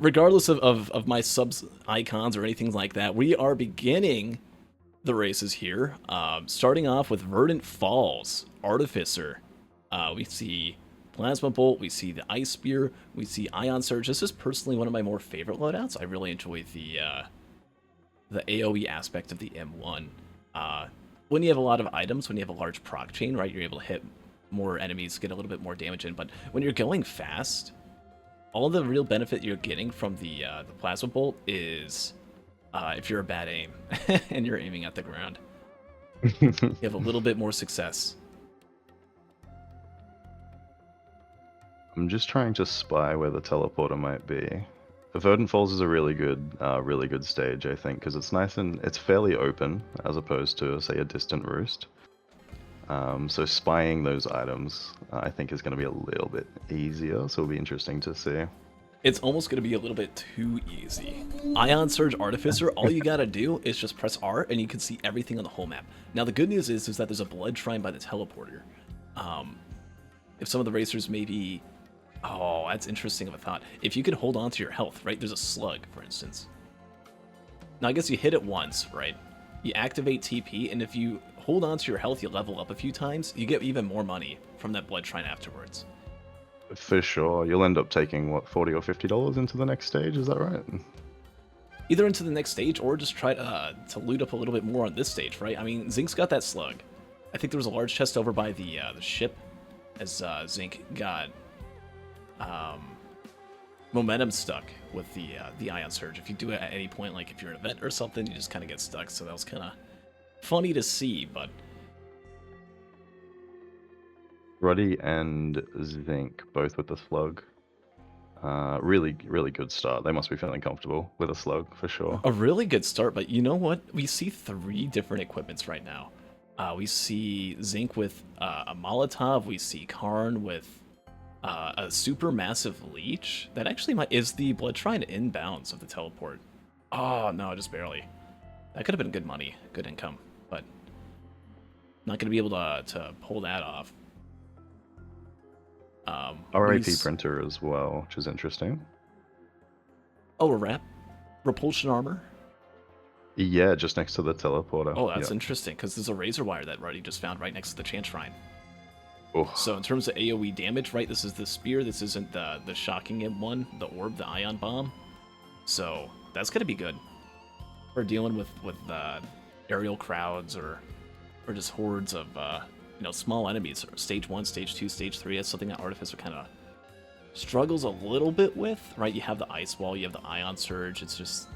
regardless of my subs icons or anything like that, we are beginning the races here. Starting off with Verdant Falls, Artificer. We see Plasma Bolt, we see the Ice Spear, we see Ion Surge. This is personally one of my more favorite loadouts. I really enjoy the AoE aspect of the M1. When you have a lot of items, when you have a large proc chain, right, you're able to hit more enemies, get a little bit more damage in. But when you're going fast, all the real benefit you're getting from the Plasma Bolt is if you're a bad aim and you're aiming at the ground. You have a little bit more success. I'm just trying to spy where the teleporter might be. The Verdant Falls is a really good stage, I think, because it's nice and it's fairly open as opposed to, say, a distant roost. So spying those items, I think, is going to be a little bit easier. So it'll be interesting to see. It's almost going to be a little bit too easy. Ion Surge Artificer, all you gotta do is just press R and you can see everything on the whole map. Now the good news is that there's a blood shrine by the teleporter. If some of the racers maybe... Oh, that's interesting of a thought. If you can hold on to your health, right? There's a slug, for instance. Now I guess you hit it once, right? You activate TP, and if you hold on to your health, you level up a few times, you get even more money from that blood shrine afterwards. For sure. You'll end up taking, what, $40 or $50 into the next stage, is that right? Either into the next stage, or just try to loot up a little bit more on this stage, right? I mean, Zink's got that slug. I think there was a large chest over by the ship, as Zink got momentum stuck with the Ion Surge. If you do it at any point, like if you're an event or something, you just kind of get stuck, so that was kind of funny to see, but... Ruddy and Zink, both with the slug. Really good start. They must be feeling comfortable with a slug, for sure. A really good start, but you know what? We see 3 different equipments right now. We see Zink with a Molotov, we see Karn with a super massive leech. That actually is the blood shrine inbounds of the teleport. Oh, no, just barely. That could have been good money, good income, but not going to be able to pull that off. RAP printer as well, which is interesting. Oh, a wrap? Repulsion armor? Yeah, just next to the teleporter. Oh, that's interesting, because there's a razor wire that Ruddy just found right next to the Chant Shrine. Oh. So in terms of AoE damage, right, this is the spear, this isn't the shocking one, the orb, the ion bomb. So that's going to be good. We're dealing with aerial crowds or just hordes of small enemies. Stage 1, Stage 2, Stage 3, that's something that Artificer kind of struggles a little bit with, right? You have the Ice Wall, you have the Ion Surge, it's just...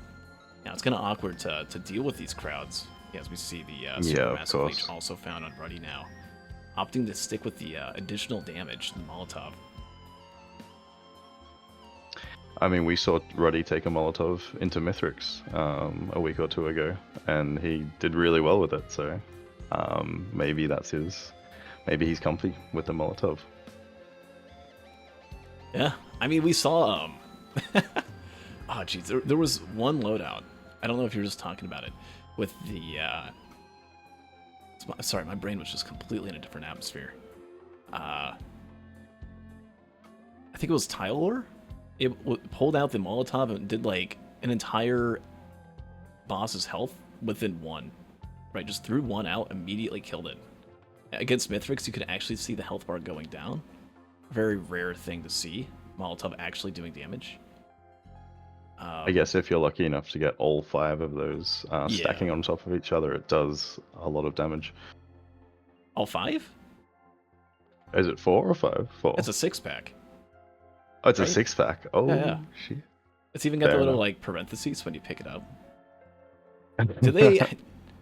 it's kind of awkward to deal with these crowds. As we see the Supermassive Leech also found on Ruddy now. Opting to stick with the additional damage, the Molotov. I mean, we saw Ruddy take a Molotov into Mithrix a week or 2 ago, and he did really well with it, so maybe that's his... Maybe he's comfy with the Molotov. Yeah, I mean, we saw... oh, jeez, there was one loadout. I don't know if you were just talking about it. With the... Sorry, my brain was just completely in a different atmosphere. I think it was Tylor. It pulled out the Molotov and did like an entire boss's health within one. Right, just threw one out, immediately killed it. Against Mithrix, you could actually see the health bar going down. Very rare thing to see. Molotov actually doing damage. I guess if you're lucky enough to get all 5 of those stacking on top of each other, it does a lot of damage. All 5? Is it 4 or 5? 4. It's a 6-pack. Oh, it's a 6-pack. Oh, yeah. Shit. It's even got the little like parentheses when you pick it up. Do they?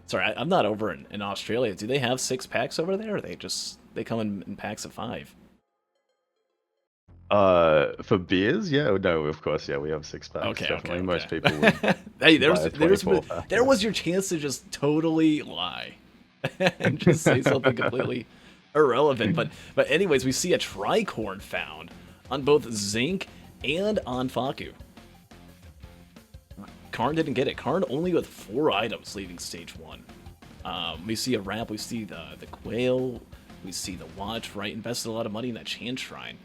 Sorry, I'm not over in Australia. Do they have 6-packs over there? Or they come in packs of 5? For beers, yeah, no, of course, yeah, we have 6-packs. Okay, definitely. okay. Most people would. Hey, there was your chance to just totally lie and just say something completely irrelevant. But anyways, we see a tricorn found on both Zink and on Faku. Karn didn't get it. Karn only with 4 items leaving stage 1. We see a wrap, we see the quail, we see the watch, right? Invested a lot of money in that Chant Shrine.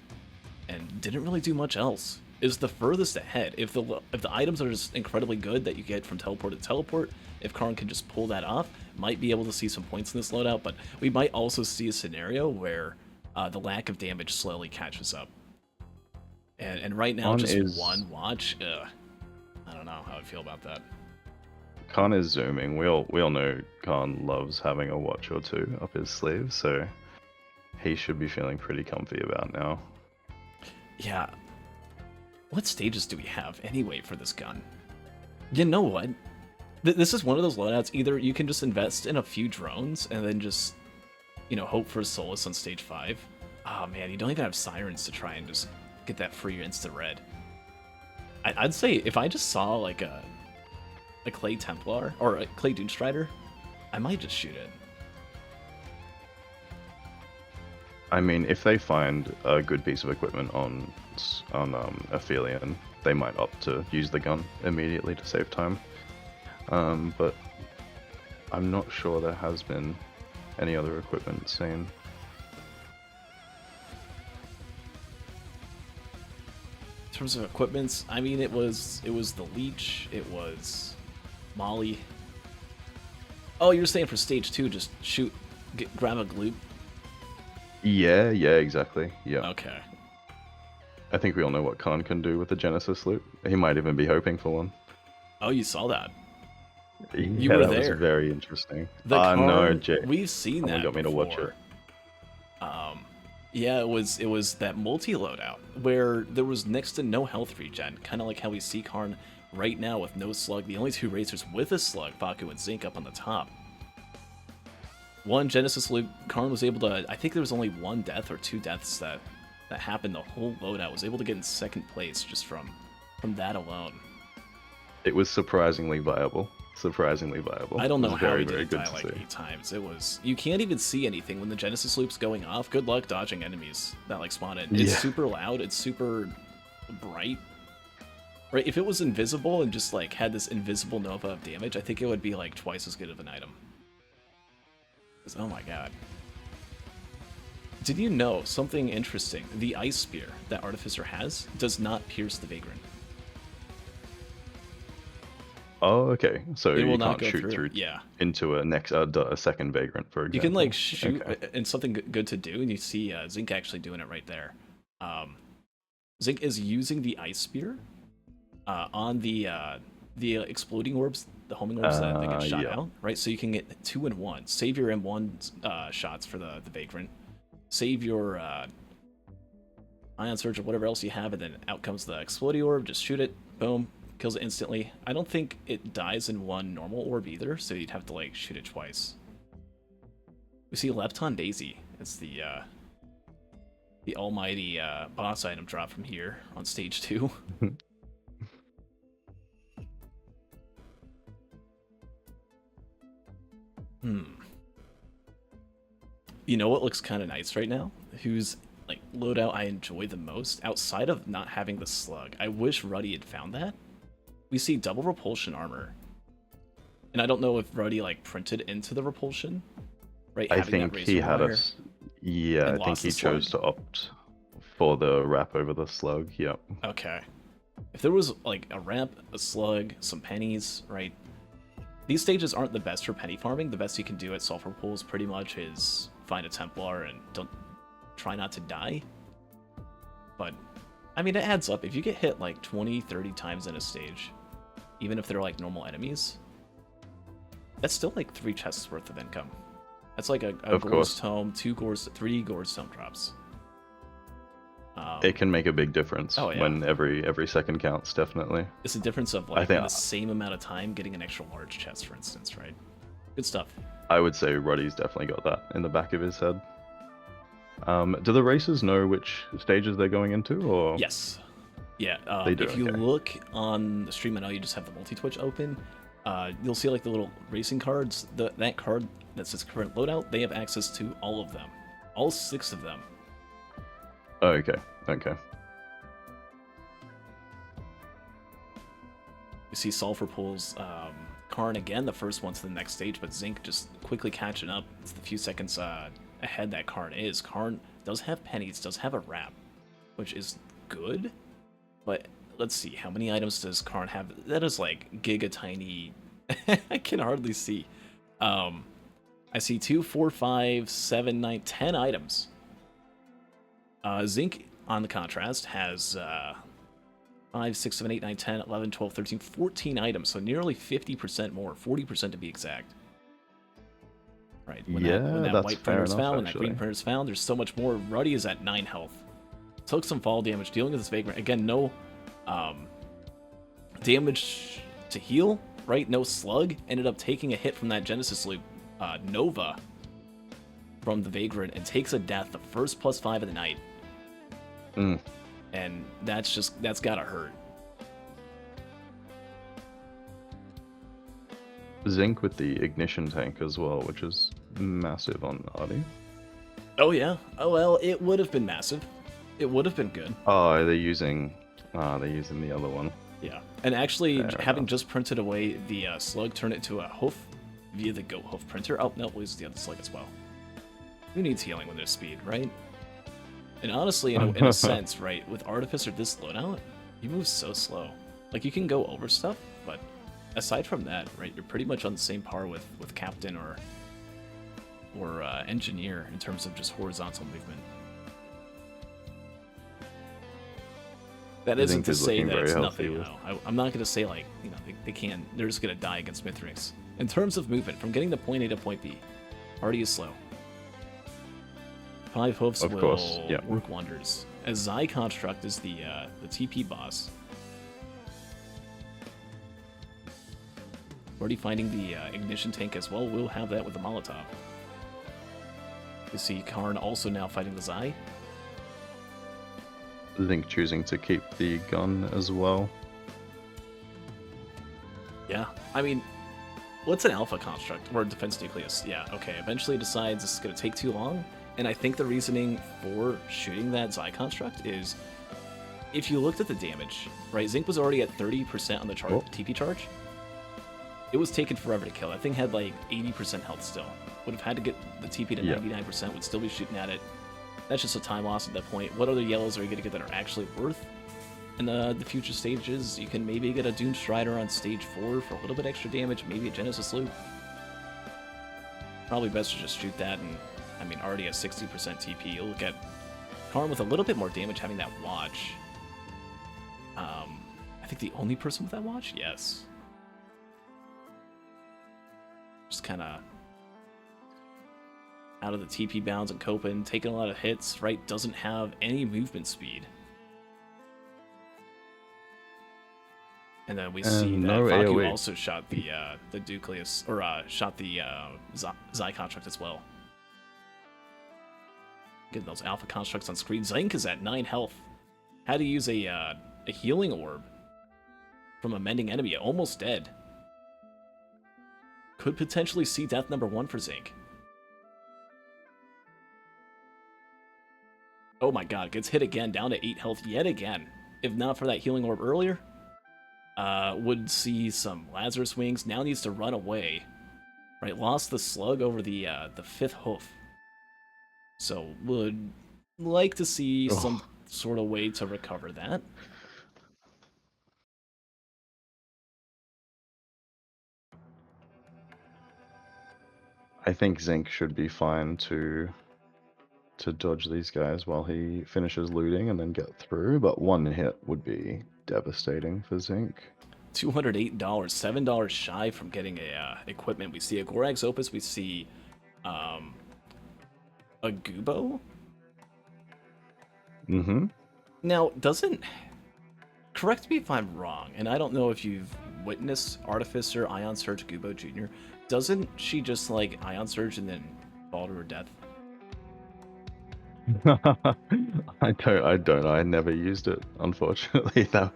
And didn't really do much else. is the furthest ahead. If the items are just incredibly good that you get from teleport to teleport, if Karn can just pull that off, might be able to see some points in this loadout, but we might also see a scenario where the lack of damage slowly catches up. And right now, just one watch, I don't know how I feel about that. Khan is zooming. We all know Khan loves having a watch or two up his sleeve, so he should be feeling pretty comfy about now. Yeah. What stages do we have anyway for this gun? You know what? This is one of those loadouts. Either you can just invest in a few drones and then just, you know, hope for Solace on stage 5. Oh man, you don't even have sirens to try and just get that free insta red. I'd say if I just saw like a Clay Templar or a Clay Doomstrider, I might just shoot it. I mean, if they find a good piece of equipment on Aphelion, they might opt to use the gun immediately to save time. But I'm not sure there has been any other equipment seen. In terms of equipments, I mean, it was the Leech, it was Molly. Oh, you're saying for stage 2, just shoot, grab a gloop? Yeah, exactly. Yeah. Okay. I think we all know what Khan can do with the Genesis loop. He might even be hoping for one. Oh, you saw that? Yeah, you were that there. Was very interesting. No, Jay. We've seen that got me before. To watch it. Yeah, it was that multi loadout where there was next to no health regen, kind of like how we see Karn right now with no slug. The only two racers with a slug, Faku and Zinc, up on the top. One Genesis loop, Karn was able to. I think there was only one death or two deaths that happened. The whole loadout was able to get in second place just from that alone. It was surprisingly viable. I don't know how he didn't die like 8 times. It was, you can't even see anything when the Genesis loop's going off. Good luck dodging enemies that like spawn in. It's super loud. It's super bright. Right? If it was invisible and just like had this invisible nova of damage, I think it would be like twice as good of an item. Oh my god. Did you know something interesting? The Ice Spear that Artificer has does not pierce the Vagrant. Oh, okay. So it will you not can't go shoot through yeah. into a second Vagrant, for example. You can like shoot, and something good to do, and you see Zinc actually doing it right there. Zinc is using the Ice Spear on the exploding orbs, the homing orbs that they get shot out, right? So you can get 2 in 1. Save your M1 shots for the Vagrant. Save your Ion Surge or whatever else you have, and then out comes the exploding orb. Just shoot it, boom, kills it instantly. I don't think it dies in one normal orb either, so you'd have to like shoot it twice. We see Lepton Daisy. It's the almighty boss item drop from here on stage 2. You know what looks kind of nice right now? Who's like loadout I enjoy the most outside of not having the slug? I wish Ruddy had found that. We see double repulsion armor, and I don't know if Ruddy like printed into the repulsion, right? I think he had a. Yeah, I think he chose to opt for the wrap over the slug. Yep. Okay. If there was like a wrap, a slug, some pennies, right? These stages aren't the best for penny farming. The best you can do at sulfur pools pretty much is find a Templar and don't try not to die. But I mean, it adds up. If you get hit like 20, 30 times in a stage, even if they're like normal enemies, that's still like 3 chests worth of income. That's like a Gore's Tome, 3 Gore's Tome drops. It can make a big difference when every second counts, definitely. It's a difference of like in the same amount of time getting an extra large chest, for instance, right? Good stuff. I would say Ruddy's definitely got that in the back of his head. Do the racers know which stages they're going into, or? Yes. Yeah, they do, if you look on the stream, I know you just have the multi-twitch open, you'll see like the little racing cards. That card that says current loadout, they have access to all of them. All 6 of them. Oh, okay. Okay. You see Sulfur pulls Karn again, the first one to the next stage, but Zinc just quickly catching up. It's the few seconds ahead that Karn is. Karn does have pennies, does have a wrap, which is good. But let's see, how many items does Karn have? That is like giga tiny. I can hardly see. I see 2, 4, 5, 7, 9, 10 items. Zinc, on the contrast, has 5, 6, 7, 8, 9, 10, 11, 12, 13, 14 items, so nearly 50% more, 40% to be exact. Right, when that that's white fair printer is enough, found, when that actually. green printer is found, there's so much more. Ruddy is at 9 health. Took some fall damage, dealing with this vagrant. Again, no damage to heal, right? No slug. Ended up taking a hit from that Genesis loop Nova from the vagrant and takes a death, the first +5 of the night. And that's gotta hurt. Zinc with the ignition tank as well, which is massive on Artie. Oh yeah. Oh well, it would have been massive. It would have been good. Oh, they're using the other one. Yeah, and actually, Fair having enough. just printed away the slug, turn it to a hoof via the goat hoof printer. Oh no, we'll use the other slug as well. Who needs healing when there's speed, right? And honestly, in a sense, right, with Artificer this loadout, he moves so slow. Like, you can go over stuff, but aside from that, right, you're pretty much on the same par with Captain or Engineer in terms of just horizontal movement. That isn't to say that it's nothing, though. I'm not going to say, like, you know, they can't, they're just going to die against Mithrix. In terms of movement, from getting to point A to point B, Artie is slow. 5 hoofs will work wonders. As Zai Construct is the TP boss. Already finding the ignition tank as well. We'll have that with the Molotov. You see Karn also now fighting the Zai. Zinc choosing to keep the gun as well. Yeah, I mean, what's an alpha construct or defense nucleus? Yeah, okay. Eventually decides this is going to take too long, and I think the reasoning for shooting that Zai construct is, if you looked at the damage, right? Zinc was already at 30% on the TP charge. It was taking forever to kill. That thing had like 80% health still. Would have had to get the TP to 99%. Would still be shooting at it. That's just a time loss at that point. What other yellows are you going to get that are actually worth? In the future stages, you can maybe get a Dune Strider on stage 4 for a little bit extra damage, maybe a Genesis Loop. Probably best to just shoot that, and I mean, already at 60% TP. You'll look at Karn with a little bit more damage having that watch. I think the only person with that watch? Yes. Just kind of out of the TP bounds and Copen, taking a lot of hits, right? Doesn't have any movement speed. And then we see that Faku also shot the nucleus, or shot the Zai construct as well. Getting those alpha constructs on screen. Zinc is at 9 health. Had to use a healing orb from a mending enemy, almost dead. Could potentially see death number 1 for Zinc. Oh my god, gets hit again, down to 8 health yet again. If not for that healing orb earlier, would see some Lazarus wings, now needs to run away. Right, lost the slug over the 5th hoof. So would like to see some sort of way to recover that. I think Zinc should be fine to dodge these guys while he finishes looting and then get through, but one hit would be devastating for Zinc. $208, $7 shy from getting a equipment. We see a Gorax Opus, we see a Gubo. Mm-hmm. Now, correct me if I'm wrong, and I don't know if you've witnessed Artificer Ion Surge Gubo Jr. Doesn't she just like Ion Surge and then fall to her death? I don't. I never used it, unfortunately. I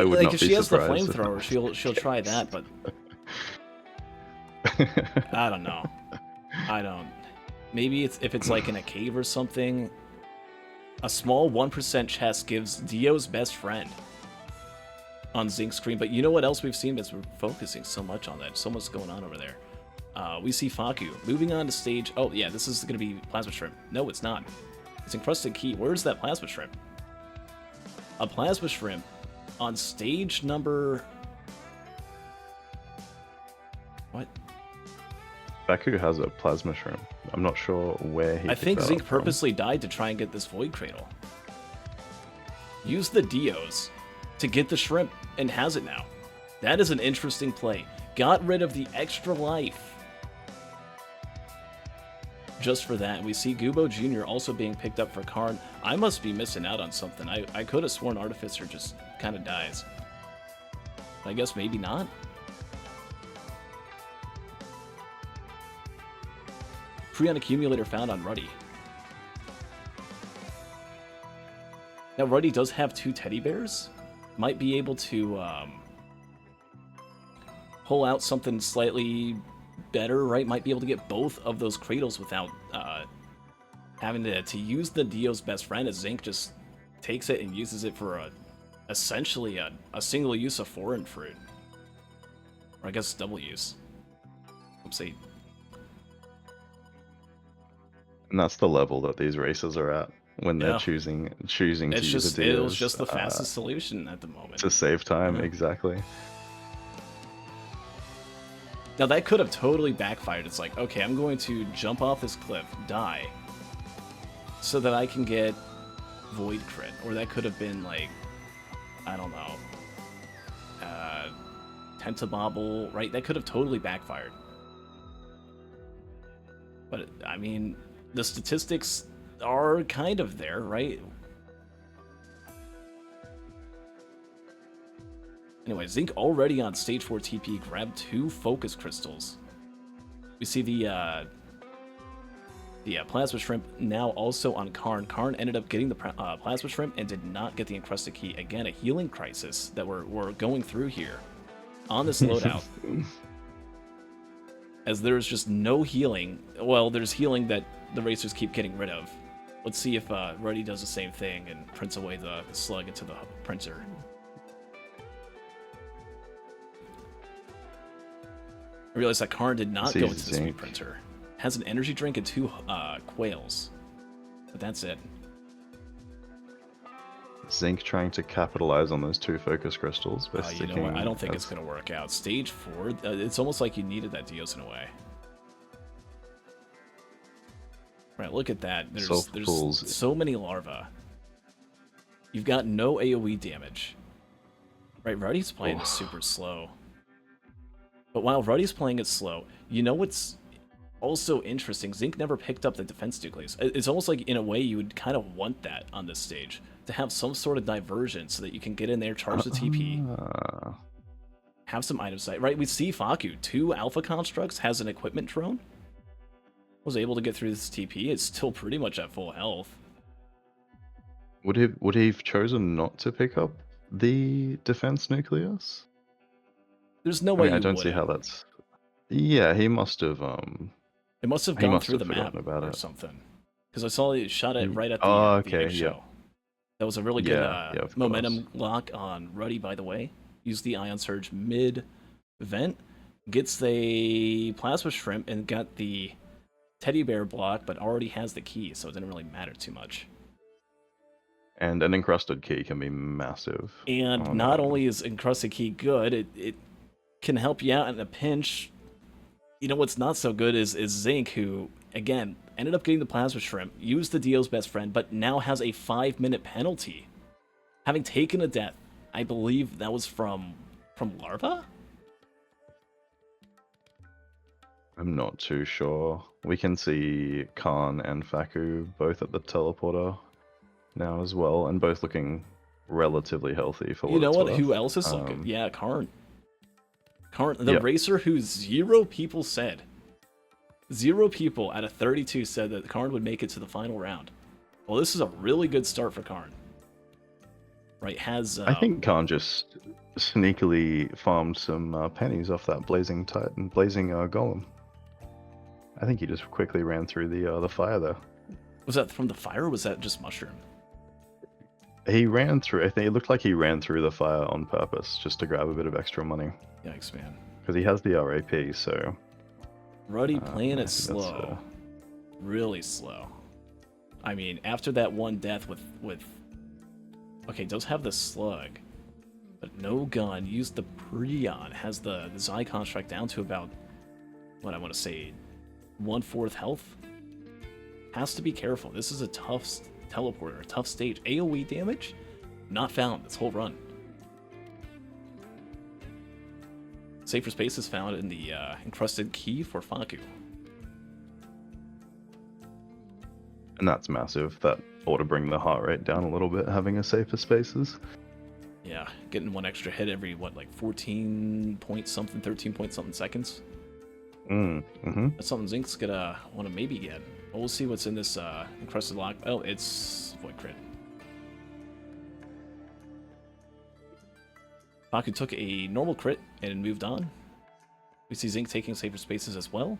would like not if be she has the surprised flamethrower, she'll try that, but I don't know. I don't. Maybe if it's like in a cave or something. A small 1% chest gives Dio's best friend on Zinc's screen, but you know what else we've seen as we're focusing so much on that? So much going on over there. We see Faku moving on to stage. Oh yeah, this is going to be Plasma Shrimp. No, it's not. It's Encrusted Key. Where's that Plasma Shrimp? a plasma shrimp on stage number... What? Faku has a plasma shrimp. I'm not sure where he I think picked that Zinc up from. purposely died to try and get this Void Cradle. Use the Dios to get the shrimp and has it now. That is an interesting play. Got rid of the extra life. Just for that, we see Gubo Jr. also being picked up for Karn. I must be missing out on something. I could have sworn Artificer just kind of dies. I guess maybe not. Freon Accumulator found on Ruddy. Now, Ruddy does have 2 teddy bears. Might be able to pull out something slightly better, right? Might be able to get both of those cradles without having to use the Dio's best friend, as Zinc just takes it and uses it for essentially a single use of foreign fruit. Or I guess double use. Oopsie. And that's the level that these races are at when they're choosing to use the It Dios, was just the fastest solution at the moment. to save time, Yeah. exactly. Now that could have totally backfired. It's like, okay, I'm going to jump off this cliff, die, so that I can get Void Crit. Or that could have been like, I don't know, Tentabobble, right? That could have totally backfired. But, I mean, the statistics are kind of there, right? Anyway, Zinc already on stage 4 TP grabbed 2 focus crystals. We see the plasma shrimp now also on Karn. Karn ended up getting the plasma shrimp and did not get the encrusted key. Again, a healing crisis that we're going through here on this loadout. As there's just no healing. Well, there's healing that the racers keep getting rid of. Let's see if Ruddy does the same thing and prints away the slug into the printer. I realized that Karn did not go into the sweet printer. Has an energy drink and 2 quails. But that's it. Zinc trying to capitalize on those 2 focus crystals by You know what? I don't think it's going to work out. Stage 4, it's almost like you needed that Dios in a way. Right, look at that. There's so many larvae. You've got no AoE damage. Right, Ruddy's playing is super slow. But while Ruddy's playing it slow, you know what's also interesting? Zinc never picked up the defense nucleus. It's almost like, in a way, you would kind of want that on this stage. To have some sort of diversion so that you can get in there, charge the TP, have some item sight. Right, we see Faku, 2 alpha constructs, has an equipment drone. Was able to get through this TP. It's still pretty much at full health. Would he have chosen not to pick up the defense nucleus? There's no way. I don't see how that's. Yeah, he must have. It must have gone through the map about or it. something. Because I saw it shot it right at the big show. That was a really good momentum lock on Ruddy, by the way. Used the Ion Surge mid-vent. Gets the Plasma Shrimp and got the Teddy Bear block, but already has the key, so it didn't really matter too much. And an encrusted key can be massive. And not only is encrusted key good, it can help you out in a pinch. You know what's not so good is Zinc, who, again, ended up getting the Plasma Shrimp, used the Dio's best friend, but now has a 5-minute penalty. Having taken a death, I believe that was from Larva? I'm not too sure. We can see Karn and Faku both at the teleporter now as well, and both looking relatively healthy for what You know it's what? worth. Who else is looking? Yeah, Karn. Karn, the racer who 0 people said. 0 people out of 32 said that Karn would make it to the final round. Well, this is a really good start for Karn. Right, I think Karn just sneakily farmed some pennies off that blazing golem. I think he just quickly ran through the fire there. Was that from the fire, or was that just mushroom? He ran through. I think it looked like he ran through the fire on purpose, just to grab a bit of extra money. Yikes, man. Because he has the RAP, so. Ruddy playing it slow, really slow. I mean, after that one death with Okay, does have the slug, but no gun. Used the Prion. Has the Zai construct down to about, what I want to say, 1/4 health. Has to be careful. This is a tough teleporter, a tough stage. AoE damage, not found this whole run. Safer space is found in the encrusted key for Faku. And that's massive. That ought to bring the heart rate down a little bit, having a safer spaces. Yeah, getting one extra hit every, what, like 14 point something, 13 point something seconds? That's something Zink's gonna want to maybe get. Well, we'll see what's in this encrusted lock. Oh, it's void crit. Faku took a normal crit and moved on. We see Zink taking safer spaces as well.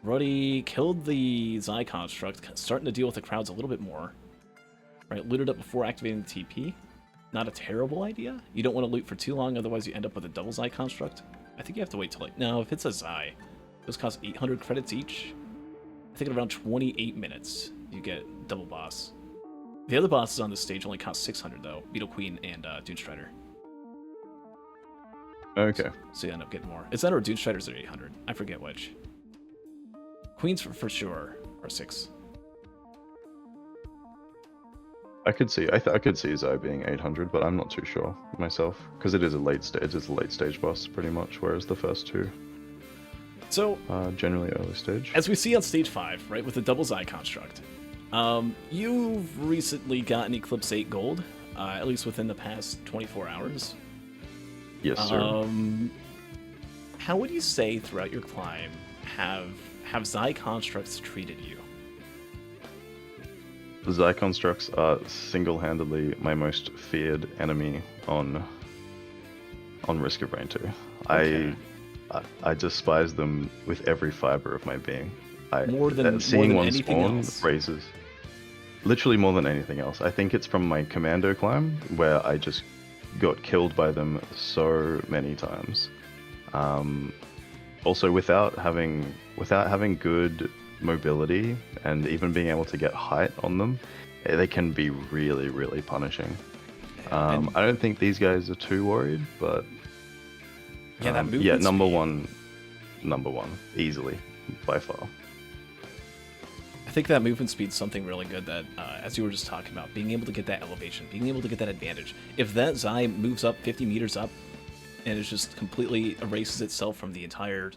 Ruddy killed the Zai construct, starting to deal with the crowds a little bit more. Right, looted up before activating the TP. Not a terrible idea. You don't want to loot for too long, otherwise you end up with a double Zai construct. I think you have to wait till like... No, if it's a Zai, those cost 800 credits each. I think at around 28 minutes, you get double boss. The other bosses on this stage only cost 600 though. Beetle Queen and Dune Strider. Okay. So you end up getting more. It's that or Dune Striders are 800. I forget which. Queens for sure are 6. I could see. I could see Zai being 800, but I'm not too sure myself because it is a late stage. It's a late stage boss pretty much, whereas the first two, so generally early stage. As we see on stage 5, right, with the double Zai construct, you've recently gotten Eclipse 8 gold, at least within the past 24 hours. Yes, sir. How would you say throughout your climb have Zai constructs treated you? The Zai constructs are single-handedly my most feared enemy on Risk of Rain 2. Okay. I despise them with every fiber of my being. more Seeing than one anything spawn else. raises, literally more than anything else. I think it's from my commando climb where I just got killed by them so many times. Also, without having good mobility and even being able to get height on them, they can be really, really punishing. I don't think these guys are too worried, but yeah, that movement number speed. one, easily, by far. I think that movement speed's something really good that, as you were just talking about, being able to get that elevation, being able to get that advantage. If that Zai moves up 50 meters up and it just completely erases itself from the entire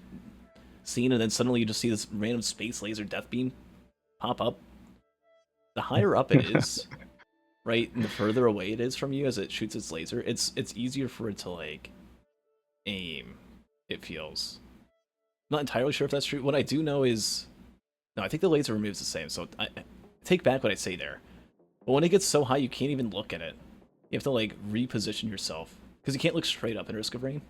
scene, and then suddenly you just see this random space laser death beam pop up, the higher up it is, right, and the further away it is from you as it shoots its laser, it's easier for it to, like, aim, it feels. I'm not entirely sure if that's true. What I do know is... No, I think the laser removes the same, so I take back what I say there. But when it gets so high, you can't even look at it. You have to, like, reposition yourself. Because you can't look straight up in Risk of Rain.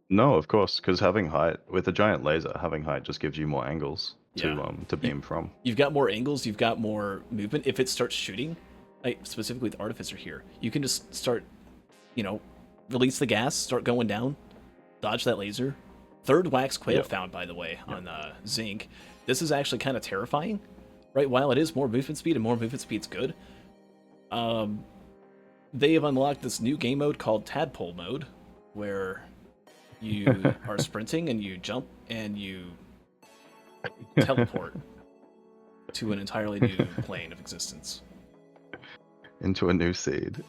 No, of course, because having height, with a giant laser, having height just gives you more angles to beam from. You've got more angles, you've got more movement. If it starts shooting, like, specifically with Artificer here, you can just start, you know, release the gas, start going down, dodge that laser. Third wax quail found, by the way, on Zinc. This is actually kind of terrifying, right? While it is more movement speed, and more movement speed's good, they have unlocked this new game mode called Tadpole Mode, where you are sprinting and you jump and you teleport to an entirely new plane of existence. Into a new seed.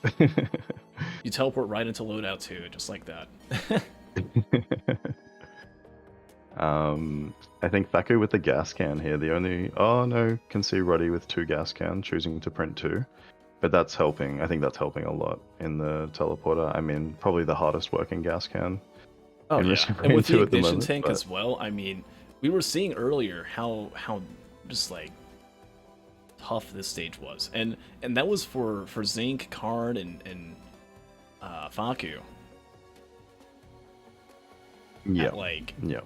You teleport right into loadout 2, just like that. I think Faku with the gas can here, can see Ruddy with 2 gas can choosing to print 2. But that's helping. I think that's helping a lot in the teleporter. I mean, probably the hardest working gas can. Oh, yeah. And with the ignition tank but... as well, I mean, we were seeing earlier how just, like, tough this stage was. And that was for Zinc, Karn, and Faku. Yeah. At, like, yeah.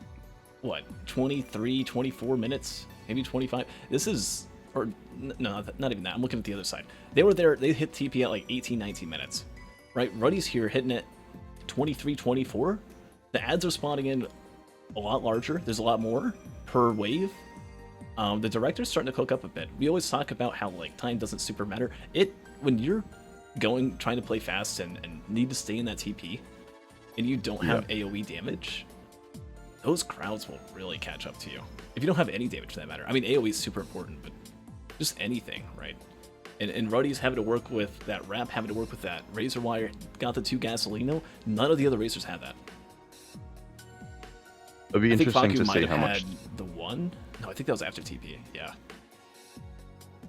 What, 23, 24 minutes? Maybe 25? This is... Or, no, not even that. I'm looking at the other side. They were there, they hit TP at like 18, 19 minutes. Right? Ruddy's here hitting it 23, 24. The ads are spawning in a lot larger. There's a lot more per wave. The director's starting to cook up a bit. We always talk about how, like, time doesn't super matter. It when you're trying to play fast and need to stay in that TP, and you don't have AoE damage, those crowds will really catch up to you. If you don't have any damage for that matter. I mean, AoE is super important, but just anything, right? And Ruddy's having to work with that wrap, having to work with that razor wire, got the 2 Gasolino. None of the other racers had that. It'd be interesting to see how had much. The 1? No, I think that was after TP, yeah.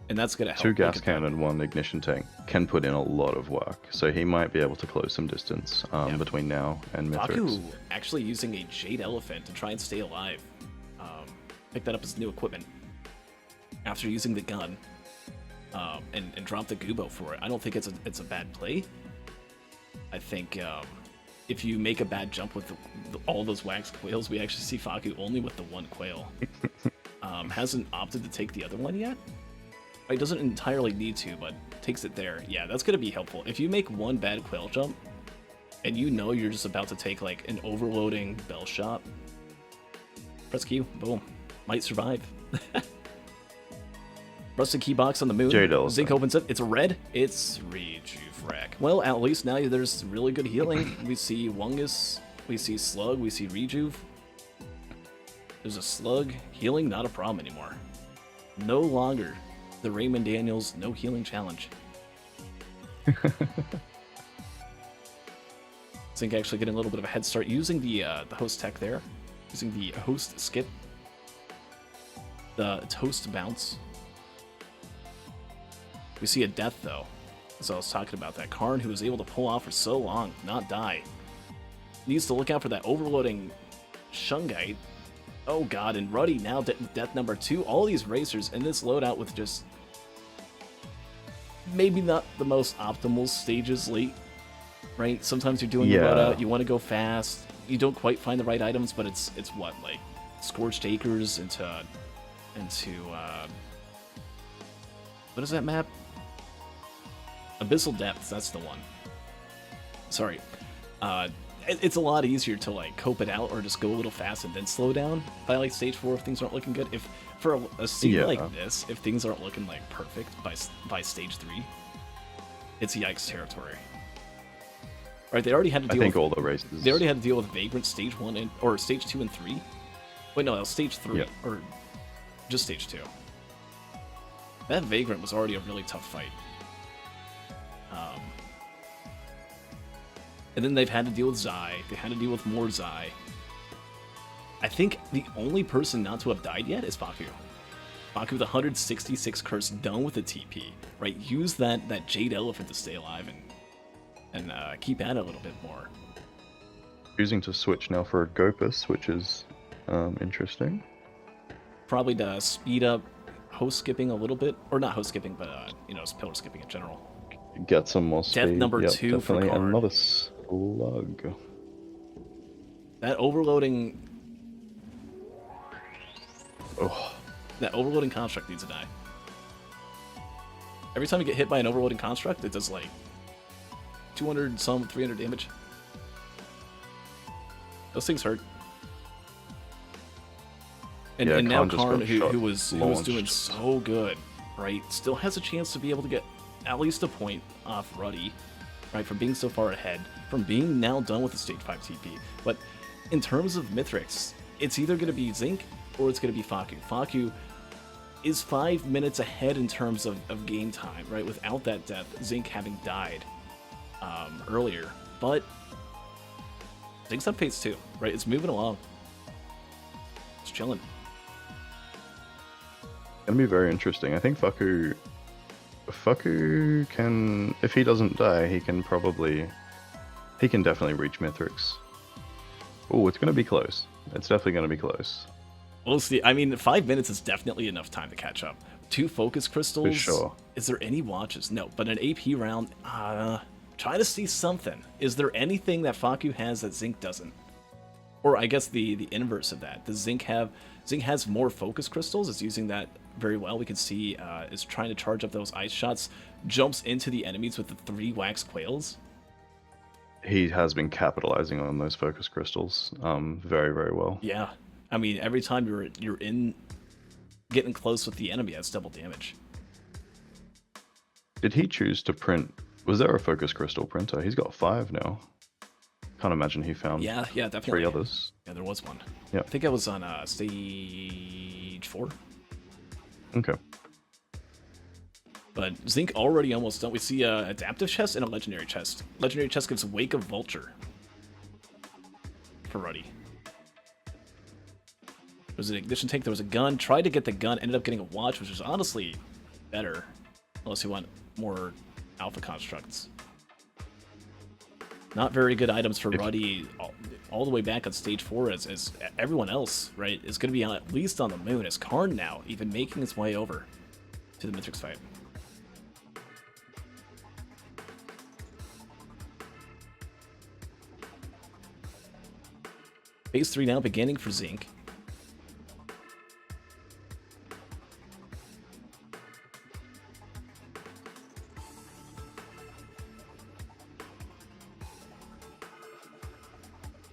And that's going to help. 2 gas cannon, 1 ignition tank can put in a lot of work, so he might be able to close some distance between now and Mithrix. Faku actually using a Jade Elephant to try and stay alive. Pick that up as new equipment after using the gun, and drop the Gubo for it. I don't think it's a bad play. I think if you make a bad jump with all those wax quails, we actually see Faku only with the 1 quail. Hasn't opted to take the other one yet. He doesn't entirely need to, but takes it there. Yeah, that's going to be helpful. If you make 1 bad quail jump, and you know you're just about to take like an overloading bell shot, press Q, boom, might survive. Rusted key box on the moon. Zinc opens it. It's a red. It's Rejuve. Well, at least now there's really good healing. We see Wungus, we see Slug, we see Rejuve. There's a Slug. Healing, not a problem anymore. No longer the Raymond Daniels no healing challenge. Zinc actually getting a little bit of a head start using the host tech there. Using the host skip. The toast bounce. We see a death though. As I was talking about, that Karn who was able to pull off for so long, not die. Needs to look out for that overloading Shungite. Oh god, and Ruddy now death number 2. All these racers in this loadout with just maybe not the most optimal stages late, right? Sometimes you're doing a loadout, you want to go fast, you don't quite find the right items, but it's what, like Scorched Acres into what is that map? Abyssal Depths, that's the one. Sorry. It's a lot easier to like cope it out or just go a little fast and then slow down by like stage 4 if things aren't looking good. If for a scene like this, if things aren't looking like perfect by stage 3, it's yikes territory. Right? They already had to deal. I think all the races. They already had to deal with Vagrant stage 1 or stage 2 and 3. Wait, no, that was stage 3 or just stage 2. That Vagrant was already a really tough fight. And then they've had to deal with Zai. They had to deal with more Zai. I think the only person not to have died yet is Faku. Faku with 166 curse, done with the TP. Right? Use that Jade Elephant to stay alive and keep at it a little bit more. Choosing to switch now for a Gopus, which is interesting. Probably to speed up host skipping a little bit, or not host skipping, but pillar skipping in general. Get some more speed. Death number 2 for Karn. Another slug. That overloading. Oh. That overloading construct needs to die. Every time you get hit by an overloading construct, it does like 200 some 300 damage. Those things hurt. And now Karn, who was doing so good, right, still has a chance to be able to get at least a point off Ruddy, right, from being so far ahead, from being now done with the stage 5 TP. But in terms of Mithrix, it's either going to be Zinc or it's going to be Faku. Faku is 5 minutes ahead in terms of game time, right, without that death, Zinc having died earlier. But Zinc's up phase 2, right, it's moving along. It's chilling. Gonna be very interesting. I think Faku can, if he doesn't die, he can definitely reach Mithrix. Oh, it's gonna be close. It's definitely gonna be close. We'll see. I mean, 5 minutes is definitely enough time to catch up. 2 focus crystals. For sure. Is there any watches? No, but an AP round. Try to see something. Is there anything that Faku has that Zinc doesn't? Or I guess the inverse of that. Does Zinc has more focus crystals? Is using that very well. We can see is trying to charge up those ice shots. Jumps into the enemies with the 3 wax quails. He has been capitalizing on those focus crystals very, very well. Yeah. I mean, every time you're in getting close with the enemy, that's double damage. Did he choose to print? Was there a focus crystal printer? He's got 5 now. Can't imagine he found Yeah, definitely. 3 others. Yeah, there was one. Yeah. I think I was on stage 4. Okay. But Zinc already almost done. We see a adaptive chest and a legendary chest. Legendary chest gives Wake of Vulture for Ruddy. There was an ignition tank, there was a gun. Tried to get the gun, ended up getting a watch, which was honestly better. Unless you want more alpha constructs. Not very good items for Ruddy all the way back on stage 4 as everyone else, right, is going to be at least on the moon. As Karn now even making its way over to the Mythics fight. Phase 3 now beginning for Zinc.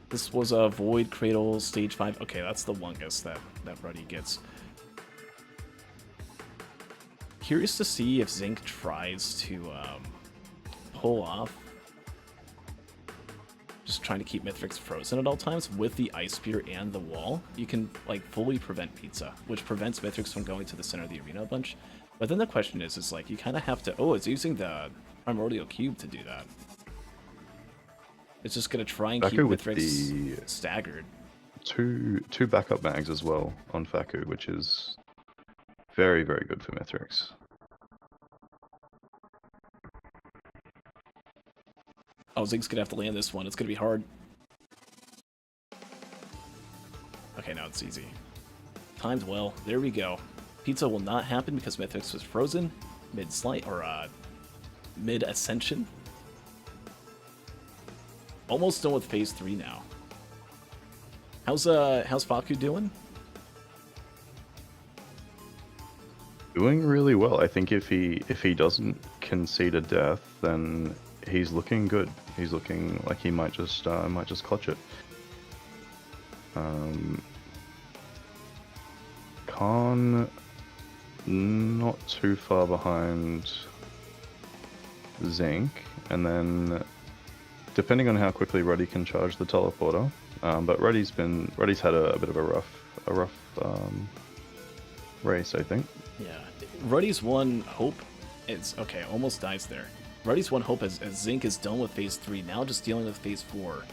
This was a Void Cradle stage 5. Okay, that's the longest that Ruddy gets. Curious to see if Zinc tries to pull off. Just trying to keep Mythics frozen at all times with the Ice Spear and the wall. You can like fully prevent pizza, which prevents Mythics from going to the center of the arena a bunch. But then the question is like you kind of have to. Oh, it's using the Primordial Cube to do that. It's just gonna try and keep Mythics staggered. Two backup mags as well on Faku, which is very, very good for Mythics. Oh, Zink's gonna have to land this one. It's gonna be hard. Okay, now it's easy. Timed well. There we go. Pizza will not happen because Mythics was frozen mid-slight or mid-ascension. Almost done with phase 3 now. How's Faku doing? Doing really well. I think if he doesn't concede a death, then he's looking good. He's looking like he might just clutch it. Khan not too far behind Zinc, and then depending on how quickly Ruddy can charge the teleporter, but Ruddy's had a bit of a rough race, I think. Yeah, Ruddy's one hope is okay. Almost dies there. Ruddy's one hope as Zinc is done with phase 3, now just dealing with phase 4,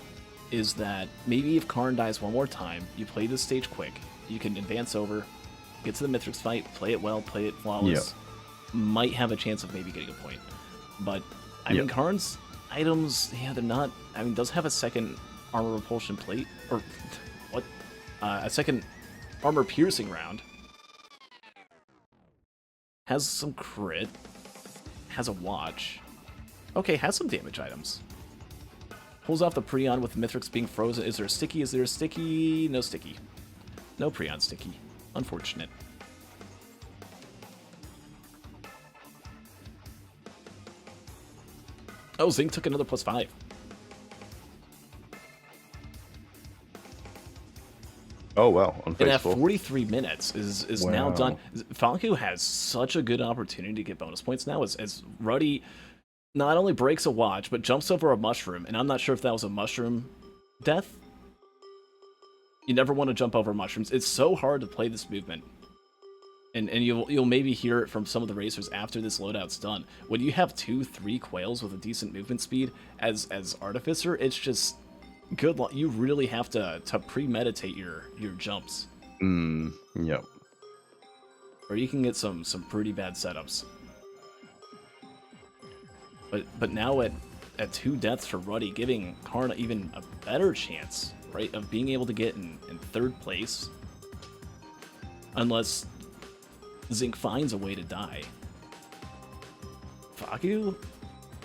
is that maybe if Karn dies one more time, you play this stage quick, you can advance over, get to the Mythics fight, play it well, play it flawless, might have a chance of maybe getting a point. But I mean, Karn's items, yeah, they're not. I mean, does have a second armor repulsion plate, or what? A second armor piercing round. Has some crit. Has a watch. Okay, has some damage items. Pulls off the Prion with Mythics being frozen. Is there a sticky? Is there a sticky? No sticky. No Prion sticky. Unfortunate. Oh, Zinc took another +5. Oh wow, on phase and at 4. 43 minutes is now done. Faku has such a good opportunity to get bonus points now as Ruddy not only breaks a watch, but jumps over a mushroom, and I'm not sure if that was a mushroom death. You never want to jump over mushrooms. It's so hard to play this movement. And you'll maybe hear it from some of the racers after this loadout's done. When you have 2-3 quails with a decent movement speed as Artificer, it's just good luck. You really have to premeditate your jumps. Yep. Or you can get some pretty bad setups. But now at 2 deaths for Ruddy, giving Karn even a better chance, right, of being able to get in 3rd place. Unless Zinc finds a way to die. Faku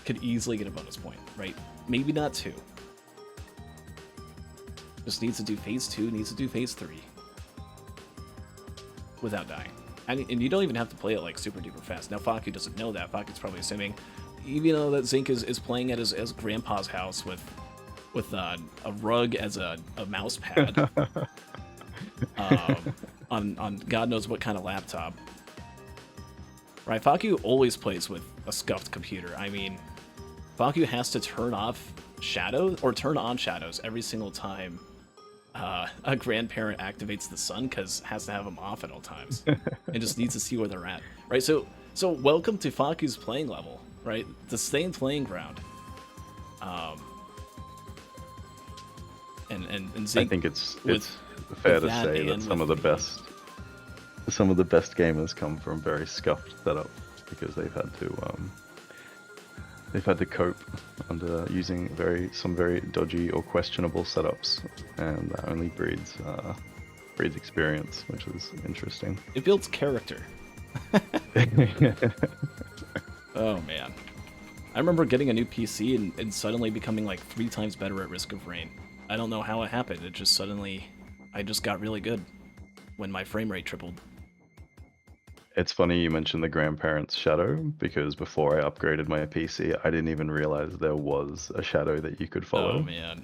could easily get a bonus point, right? Maybe not 2. Just needs to do phase 2, needs to do phase 3. Without dying. And you don't even have to play it like super duper fast. Now Faku doesn't know that. Faku's probably assuming, even though that Zinc is playing at his grandpa's house with a rug as a mouse pad. on God knows what kind of laptop. Right, Faku always plays with a scuffed computer. I mean, Faku has to turn off shadows, or turn on shadows every single time a grandparent activates the sun, because has to have them off at all times, and just needs to see where they're at, right? So welcome to Faku's playing level, right? The same playing ground. And Zinc, I think it's fair to say that some of the best gamers come from very scuffed setups, because they've had to cope under using some very dodgy or questionable setups, and that only breeds experience, which is interesting. It builds character. Oh man, I remember getting a new PC and suddenly becoming like 3 times better at Risk of Rain. I don't know how it happened. It just suddenly, I just got really good when my frame rate tripled. It's funny you mentioned the grandparents shadow, because before I upgraded my PC, I didn't even realize there was a shadow that you could follow. Oh man.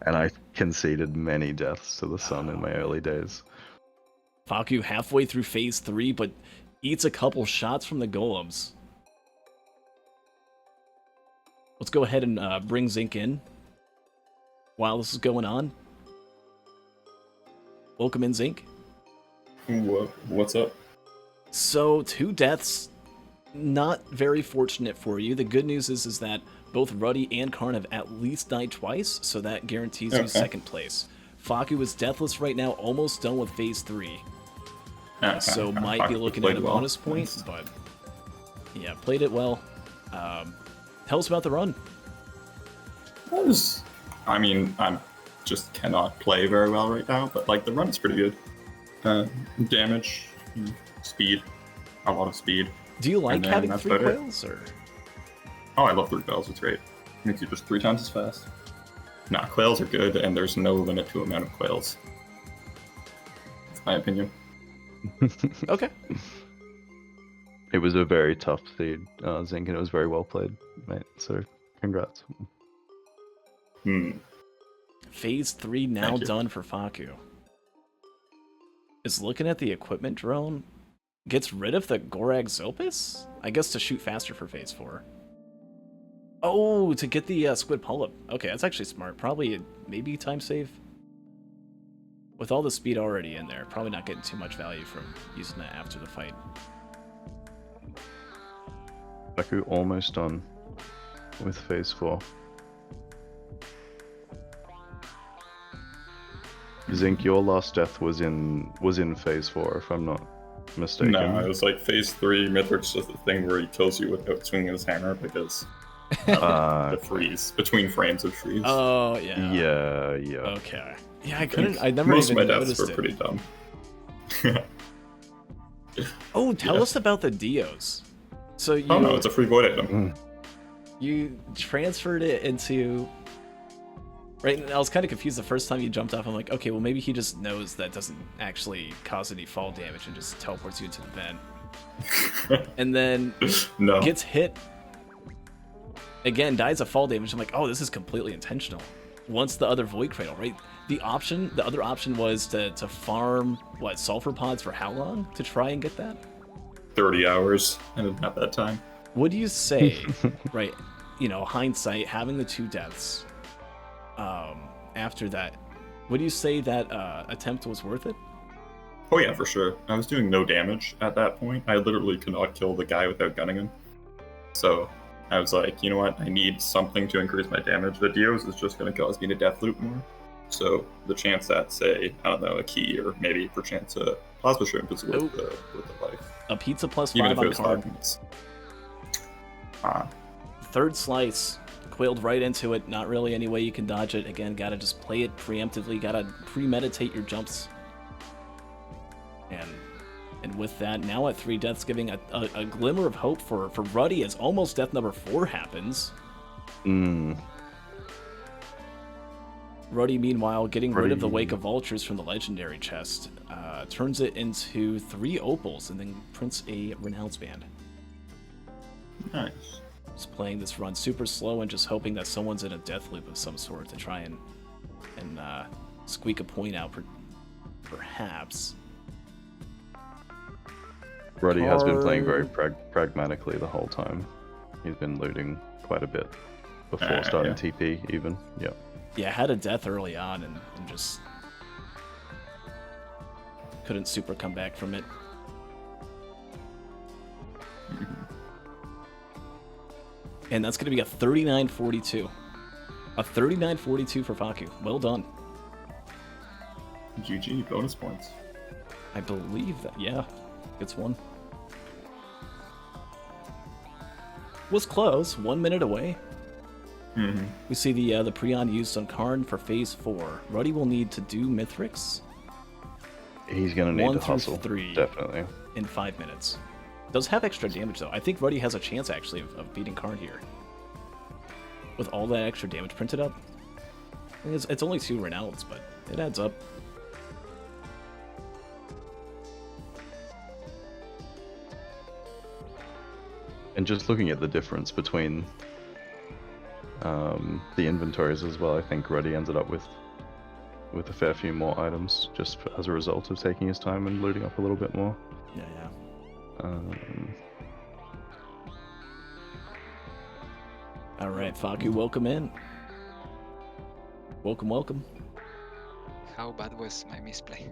And I conceded many deaths to the sun in my early days. Faku halfway through phase 3, but eats a couple shots from the golems. Let's go ahead and bring Zinc in while this is going on. Welcome in, Zinc. What's up? So, 2 deaths, not very fortunate for you. The good news is that both Ruddy and Karn have at least died twice, so that guarantees you 2nd place. Faku is deathless right now, almost done with phase 3. So might be looking at a bonus point, but yeah, played it well. Tell us about the run. I mean, I just cannot play very well right now, but like the run is pretty good. Damage, speed, a lot of speed. Do you like having 3 quails, or? Oh, I love 3 quails. It's great. Makes you just 3 times as fast. Nah, quails are good, and there's no limit to amount of quails. That's my opinion. Okay. It was a very tough seed, Zinc, and it was very well played, mate. So, congrats. Phase 3 now done for Faku. Is looking at the equipment drone. Gets rid of the Gorag Zopus? I guess to shoot faster for phase 4. Oh, to get the squid polyp. Okay, that's actually smart. Probably, maybe time save. With all the speed already in there, probably not getting too much value from using that after the fight. Faku almost done with phase 4. Zinc, your last death was in phase 4, if I'm not mistaken. No, it was like phase 3. Mithric's just the thing where he kills you without swinging his hammer because the freeze between frames of freeze. Oh yeah. Yeah. Okay. Yeah, I couldn't. I never most even of my deaths noticed were pretty dumb. Oh, tell us about the Dios. So you. Oh no, it's a free void item. You transferred it into. Right, and I was kind of confused the first time you jumped off. I'm like, okay, well maybe he just knows that doesn't actually cause any fall damage and just teleports you into the vent. And then gets hit. Again, dies of fall damage. I'm like, oh, this is completely intentional. Once the other Void Cradle, right? The other option was to farm, what, sulfur pods for how long to try and get that? 30 hours. I didn't have that time. Would you say, right, hindsight, having the 2 deaths, after that, would you say that attempt was worth it? Oh yeah, for sure. I was doing no damage at that point. I literally could not kill the guy without gunning him. So I was like, you know what? I need something to increase my damage. The Dios is just going to cause me to death loop more. So the chance that, say, I don't know, a key or maybe perchance a plasma shrimp is worth the life. A pizza plus 5 even if on it was 5 card. minutes. 3rd slice. Quailed right into it. Not really any way you can dodge it. Again, gotta just play it preemptively. Gotta premeditate your jumps. And with that, now at 3 deaths, giving a glimmer of hope for Ruddy as almost death number 4 happens. Ruddy, meanwhile, getting rid of the Wake of Vultures from the legendary chest, turns it into 3 opals and then prints a Renounce Band. Nice. Just playing this run super slow and just hoping that someone's in a death loop of some sort to try and squeak a point out, perhaps. Ruddy has been playing very card. pragmatically the whole time. He's been looting quite a bit before starting yeah. TP even. Yeah. Yeah, had a death early on and just couldn't super come back from it. And that's going to be a 39-42. A 39-42 for Faku. Well done. GG, bonus points. I believe that, yeah. Gets one. Was close, 1 minute away. Mm-hmm. We see the Prion used on Karn for phase 4. Ruddy will need to do Mithrix He's gonna need 1 to through hustle. 3 Definitely. in 5 minutes. Does have extra damage though. I think Ruddy has a chance actually of beating Karn here. With all that extra damage printed up. I think it's only 2 Renauds, but it adds up. And just looking at the difference between the inventories as well, I think Ruddy ended up with a fair few more items just as a result of taking his time and looting up a little bit more. Yeah. Alright, Faku, welcome in. Welcome. How bad was my misplay?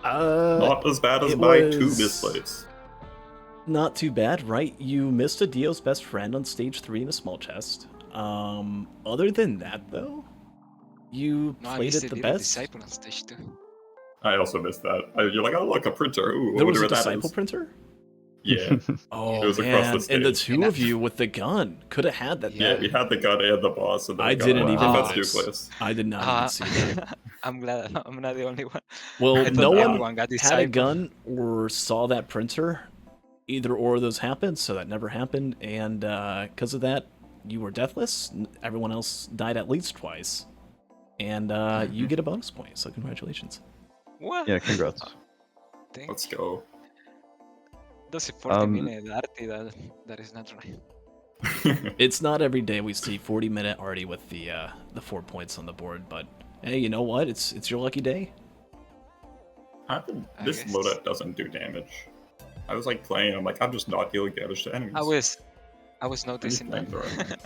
Not as bad as it my was 2 misplays. Not too bad, right? You missed a Dio's best friend on stage 3 in a small chest. Other than that, though, you No, I played missed it the little best. disciple on stage 2. I also missed that. You're like, oh look, a printer. Ooh, I There was wonder a what that disciple is. printer? Yeah. Oh, It was across man. the And the stage. two of you with the gun could have had that. Yeah, we had the gun and the boss, and then I we got didn't a even defense notice. nucleus. I did not even see that. I'm glad I'm not the only one. Well, I thought no one everyone got had a disciple. gun or saw that printer. Either or of those happened, so that never happened. And because of that, you were deathless. Everyone else died at least twice. And you get a bonus point, so congratulations. What? Yeah, congrats. Thank Let's go. That's a 40-minute arty that is not right. It's not every day we see 40-minute already with the 4 points on the board, but hey, you know what? It's your lucky day. This guess. loadout doesn't do damage. I was like playing, I'm like, I'm just not dealing damage to enemies. I was noticing that. flamethrower.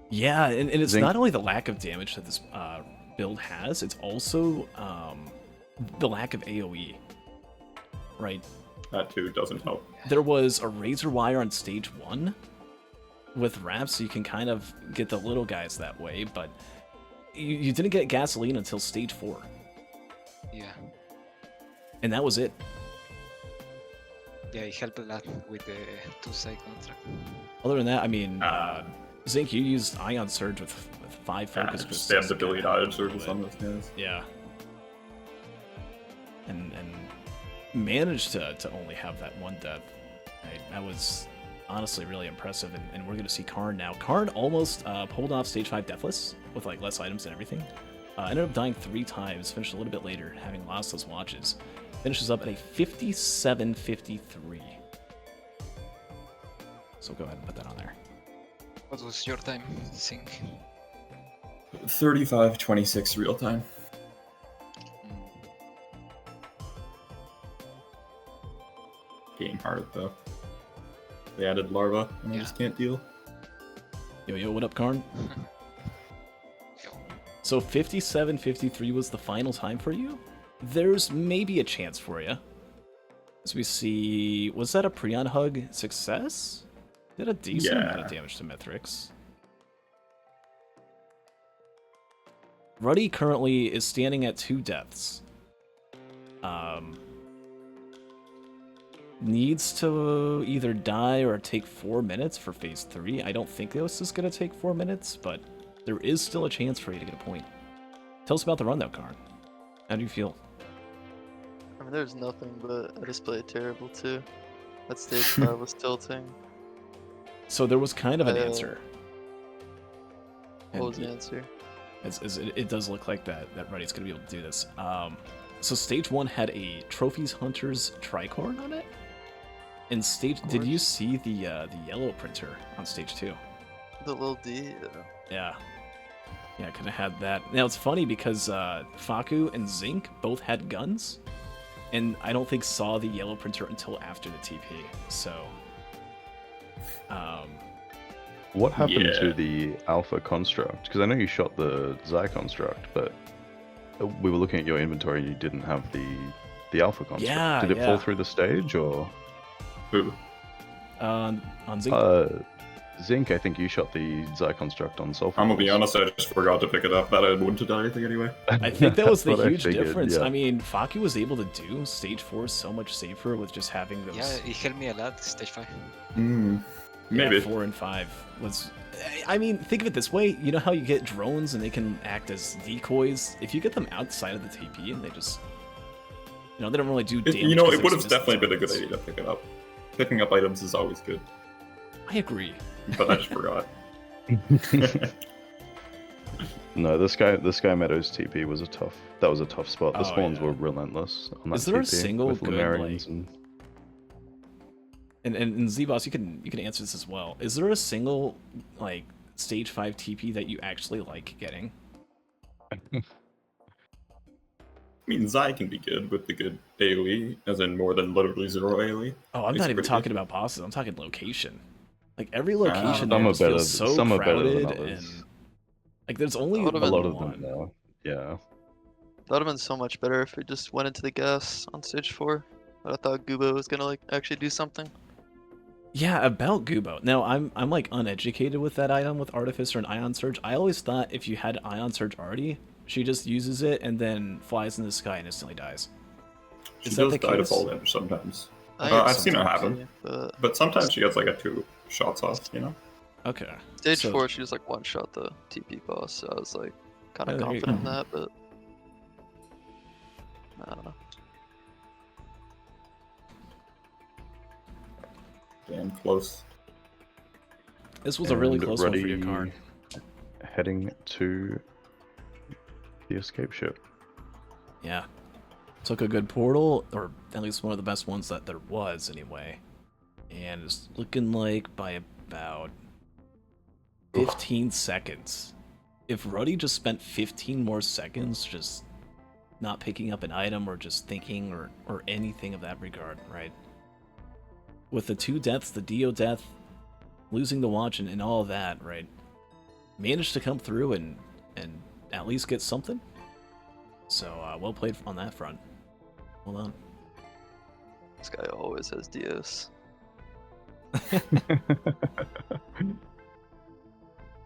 Yeah, and it's Zinc- not only the lack of damage that this build has, it's also the lack of AoE. Right? That too doesn't help. There was a razor wire on stage 1 with wraps, so you can kind of get the little guys that way, but you didn't get gasoline until stage 4. Yeah. And that was it. Yeah, it helped a lot with the 2-side contract. Other than that, I mean, Zinc, you used Ion Surge with 5 focus Just they have the crystals. billion dodge surges on those guys. Yeah. And managed to only have that one death. That was honestly really impressive, and we're going to see Karn now. Karn almost pulled off stage 5 deathless with like less items and everything. Ended up dying 3 times, finished a little bit later, having lost those watches. Finishes up at a 57-53. So go ahead and put that on there. What was your time, Sync? 35-26 real time. Game hard though. They added larva, and I Yeah. just can't deal. Yo, what up, Karn? So 57-53 was the final time for you? There's maybe a chance for you. As we see, was that a Prion Hug success? Did a decent amount of damage to Mithrix. Ruddy currently is standing at 2 deaths. Needs to either die or take 4 minutes for phase 3. I don't think this is going to take 4 minutes, but there is still a chance for you to get a point. Tell us about the run, though, Karn. How do you feel? I mean, there's nothing, but I just played terrible too. That stage 5 was tilting. So there was kind of an answer. What was the answer? It does look like that Ruddy's going to be able to do this. So stage 1 had a Trophies Hunters Tricorn on it. And did you see the yellow printer on stage 2? The little D? Yeah. Yeah, I could have had that. Now, it's funny because Faku and Zinc both had guns. and I don't think saw the yellow printer until after the TP. So, What happened Yeah. to the Alpha Construct? Because I know you shot the Xi Construct, but we were looking at your inventory and you didn't have the Alpha Construct. Yeah, Did it fall yeah. through the stage, or...? Who? on Zinc. Zinc, I think you shot the Xi Construct on Sulfur. I'm gonna be honest, I just forgot to pick it up. That I wouldn't have done anything anyway. I think that was the That's what I huge figured, difference. yeah. I mean, Faku was able to do stage 4 so much safer with just having those. Yeah, it helped me a lot, stage 5. Maybe. 4 and 5 was. I mean, think of it this way. You know how you get drones and they can act as decoys? If you get them outside of the TP and they just. They don't really do damage. You know, 'cause it would there's have definitely been a good distance. idea to pick it up. Picking up items is always good, I agree. but I just forgot. No, this guy Meadows TP was a tough spot. The Oh, spawns yeah. were relentless on that Is there a TP single with good, Lemurians like- and... And zbawse, you can answer this as well. Is there a single like stage 5 TP that you actually like getting? I mean, Xi can be good with the good AoE, as in more than literally 0 AoE. Oh, I'm It's not even pretty talking good. about bosses. I'm talking location. Like every location Some there are just better. feels so Some are better than crowded, others. and like there's only A lot of A lot of one. them, now. Yeah. That would have been so much better if we just went into the gas on stage 4. But I thought Gubo was gonna like actually do something. Yeah, about Gubo. Now I'm like uneducated with that item with Artificer and Ion Surge. I always thought if you had Ion Surge already, she just uses it and then flies in the sky and instantly dies. She Is that does the die to case? fall damage sometimes. I think I've seen it sometimes, happen. yeah, But sometimes she gets like a 2 shots off, you know? Okay. Stage So- 4, she was like one shot the TP boss, so I was like kind Oh, of there you confident in that, but I don't know. Damn close. This was a really And close one for your Ruddy card. Heading to the escape ship. Yeah. Took a good portal, or at least one of the best ones that there was anyway. And it's looking like by about 15 seconds. If Ruddy just spent 15 more seconds just not picking up an item or just thinking or anything of that regard, right? With the 2 deaths, the Dio death, losing the watch and all of that, right? Managed to come through and at least get something. So, well played on that front. Well done. This guy always has Dios.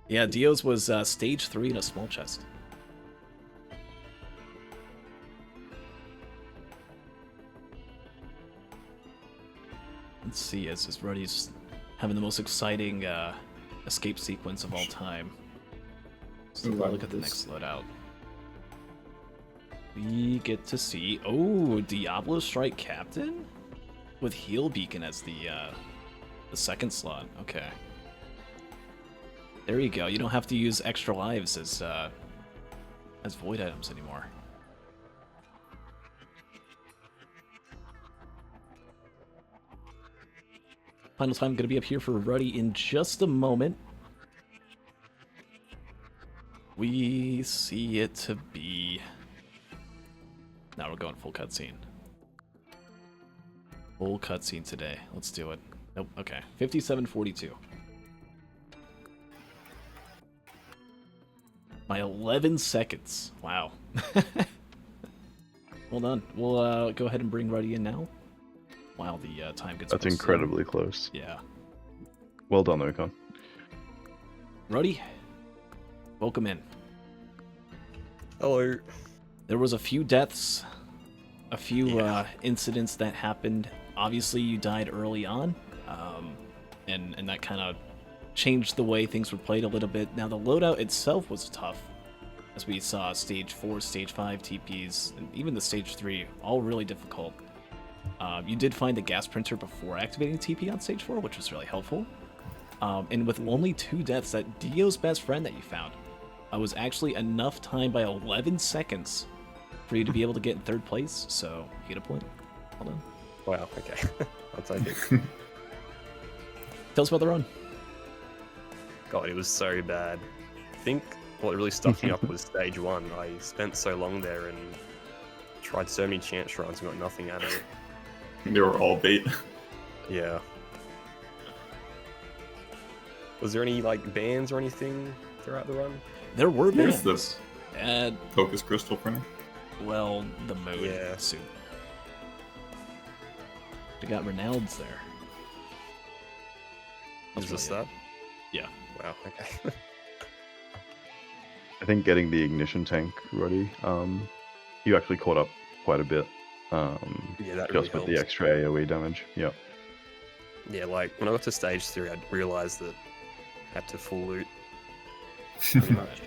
Yeah, Dio's was stage 3 in a small chest. Let's see, as Ruddy's having the most exciting escape sequence of all time. So Ooh, I look at the like next loadout. We get to see, oh, Diablo Strike Captain with Heal Beacon as the second slot. Okay. There you go. You don't have to use extra lives as void items anymore. Final time gonna be up here for Ruddy in just a moment. We see it to be. Now we're going full cutscene. Full cutscene today. Let's do it. Nope. Okay. 57:42. By 11 seconds. Wow. Well done. We'll go ahead and bring Ruddy in now. While the time gets. That's posted. incredibly close. Yeah. Well done, owcarn. Ruddy, welcome in. Hello. There was a few deaths, a few incidents that happened. Obviously, you died early on, and that kind of changed the way things were played a little bit. Now, the loadout itself was tough, as we saw stage 4, stage 5 TPs, and even the stage 3, all really difficult. You did find the gas printer before activating TP on stage 4, which was really helpful. And with only 2 deaths, that Dio's best friend that you found was actually enough time by 11 seconds for you to be able to get in 3rd place, so you get a point. Well done. Wow, okay. I'll take it. Tell us about the run. God, it was so bad. I think what really stuck me up was stage 1. I spent so long there and Tried so many chance runs and got nothing out of it. They were all bait. Yeah. Was there any like bans or anything throughout the run? There were There's bans. And Focus crystal printer. well, the mode Yeah. suit. We got Ronaldo's there. Is this really that? Yeah. Wow. Okay. I think getting the ignition tank ready, you actually caught up quite a bit. Yeah, that Just really with helps. the extra AoE damage. Yeah. Yeah, like when I got to stage 3, I realized that I had to full loot. Pretty much.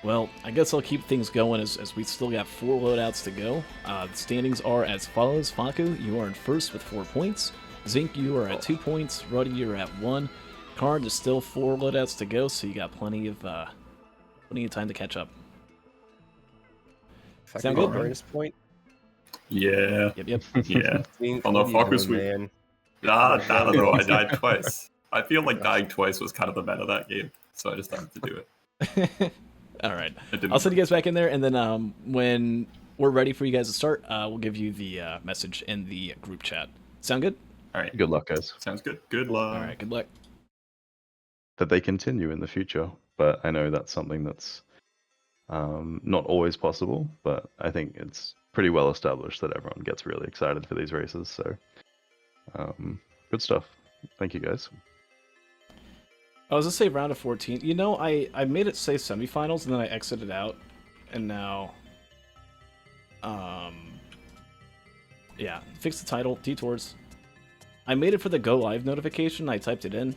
Well, I guess I'll keep things going as we still got 4 loadouts to go. The standings are as follows. Faku, you are in first with 4 points. Zinc, you are at 2 points. Ruddy, you're at 1. Karn, there's still 4 loadouts to go, so you got plenty of time to catch up. If I Sound could good? get a bonus point. Yeah. Yep. Yeah. Dean, Oh, no, what are you Faku's doing, sweet. man? I don't know. I died twice. I feel like dying twice was kind of the meta of that game, so I just had to do it. All right. It didn't I'll send you guys back in there, and then when we're ready for you guys to start, we'll give you the message in the group chat. Sound good? All right. Good luck, guys. Sounds good. Good luck. All right. Good luck. That they continue in the future, but I know that's something that's not always possible, but I think it's pretty well established that everyone gets really excited for these races, so good stuff. Thank you, guys. I was gonna say round of 14. You know, I made it say semifinals and then I exited out, and now, yeah, fix the title, detours. I made it for the go live notification. I typed it in,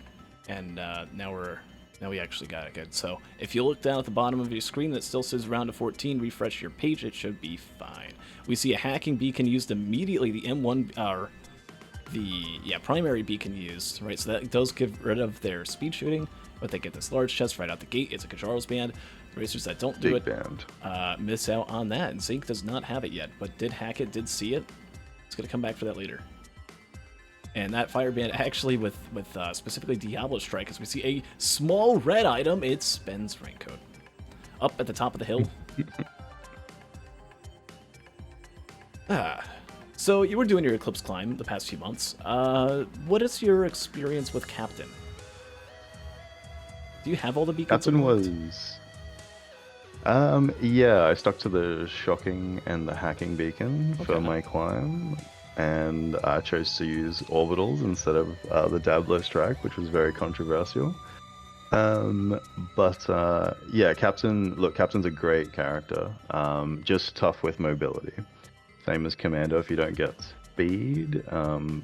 and now we actually got it good. So if you look down at the bottom of your screen that still says round of 14, refresh your page, it should be fine. We see a hacking beacon used immediately. The M1 or the primary beacon used, right? So that does get rid of their speed shooting, but they get this large chest right out the gate. It's a H0sting band. Racers that don't do Big it band. miss out on that, and Zinc does not have it yet, but did hack it, did see it. It's gonna come back for that later. And that fire band actually with specifically Diablo Strike, as we see a small red item, it's Ben's raincoat. Up at the top of the hill. So you were doing your Eclipse climb the past few months. What is your experience with Captain? Do you have all the beacons? Captain unlocked? was yeah, I stuck to the shocking and the hacking beacon for Okay. my climb, and I chose to use orbitals instead of the Diablo Strike, which was very controversial. But yeah, Captain's a great character. Just tough with mobility. Same as Commando, if you don't get speed,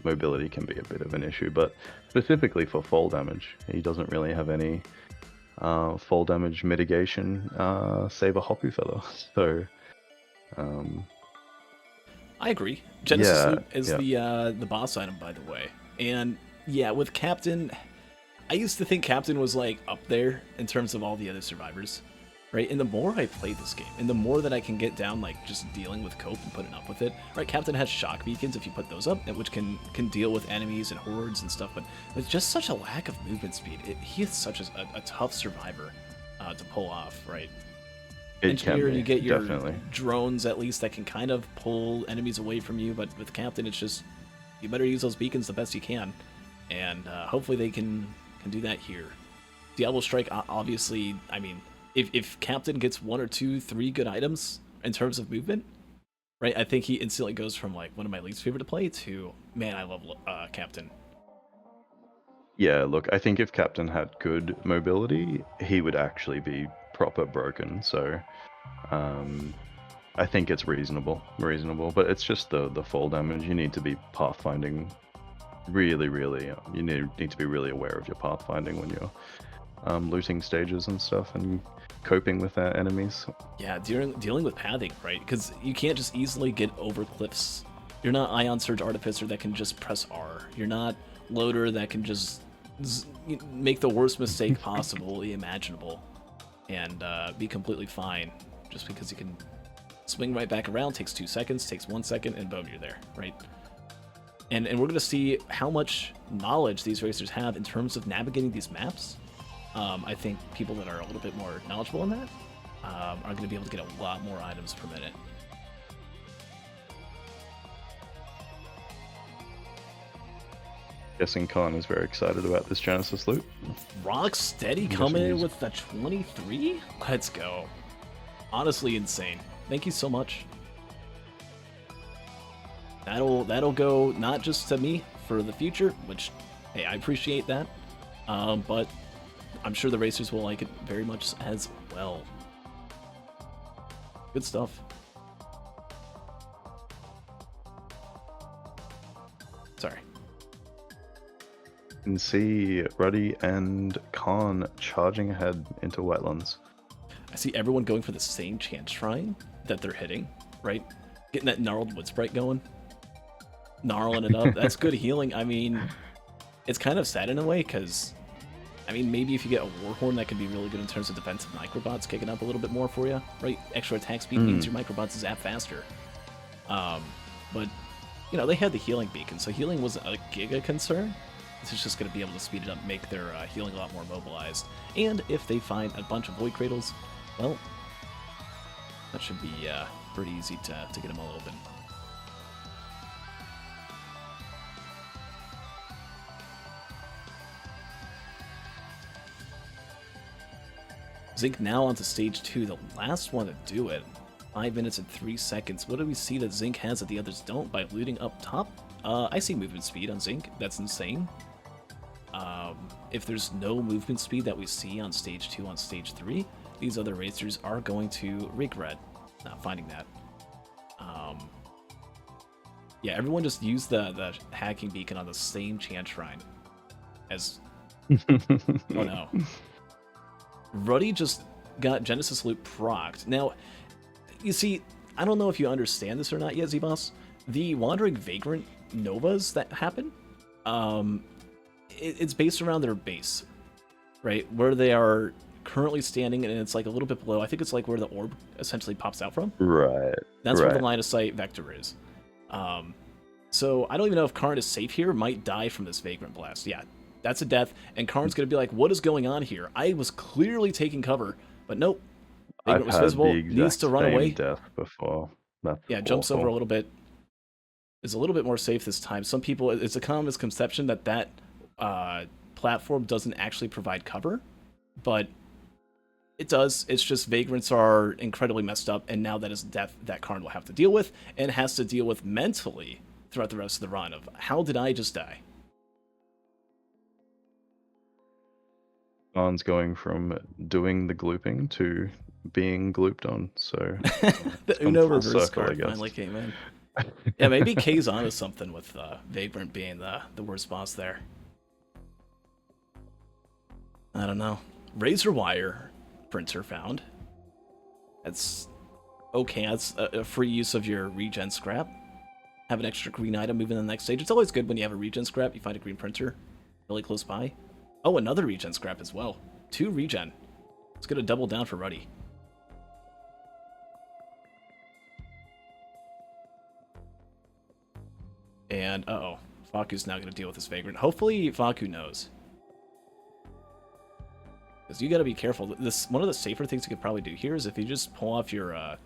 mobility can be a bit of an issue, but specifically for fall damage, he doesn't really have any fall damage mitigation, save a Hopu Feather. So, I agree. Genesis Yeah, Loop is yeah. the boss item, by the way. And yeah, with Captain, I used to think Captain was like up there in terms of all the other survivors, right? And the more I play this game, and the more that I can get down, like just dealing with cope and putting up with it, right? Captain has shock beacons if you put those up, which can deal with enemies and hordes and stuff. But with just such a lack of movement speed, he is such a tough survivor to pull off, right? it Engineer, can be, you get your definitely. drones at least that can kind of pull enemies away from you, but with Captain, it's just you better use those beacons the best you can, and hopefully they can do that here. Diablo Strike, obviously, I mean, if Captain gets 1 or 2, 3 good items in terms of movement, right, I think he instantly goes from like one of my least favorite to play to, man, I love Captain. Yeah, look, I think if Captain had good mobility, he would actually be proper broken. So, I think it's reasonable, but it's just the fall damage. You need to be pathfinding really, you need to be really aware of your pathfinding when you're looting stages and stuff and coping with enemies. Yeah, dealing with pathing, right? Because you can't just easily get over cliffs. You're not Ion Surge Artificer that can just press R. You're not Loader that can just make the worst mistake possible, imaginable, and be completely fine just because you can swing right back around. Takes 2 seconds, takes 1 second, and boom, you're there, right? And we're going to see how much knowledge these racers have in terms of navigating these maps. I think people that are a little bit more knowledgeable in that are going to be able to get a lot more items per minute. Guessing Khan is very excited about this Genesis loot. Rocksteady guessing coming in he's- with the 23? Let's go. Honestly insane. Thank you so much. That'll go not just to me for the future, which, hey, I appreciate that. But I'm sure the racers will like it very much as well. Good stuff. Sorry. You can see Ruddy and Khan charging ahead into wetlands. I see everyone going for the same chance shrine that they're hitting, right? Getting that gnarled wood sprite going. Gnarling it up. That's good healing. I mean, it's kind of sad in a way, because, I mean, maybe if you get a Warhorn, that could be really good in terms of defensive microbots kicking up a little bit more for you, right? Extra attack speed means your microbots zap faster. But, you know, they had the healing beacon, so healing wasn't a giga concern. This is just going to be able to speed it up, make their healing a lot more mobilized. And if they find a bunch of Void Cradles, well, that should be pretty easy to get them all open. Zinc now onto stage 2, the last one to do it. 5 minutes and 3 seconds. What do we see that Zinc has that the others don't by looting up top? I see movement speed on Zinc. That's insane. If there's no movement speed that we see on stage 2 on stage 3, these other racers are going to regret not finding that. Yeah, everyone just use the hacking beacon on the same chant shrine as... Oh no. Ruddy just got Genesis loot procced. Now, you see, I don't know if you understand this or not yet, zbawse. The Wandering Vagrant Novas that happen, it's based around their base, right? Where they are currently standing, and it's like a little bit below. I think it's like where the orb essentially pops out from. Right. That's where the line of sight vector is. So I don't even know if Karn is safe here. Might die from this Vagrant Blast. Yeah, that's a death. And Karn's going to be like, what is going on here? I was clearly taking cover, but nope. Vagrant was visible, needs to run away. Death before. That's yeah, jumps over awful. a little bit. Is a little bit more safe this time. Some people, it's a common misconception that platform doesn't actually provide cover, but it does. It's just Vagrants are incredibly messed up, and now that is death that Karn will have to deal with, and has to deal with mentally throughout the rest of the run of, how did I just die? Karn's going from doing the glooping to being glooped on, so... The come Uno full reverse circle, I card guess. finally came in. Yeah, maybe K's onto something with Vagrant being the worst boss there. I don't know. Razor wire printer found. That's okay. That's a free use of your regen scrap. Have an extra green item moving to the next stage. It's always good when you have a regen scrap. You find a green printer really close by. Oh, another regen scrap as well. 2 regen. It's gonna double down for Ruddy. And uh-oh, Faku's now gonna deal with this Vagrant. Hopefully Faku knows. Because you gotta be careful. This one of the safer things you could probably do here is if you just pull off your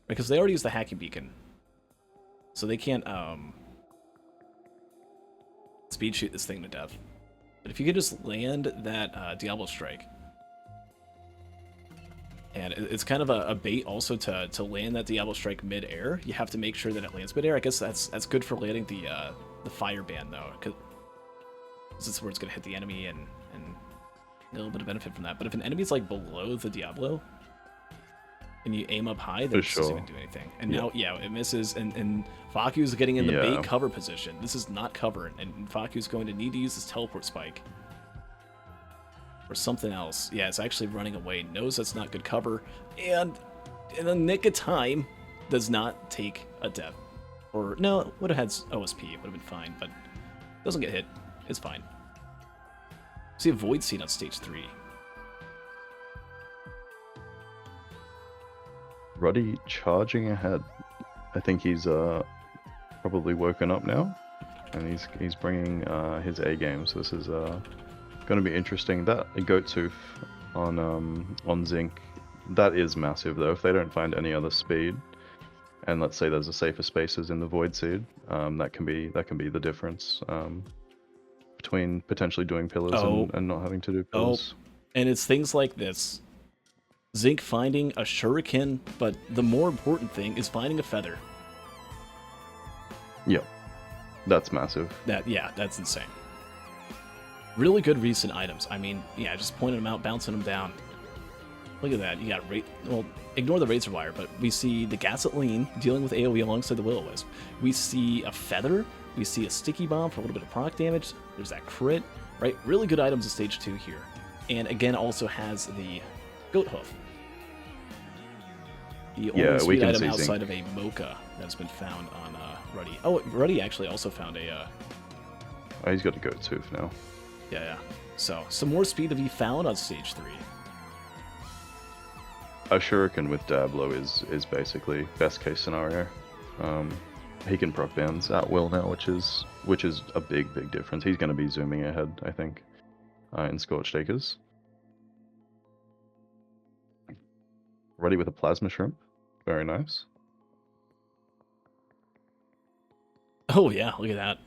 because they already use the hacking beacon. So they can't speed shoot this thing to death. But if you could just land that Diablo Strike. And it's kind of a bait also to land that Diablo Strike mid-air. You have to make sure that it lands mid-air. I guess that's good for landing the fire band though, because this is where it's gonna hit the enemy and a little bit of benefit from that. But if an enemy's like below the Diablo and you aim up high, then it doesn't even do anything. And now, yeah, it misses, and Faku's getting in the bait cover position. This is not cover, and Faku's going to need to use his teleport spike. Or something else. Yeah, it's actually running away. Knows that's not good cover. And in the nick of time, does not take a death. Or, no, would have had OSP. Would have been fine, but doesn't get hit. It's fine. See a Void Seed on stage 3. Ruddy charging ahead. I think he's probably woken up now. And he's bringing his A game, so this is... going to be interesting. That goat tooth on Zinc, that is massive though. If they don't find any other speed, and let's say there's a safer spaces in the Void Seed, that can be the difference. between potentially doing pillars and not having to do pillars. And it's things like this. Zinc finding a shuriken, but the more important thing is finding a feather. Yep. That's massive. That's insane. Really good recent items. I mean, yeah, just pointing them out, bouncing them down. Look at that. You got ignore the razor wire, but we see the gasoline dealing with AoE alongside the will-o-wisp. We see a feather. We see a sticky bomb for a little bit of proc damage. There's that crit, right? Really good items in stage 2 here. And again, also has the goat hoof. The only speed item outside of a mocha that's been found on Ruddy. Oh, Ruddy actually also found a... Oh, he's got a goat's hoof now. Yeah. So, some more speed to be found on stage 3. A shuriken with Diablo is basically best case scenario. He can proc bounds at will now, which is a big difference. He's going to be zooming ahead, I think, in Scorched Acres. Ready with a plasma shrimp. Very nice. Oh yeah, look at that.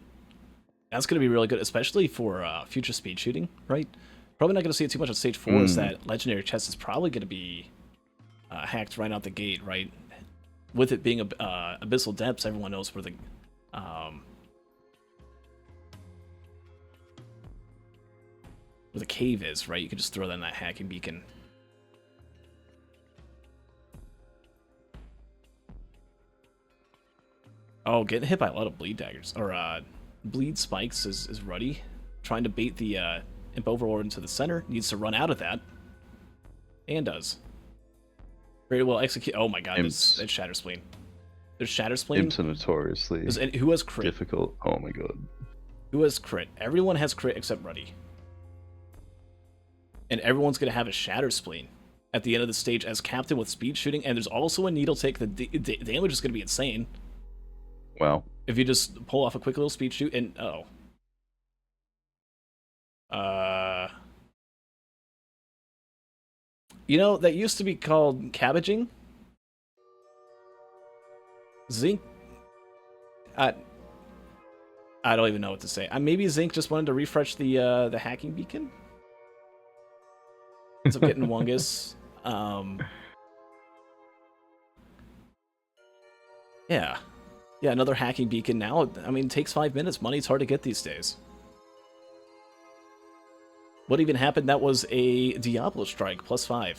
That's going to be really good, especially for future speed shooting, right? Probably not going to see it too much on stage 4, as that legendary chest is probably going to be hacked right out the gate, right? With it being abyssal depths, everyone knows where the cave is, right? You can just throw that in that hacking beacon. Oh, getting hit by a lot of bleed daggers, or bleed spikes is Ruddy. Trying to bait the Imp Overlord into the center. Needs to run out of that. And does. Very well execute. Oh my god, it's Shatter Spleen. There's Shatter Spleen. Imps are notoriously who has crit? Difficult. Oh my god. Who has crit? Everyone has crit except Ruddy. And everyone's going to have a Shatter Spleen at the end of the stage as captain with speed shooting. And there's also a needle take. The damage is going to be insane. Wow. If you just pull off a quick little speed shoot and... You know, that used to be called cabbaging. Zinc... I don't even know what to say. Maybe Zinc just wanted to refresh the hacking beacon? Ends up getting Wungus. Yeah. Yeah, another hacking beacon now. I mean, it takes 5 minutes. Money's hard to get these days. What even happened? That was a Diablo strike, +5.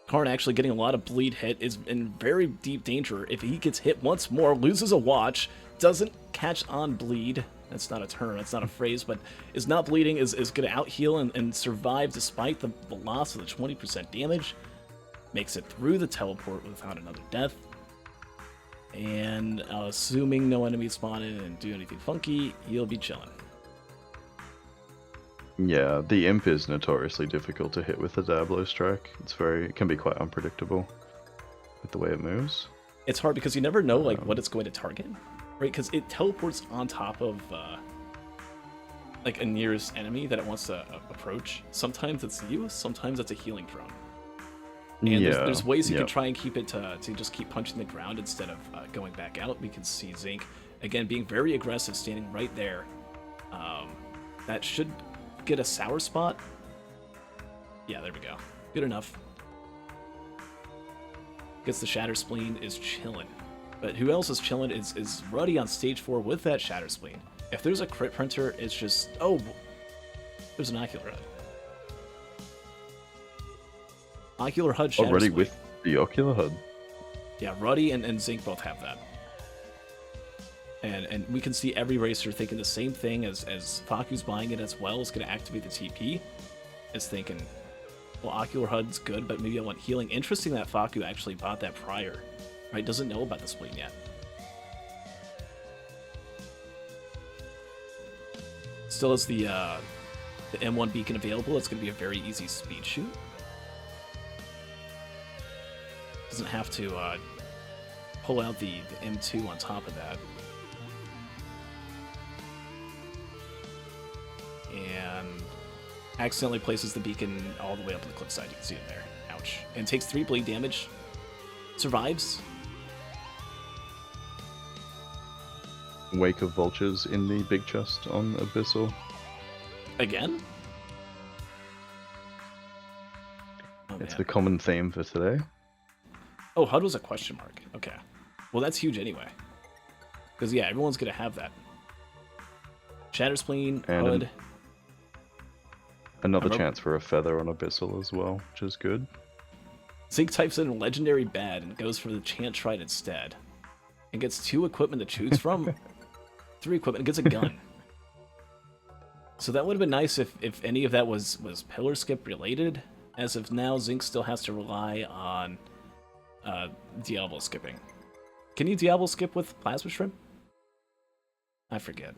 Karn actually getting a lot of bleed hit, is in very deep danger. If he gets hit once more, loses a watch, doesn't catch on bleed. That's not a term, that's not a phrase, but is not bleeding, is going to out-heal and survive despite the loss of the 20% damage. Makes it through the teleport without another death. And assuming no enemies spawn in and do anything funky, you'll be chilling. Yeah, the Imp is notoriously difficult to hit with the Diablo strike. It can be quite unpredictable with the way it moves. It's hard because you never know what it's going to target, right? Because it teleports on top of like a nearest enemy that it wants to approach. Sometimes it's you, sometimes it's a healing drone. And there's ways you can try and keep it to just keep punching the ground instead of going back out. We can see Zinc, again, being very aggressive, standing right there. That should get a sour spot. Yeah, there we go. Good enough. Gets the Shatter Spleen, is chilling. But who else is chilling is Ruddy on stage 4 with that Shatter Spleen. If there's a crit printer, it's just... Oh! There's an Ocular HUD. Ocular HUD Shatter Already Spleen. with the Ocular HUD? Yeah, Ruddy and Zinc both have that. And we can see every racer thinking the same thing as Faku's buying it as well. Is going to activate the TP. Is thinking, well, Ocular HUD's good, but maybe I want healing. Interesting that Faku actually bought that prior. Right? Doesn't know about the spleen yet. Still has the M1 beacon available. It's going to be a very easy speed shoot. Doesn't have to pull out the M2 on top of that. And accidentally places the beacon all the way up to the cliffside. You can see it there. Ouch. And takes 3 bleed damage. Survives. Wake of Vultures in the big chest on Abyssal. Again? Oh, It's man. the common theme for today. Oh, HUD was a question mark. Okay. Well, that's huge anyway. Because, yeah, everyone's going to have that. Shatterspleen, And HUD. Another chance for a feather on Abyssal as well, which is good. Zink types in legendary bad and goes for the Chant Shrine instead. And gets 2 equipment to choose from. 3 equipment and gets a gun. So that would have been nice if any of that was pillar skip related. As of now, Zink still has to rely on Diablo skipping. Can you Diablo skip with Plasma Shrimp? I forget.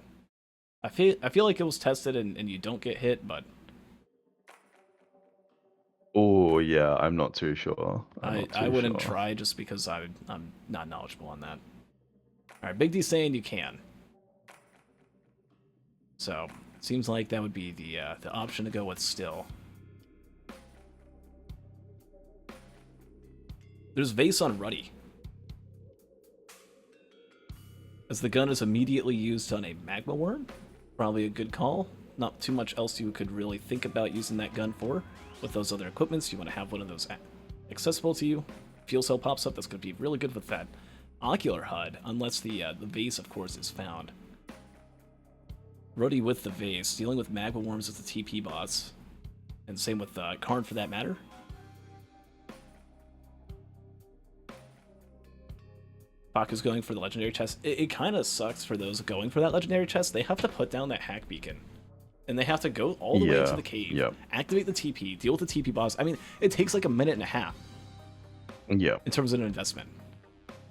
I feel like it was tested and you don't get hit, but Oh yeah, I'm not too sure. I wouldn't try just because I'm not knowledgeable on that. Alright, Big D saying you can. So, seems like that would be the option to go with still. There's Vase on Ruddy. As the gun is immediately used on a magma worm. Probably a good call. Not too much else you could really think about using that gun for. With those other equipments, you want to have one of those accessible to you. Fuel cell pops up, that's going to be really good with that ocular HUD, unless the vase, of course, is found. Ruddy with the vase, dealing with magma worms as the TP boss. And same with Karn for that matter. Faku's going for the legendary chest. It kind of sucks for those going for that legendary chest. They have to put down that hack beacon. And they have to go all the way into the cave, activate the TP, deal with the TP boss. I mean, it takes like a minute and a half. Yeah. In terms of an investment.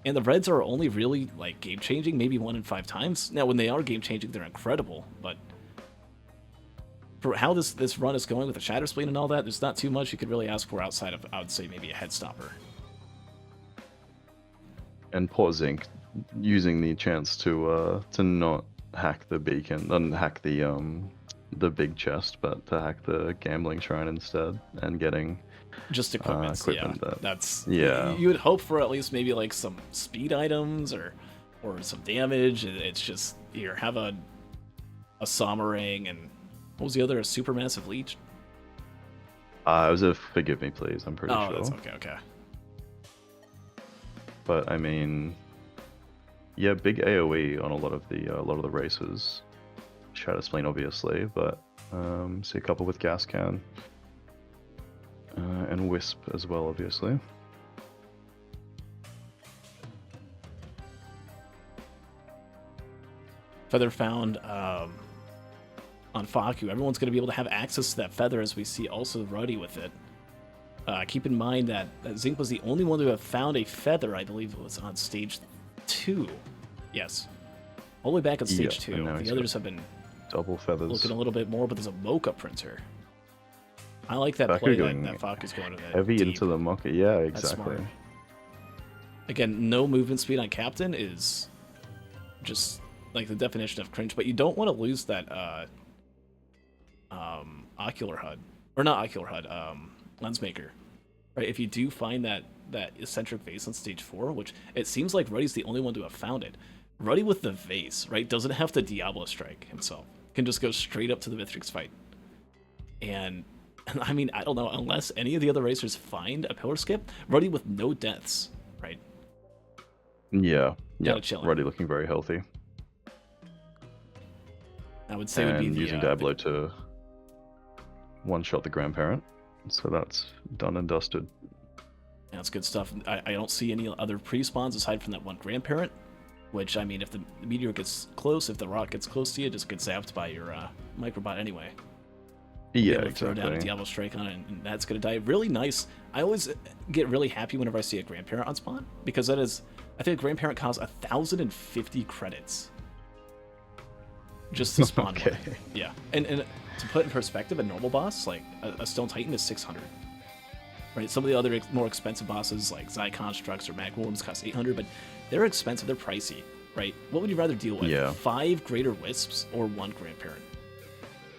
And the reds are only really like game changing, maybe 1 in 5 times. Now, when they are game changing, they're incredible. But for how this run is going with the Shatterspleen and all that, there's not too much you could really ask for outside of, I would say, maybe a head stopper. And poor Zinc using the chance to not hack the beacon, and hack the big chest, but to hack the gambling shrine instead, and getting just equipment. Yeah. You would hope for at least maybe like some speed items or some damage. It's just here, have a Sommering, and what was the other? A supermassive leech. It was a forgive me please. I'm pretty sure. Oh, that's okay. But I mean, yeah, big AOE on a lot of the races. Shatterspleen obviously, but see a couple with gas can and Wisp as well, obviously. Feather found on Faku. Everyone's going to be able to have access to that feather, as we see also Ruddy with it. Keep in mind that Zinc was the only one to have found a feather. I believe it was on stage 2. Yes. All the way back at stage 2. The others have been double feathers. Looking a little bit more, but there's a mocha printer. I like that play that Faku's going with it. Heavy deep. Into the mocha. Yeah, exactly. Again, no movement speed on Captain is just like the definition of cringe, but you don't want to lose that ocular HUD. Or not ocular HUD, lens maker. Right? If you do find that eccentric vase on stage 4, which it seems like Ruddy's the only one to have found it. Ruddy with the vase, right, doesn't have to Diablo strike himself. Can just go straight up to the Mithrix fight. And I mean, I don't know, unless any of the other racers find a pillar skip, Ruddy with no deaths, right? Yeah. Chilling. Ruddy looking very healthy. I would say would be using Diablo to one-shot the grandparent. So that's done and dusted. That's good stuff. I don't see any other pre-spawns aside from that one grandparent. Which, I mean, if the meteor gets close, if the rock gets close to you, it just gets zapped by your microbot anyway. Yeah, exactly. Throw down a Diablo Strike on it, and that's going to die. Really nice. I always get really happy whenever I see a grandparent on spawn, because that is, I think a grandparent costs 1,050 credits. Just to spawn one. Yeah. And to put in perspective, a normal boss, like a Stone Titan, is 600. Right? Some of the other more expensive bosses, like Xi Constructs or Magma Worms, cost 800, but they're expensive, they're pricey, right? What would you rather deal with? Yeah. 5 Greater Wisps or 1 Grandparent?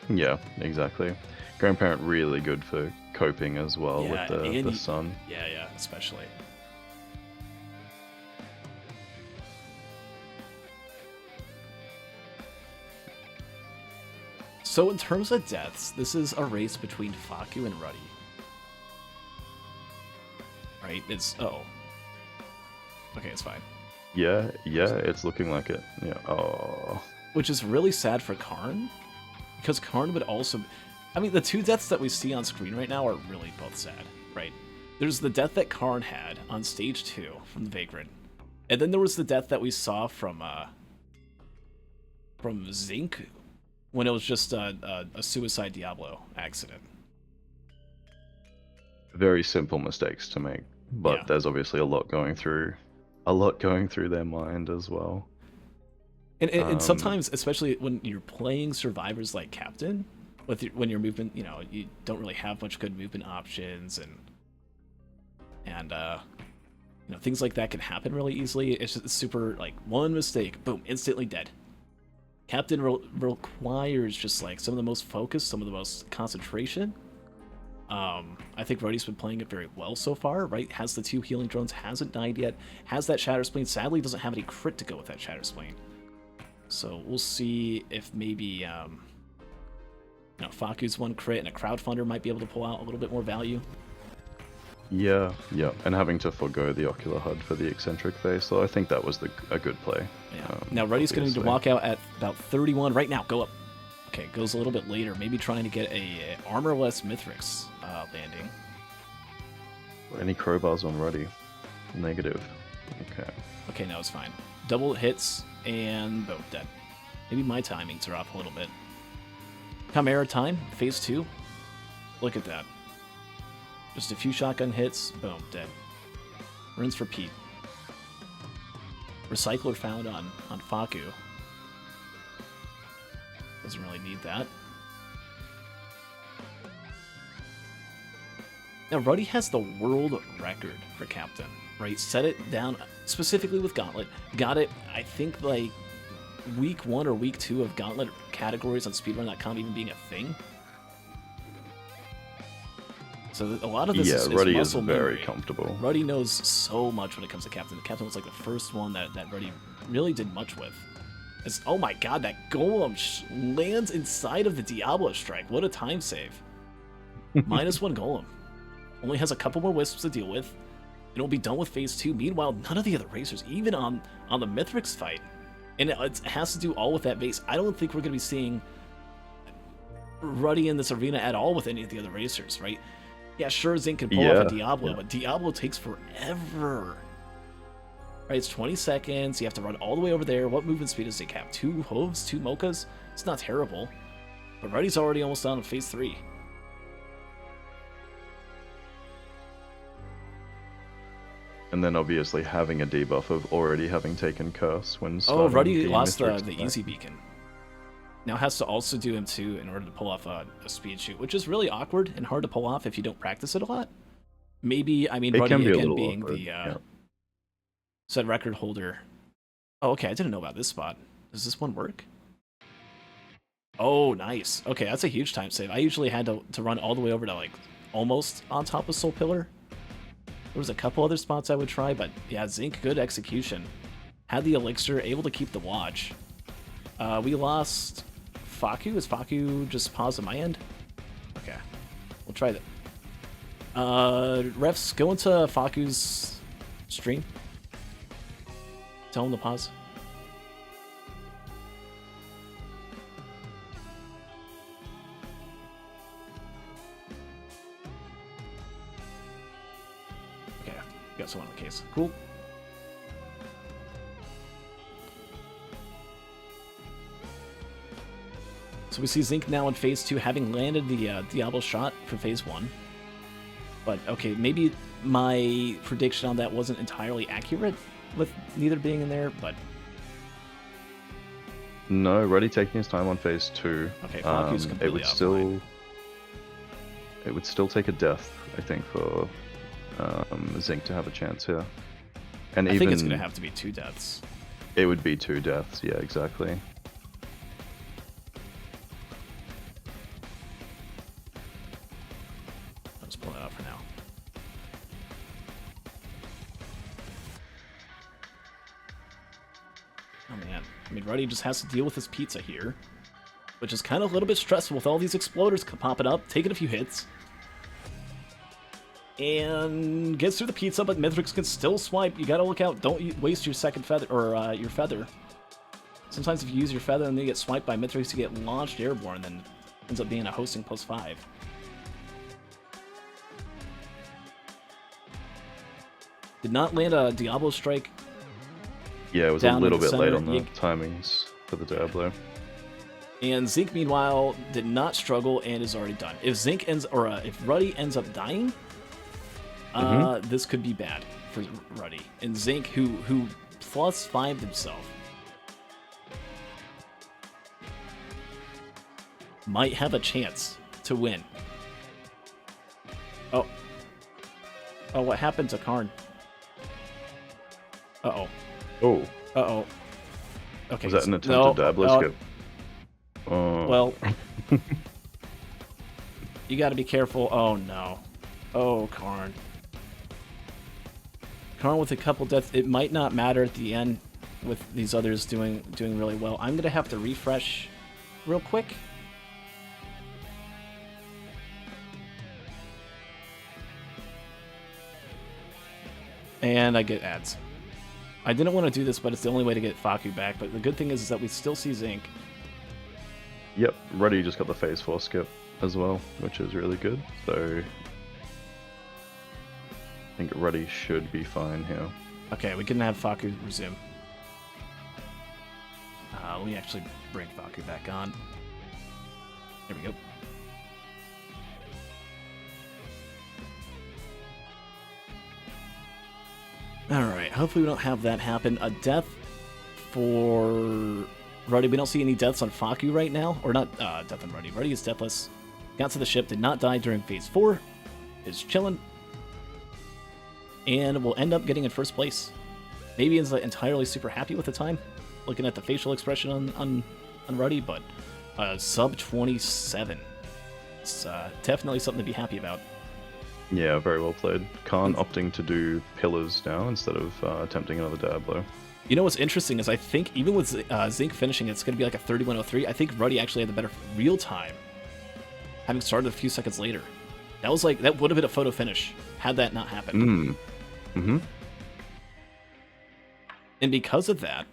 Yeah, exactly. Grandparent really good for coping as well with the sun. Yeah, especially. So in terms of deaths, this is a race between Faku and Ruddy. Right? It's... oh. Okay, it's fine. Yeah, it's looking like it. Yeah. Oh. Which is really sad for Karn, because Karn would also... I mean, the two deaths that we see on screen right now are really both sad, right? There's the death that Karn had on stage 2 from the Vagrant, and then there was the death that we saw from Zinc, when it was just a suicide Diablo accident. Very simple mistakes to make, but Yeah. there's obviously a lot going through their mind as well. And sometimes, especially when you're playing survivors like Captain, when your movement, you know, you don't really have much good movement options, and you know, things like that can happen really easily. It's just super, like, one mistake, boom, instantly dead. Captain requires just like some of the most focus, some of the most concentration. I think Ruddy's been playing it very well so far, right? Has the 2 healing drones, hasn't died yet, has that Shatter Spleen, sadly doesn't have any crit to go with that Shatter Spleen. So we'll see if maybe, you know, Faku's 1 crit and a crowdfunder might be able to pull out a little bit more value. Yeah, and having to forego the ocular HUD for the eccentric face, so I think that was a good play. Yeah. Now Ruddy's going to need to obviously. walk out at about 31 right now. Go up. Okay, goes a little bit later. Maybe trying to get a armorless Mithrix landing. Any crowbars on Ruddy? Negative. Okay. Okay, no, it's fine. Double hits and boom, dead. Maybe my timings are off a little bit. Chimera time, phase 2. Look at that. Just a few shotgun hits, boom, dead. Rinse, repeat. Recycler found on Faku. Doesn't really need that. Now, Ruddy has the world record for Captain, right? Set it down specifically with Gauntlet. Got it, I think, like, week 1 or week 2 of Gauntlet categories on speedrun.com even being a thing. So a lot of this is Ruddy is muscle very memory. comfortable. Ruddy knows so much when it comes to Captain. Captain was like the first one that Ruddy really did much with. It's, oh my god, that golem lands inside of the Diablo strike. What a time save. -1 golem. Only has a couple more wisps to deal with. It'll be done with phase 2. Meanwhile, none of the other racers, even on the Mithrix fight. And it has to do all with that base. I don't think we're going to be seeing Ruddy in this arena at all with any of the other racers, right? Yeah, sure, Zinc can pull off a Diablo, but Diablo takes forever. Right, it's 20 seconds. You have to run all the way over there. What movement speed does Zinc have? 2 hooves? 2 mochas? It's not terrible. But Ruddy's already almost done in phase 3. And then obviously having a debuff of already having taken Curse when Oh, starting Ruddy the lost the Mithrix attack. easy beacon. Now has to also do M2 in order to pull off a speed shoot, which is really awkward and hard to pull off if you don't practice it a lot. Maybe, I mean, It Ruddy can be a again little being awkward, the yeah. said record holder. Oh, okay, I didn't know about this spot. Does this one work? Oh, nice. Okay, that's a huge time save. I usually had to run all the way over to, like, almost on top of Soul Pillar. There was a couple other spots I would try, but yeah, Zinc, good execution. Had the elixir, able to keep the watch. We lost Faku. Is Faku just paused on my end? Okay, we'll try that. Refs, go into Faku's stream. Tell him to pause. Okay, got someone on the case. Cool. So we see Zinc now in phase 2, having landed the Diablo shot for phase 1. But okay, maybe my prediction on that wasn't entirely accurate with neither being in there, but No, Ruddy taking his time on phase 2. okay, Faku's it completely would offline. still take a death, I think, for Zinc to have a chance here. And I even think it's going to have to be 2 deaths. it would be 2 deaths. Yeah, exactly. I'll just pull that out for now. Oh man, I mean, Ruddy just has to deal with his pizza here. which is kind of a little bit stressful with all these exploders popping up, taking a few hits. And gets through the pizza, but Mithrix can still swipe. You gotta look out. Don't waste your second feather, or your feather. Sometimes if you use your feather and then you get swiped by Mithrix, you get launched airborne, then ends up being a hosting +5. Did not land a Diablo strike. Yeah, it was a Down in little the bit late center, on the timings for the Diablo. And Zinc, meanwhile, did not struggle and is already done. If Zinc ends, or if Ruddy ends up dying, this could be bad for Ruddy. And Zinc, who +5'd himself, might have a chance to win. Oh, what happened to Karn? Uh-oh. Oh. Uh-oh. Okay. Was that an attempted Diablo skip? Well, you gotta be careful. Oh, no. Oh, Karn. Karn with a couple deaths. It might not matter at the end with these others doing really well. I'm gonna have to refresh real quick. And I get ads. I didn't want to do this, but it's the only way to get Faku back. But the good thing is that we still see Zinc. Yep, Ruddy just got the phase 4 skip as well, which is really good. So I think Ruddy should be fine here. Okay, we can have Faku resume. Let me actually bring Faku back on. There we go. Alright, hopefully we don't have that happen. A death for Ruddy. We don't see any deaths on Faku right now. Or not death on Ruddy. Ruddy is deathless. Got to the ship, did not die during phase 4. Is chilling. And will end up getting in first place. Maybe is entirely super happy with the time. Looking at the facial expression on Ruddy, but sub 27. It's definitely something to be happy about. Yeah, very well played. Khan opting to do pillars now instead of attempting another Diablo. You know what's interesting is I think even with Zinc finishing, it's going to be like a 31:03. I think Ruddy actually had the better real time, having started a few seconds later. That was like, that would have been a photo finish had that not happened. And because of that,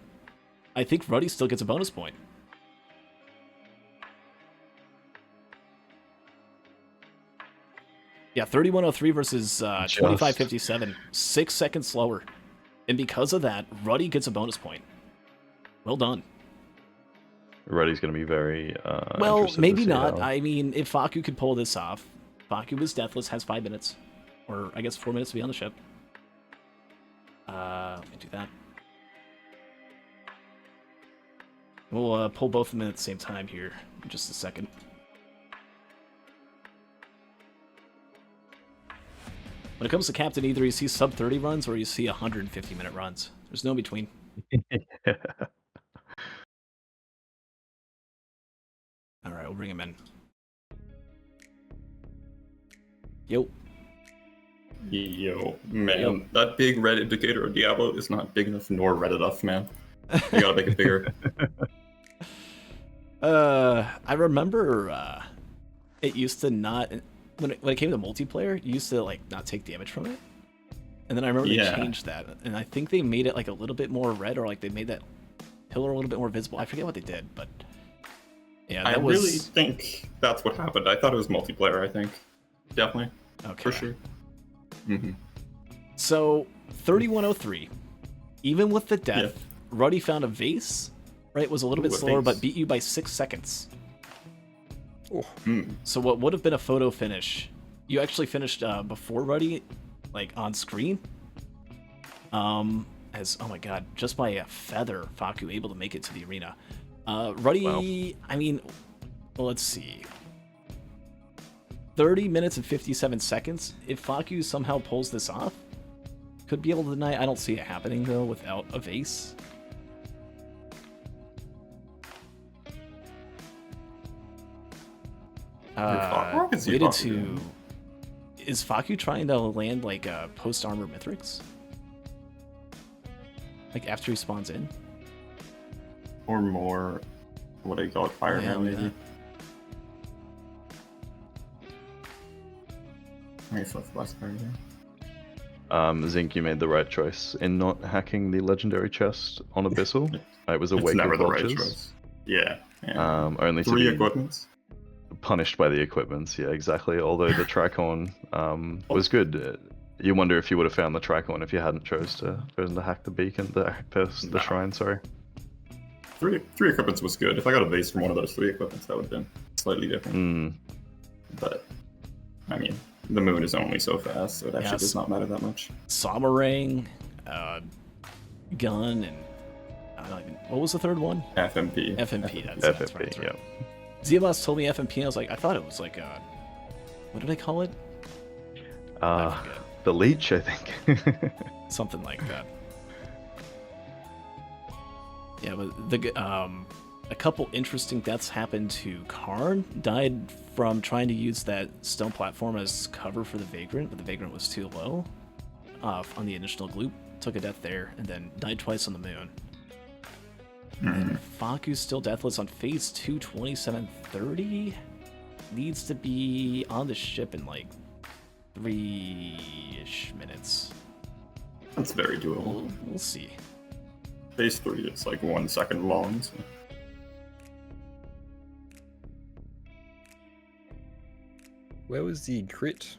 I think Ruddy still gets a bonus point. Yeah, 31:03 versus 25:57. 6 seconds slower. And because of that, Ruddy gets a bonus point. Well done. Ruddy's going to be very well, interested maybe to see not. how... I mean, if Faku could pull this off, Faku is deathless, has 5 minutes. Or, I guess 4 minutes to be on the ship. Let me do that. We'll pull both of them in at the same time here in just a second. When it comes to Captain, either you see sub 30 runs or you see 150-minute runs. There's no between. All right, we'll bring him in. Yo. Yo, man, that big red indicator of Diablo is not big enough nor red enough, man. You gotta make it bigger. I remember it used to not... When it came to multiplayer, you used to like not take damage from it, and then I remember they changed that, and I think they made it like a little bit more red, or like they made that pillar a little bit more visible. I forget what they did, but yeah, that was... really think that's what happened. I thought it was multiplayer. I think definitely, okay, for sure. So 31:03, even with the death, Ruddy found a vase. Right, was a little bit slower, but beat you by 6 seconds. So what would have been a photo finish, you actually finished before Ruddy, like on screen. As, oh my god, just by a feather, Faku able to make it to the arena. Ruddy, wow. I mean, well, let's see. 30 minutes and 57 seconds. If Faku somehow pulls this off, could be able to deny. I don't see it happening though without a vase. Waited to... Is Faku trying to land like a post-armor Mithrix? Like after he spawns in? Or more what do you call it? Fire Yeah, now, maybe. yeah. I guess that's less fire. Zinqio made the right choice in not hacking the legendary chest on Abyssal. It was a It's wake never of the right vultures. choice. Yeah. Only to 3 be equipments. punished by the equipments. Yeah, exactly. Although the tricorn was good. You wonder if you would have found the tricorn if you hadn't chosen to hack the beacon, the shrine. Sorry. 3 equipments was good. If I got a base from one of those 3 equipments, that would have been slightly different. But I mean, the moon is only so fast, so it actually does not matter that much. Samarang, gun, and I don't even, what was the third one? FMP. FMP. That's FFP. right. Yeah. zbawse told me FMP, and I was like, I thought it was like what did I call it? I forget. The leech, I think. Something like that. Yeah, but the a couple interesting deaths happened to Karn. Died from trying to use that stone platform as cover for the Vagrant, but the Vagrant was too low on the initial gloop. Took a death there, and then died twice on the moon. And Faku's still deathless on phase 2, 2730. Needs to be on the ship in like 3-ish minutes. That's very doable. We'll see. Phase 3 is like 1 second long. So. Where was the crit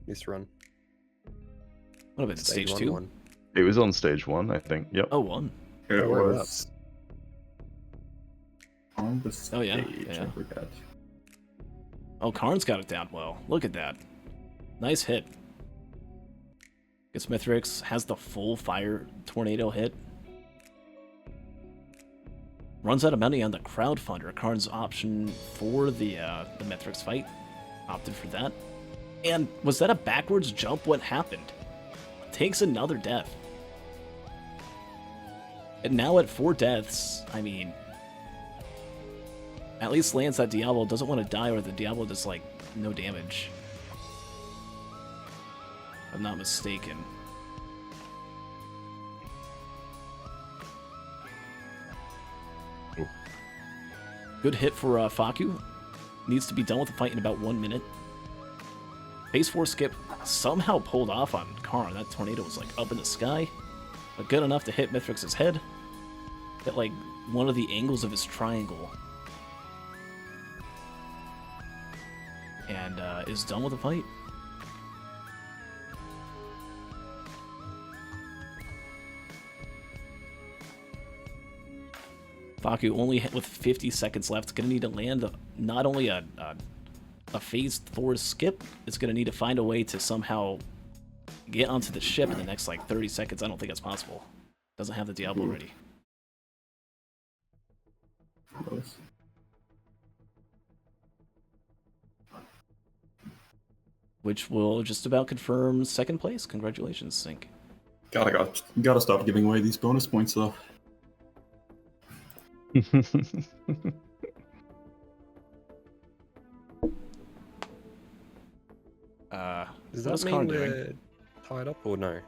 this run? What about stage 2? One. It was on stage 1, I think. Yep. Oh, 1. It Whereabouts? was on the stage. Oh, yeah, I yeah. forgot. Oh, Karn's got it down well. Look at that. Nice hit. Guess Mithrix has the full fire tornado hit. Runs out of money on the crowdfunder. Karn's option for the Mithrix fight. Opted for that. And was that a backwards jump? What happened? Takes another death. And now at 4 deaths, I mean, at least lands that Diablo doesn't want to die, or the Diablo does like no damage. If I'm not mistaken. Ooh. Good hit for Faku. Needs to be done with the fight in about 1 minute. Phase 4 skip somehow pulled off on Karn. That tornado was like up in the sky, but good enough to hit Mithrix's head. Hit like one of the angles of his triangle. And is done with the fight. Faku only hit with 50 seconds left. Gonna need to land not only a phase 4 skip, it's gonna need to find a way to somehow get onto the ship in the next like 30 seconds. I don't think that's possible. Doesn't have the Diablo ready. Close. Which will just about confirm second place. Congratulations, Sync. Gotta stop giving away these bonus points though. Does what's that Karn mean doing? we're tied up or no?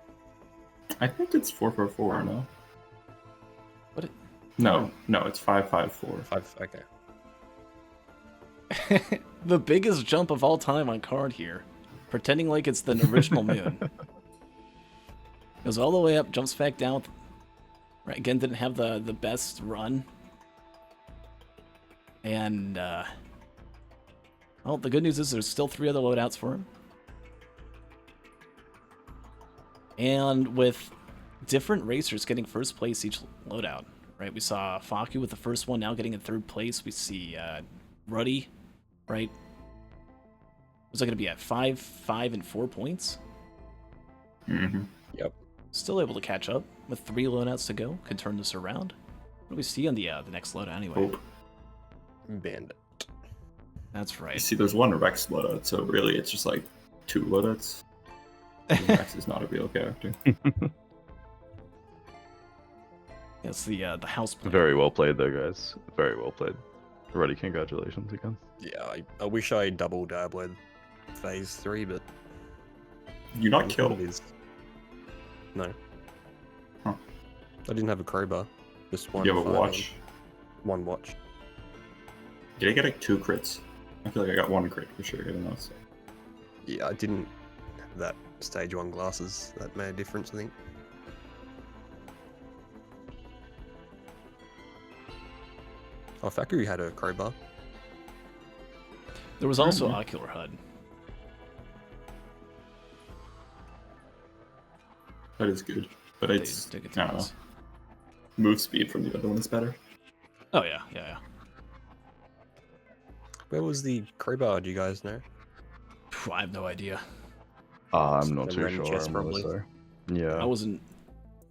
I think it's 4-4-4, no? What? No, it's 5-5-4. 5. Okay. The biggest jump of all time on Karn here. Pretending like it's the original moon. Goes all the way up, jumps back down. Right, again, didn't have the best run. And, well, the good news is there's still 3 other loadouts for him. And with different racers getting first place each loadout, right? We saw Faku with the first one, now getting in 3rd place. We see Ruddy, right? Was that going to be at 5, 5, and 4 points? Mm-hmm. Yep. Still able to catch up with 3 loadouts to go. Could turn this around. What do we see on the next loadout anyway? Hope. Bandit. That's You right. see, there's 1 Rex loadout, so really it's just like 2 loadouts. Rex is not a real character. It's the house plan. Very well played, though, guys. Very well played. Ruddy, congratulations again. Yeah, I wish I double dabbled phase 3, but You not it killed. is. No. Huh. I didn't have a crowbar. Just one. You have a firearm. watch. One watch. Did I get like 2 crits? I feel like I got 1 crit for sure. I don't know. So. Yeah, I didn't have that stage 1 glasses. That made a difference, I think. Oh, Faku had a crowbar. There was also Mhm. Ocular HUD. That is good, but They it's did get I don't know. those. Move speed from the other one is better. Oh yeah, yeah. Where was the crowbar? Do you guys know? Phew, I have no idea. I'm not Some too random sure. chest, I'm probably. really sorry. Yeah. I wasn't.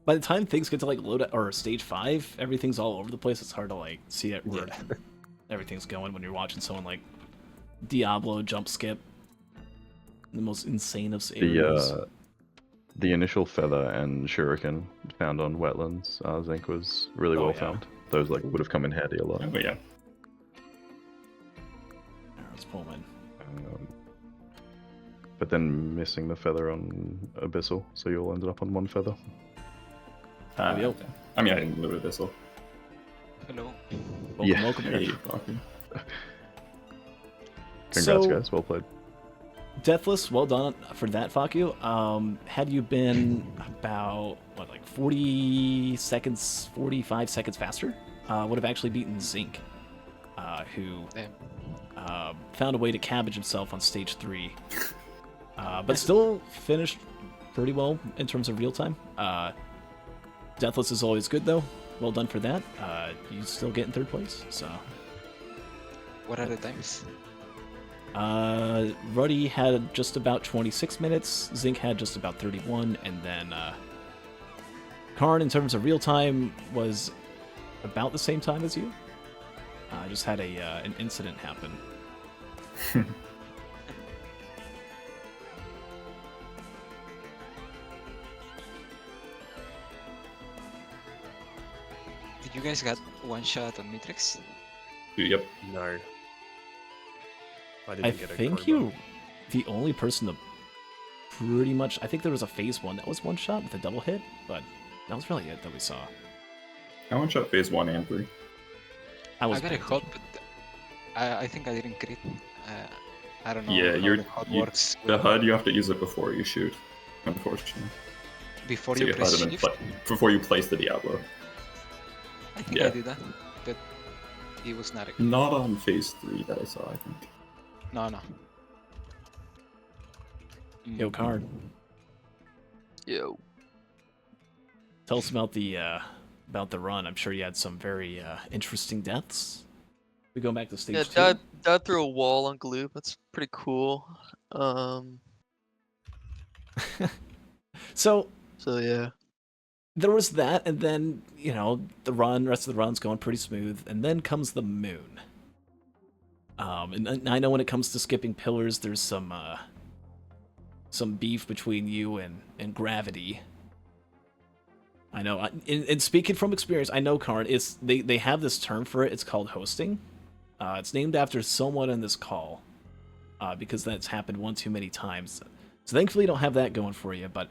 By the time things get to like load or stage 5, everything's all over the place. It's hard to like see it where everything's going when you're watching someone like Diablo jump skip. The most insane of areas. The initial feather and shuriken found on wetlands, Zinc was really Oh, well yeah. found. Those like would have come in handy a lot. Oh yeah. Let's pull them in. But then missing the feather on Abyssal, so you all ended up on 1 feather. Yep. Okay. I mean, I didn't loot Abyssal. Hello. Welcome, Yeah. welcome. Hey, fucking. Congrats, So, guys. Well played. Deathless, well done for that, Faku. Had you been about, what, like 40 seconds, 45 seconds faster, would have actually beaten Zinc, who Damn. found a way to cabbage himself on stage 3. But still finished pretty well in terms of real time. Deathless is always good, though. Well done for that. You still get in 3rd place, so... What are the times? Ruddy had just about 26 minutes, Zinc had just about 31, and then Karn, in terms of real time, was about the same time as you. Just had an incident happen. Did you guys got 1 shot on Matrix? Yep. No. I I didn't get a think crowbar. you're the only person to pretty much... I think there was a phase 1 that was 1 shot with a double hit, but that was really it that we saw. I one shot phase 1 and 3. I was I got a paying hot, attention. but I think I didn't crit. I don't know Yeah, how you're the HUD you- works. The HUD you have to use it before you shoot, unfortunately. Before So you your press HUD and shift? before you place the Diablo. I think yeah. I did that, but it was not a Not on phase 3 that I saw, I think. No. Yo, Karn, Yo. tell us about the run. I'm sure you had some very interesting deaths. We go back to stage Yeah, 2. died through a wall on Gloop. That's pretty cool. So Yeah. there was that, and then, you know, the rest of the run's going pretty smooth, and then comes the moon. And I know when it comes to skipping pillars, there's some beef between you and Gravity. I know, and speaking from experience, I know, Karn, they have this term for it. It's called hosting. It's named after someone in this call, because that's happened one too many times. So thankfully, you don't have that going for you, but...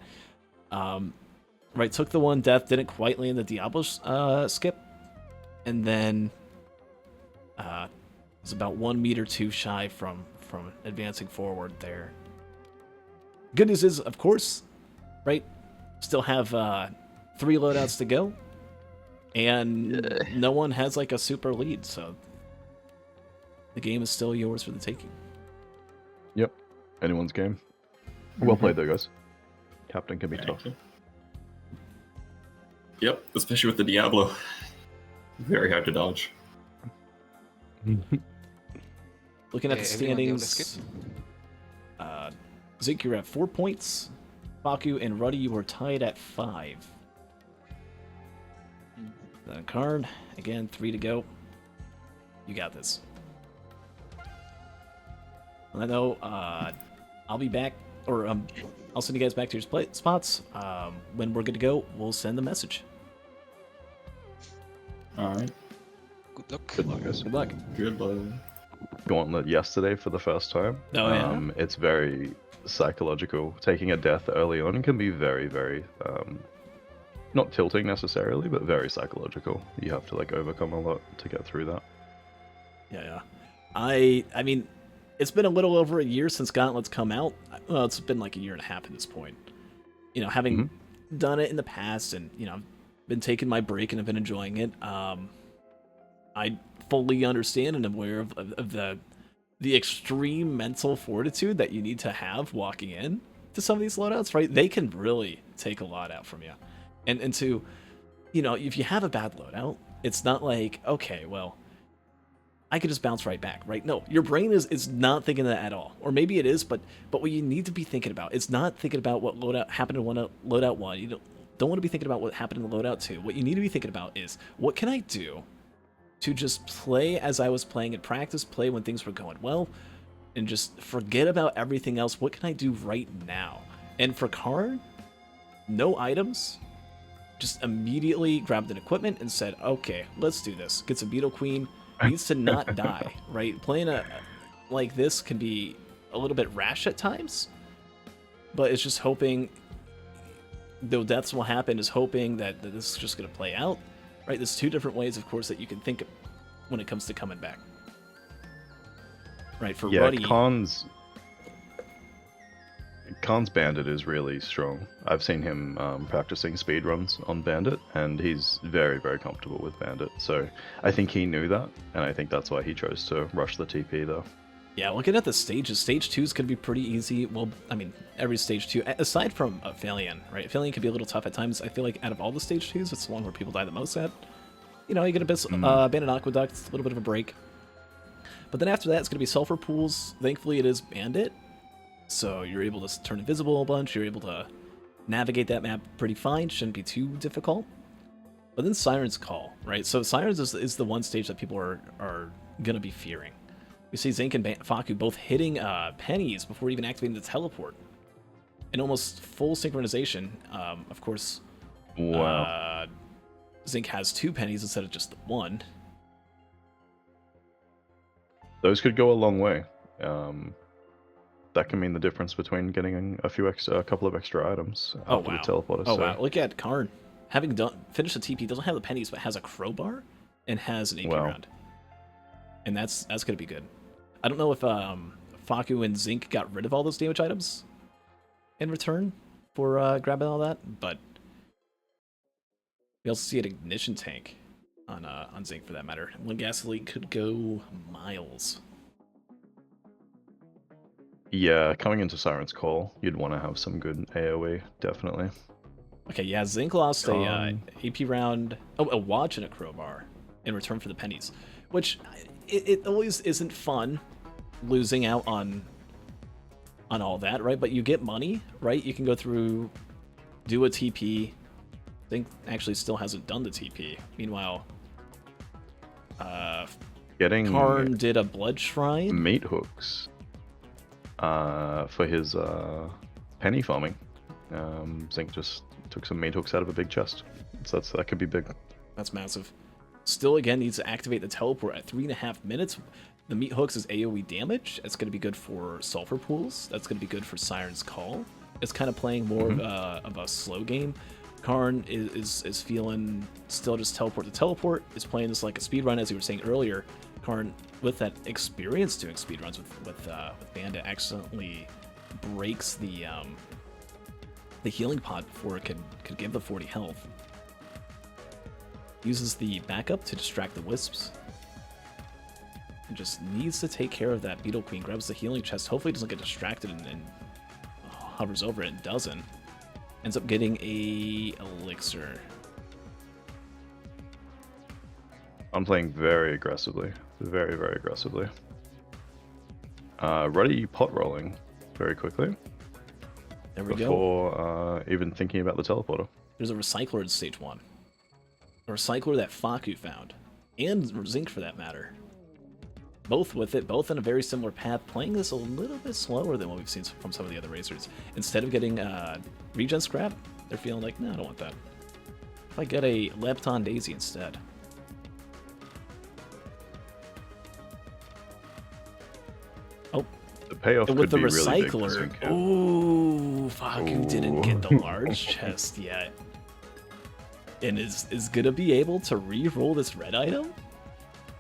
Right, took the 1 death, didn't quite land the Diablo skip, and then was about 1 meter too shy from advancing forward there. Good news is, of course, right, still have 3 loadouts to go, and no one has like a super lead, so the game is still yours for the taking. Yep. Anyone's game. Well played though, guys. Captain can be Thank tough. you. Yep, especially with the Diablo. Very hard to dodge. Looking at the Everyone Diablo standings, Zink, you're at 4 points. Faku and Ruddy, you were tied at 5. Then Karn, again, 3 to go. You got this. I know I'll be back, or I'll send you guys back to your spots. When we're good to go, we'll send the message. Alright, Good luck. Good luck, guys. Good luck. good luck. Gauntlet yesterday for the first time. Oh, yeah? It's very psychological. Taking a death early on can be very, very not tilting necessarily, but very psychological. You have to like overcome a lot to get through that. Yeah. I mean, it's been a little over a year since Gauntlet's come out. Well, it's been like a year and a half at this point. You know, having done it in the past and, you know, been taking my break and have been enjoying it, I fully understand and am aware of the extreme mental fortitude that you need to have walking in to some of these loadouts, right? They can really take a lot out from you. And to, you know, if you have a bad loadout, it's not like, okay, well, I could just bounce right back, right? No, your brain is not thinking that at all. Or maybe it is, but what you need to be thinking about is not thinking about what loadout happened in loadout 1. You don't want to be thinking about what happened in loadout 2. What you need to be thinking about is, what can I do to just play as I was playing in practice, play when things were going well, and just forget about everything else. What can I do right now? And for Karn, no items, just immediately grabbed an equipment and said, okay, let's do this. Get some Beetle Queen, needs to not die, right? Playing like this can be a little bit rash at times, but it's just hoping, though deaths will happen, is hoping that this is just going to play out, right? There's two different ways, of course, that you can think of when it comes to coming back. Right, for Ruddy... Khan's Bandit is really strong. I've seen him practicing speedruns on Bandit, and he's very, very comfortable with Bandit. So I think he knew that, and I think that's why he chose to rush the TP, though. Yeah, looking at the stages, stage 2 is going to be pretty easy. Well, I mean, every stage 2, aside from Aphelion, right? Aphelion can be a little tough at times. I feel like out of all the stage 2s, it's the one where people die the most at. You know, you get a bit Bandit Aqueduct, a little bit of a break. But then after that, it's going to be Sulfur Pools. Thankfully, it is Bandit. So you're able to turn invisible a bunch, you're able to navigate that map pretty fine, shouldn't be too difficult. But then Siren's Call, right? So Sirens is the one stage that people are going to be fearing. We see Zinc and Faku both hitting pennies before even activating the teleport. In almost full synchronization. Of course, wow. Zinc has 2 pennies instead of just the 1. Those could go a long way. That can mean the difference between getting a couple of extra items after the teleporter. Oh, wow. Look at Karn. Having finished the TP, doesn't have the pennies, but has a crowbar and has an AP round. And that's going to be good. I don't know if Faku and Zinc got rid of all those damage items in return for grabbing all that, but we also see an ignition tank on Zinc for that matter. One gasoline could go miles. Yeah, coming into Siren's Call, you'd want to have some good AoE, definitely. Okay, yeah, Zinc lost a AP round, a watch and a crowbar in return for the pennies, which it always isn't fun losing out on all that, right? But you get money, right? You can go through, do a TP. Zinc actually still hasn't done the TP. Meanwhile, Karn did a blood shrine. Meat hooks. For his penny farming. Zinc just took some meat hooks out of a big chest. So that could be big. That's massive. Still, again, needs to activate the teleport at 3.5 minutes. The meat hooks is AoE damage. That's going to be good for Sulfur Pools. That's going to be good for Siren's Call. It's kind of playing more of a slow game. Karn is feeling still just teleport to teleport. Is playing this like a speed run, as you were saying earlier. Karn, with that experience doing speedruns with Bandit, accidentally breaks the healing pod before it could give the 40 health. Uses the backup to distract the wisps. And just needs to take care of that Beetle Queen. Grabs the healing chest. Hopefully doesn't get distracted and hovers over it and doesn't. Ends up getting a elixir. I'm playing very aggressively. Very, very aggressively. Ruddy pot rolling very quickly. There we go. Before even thinking about the teleporter. There's a recycler in stage 1. A recycler that Faku found. And Zinc for that matter. Both with it, both in a very similar path, playing this a little bit slower than what we've seen from some of the other racers. Instead of getting regen scrap, they're feeling like, no, I don't want that. If I get a Lepton Daisy instead. Oh. The payoff with could the be recycler. Really big. Ooh, Faku didn't get the large chest yet. And is gonna be able to re-roll this red item?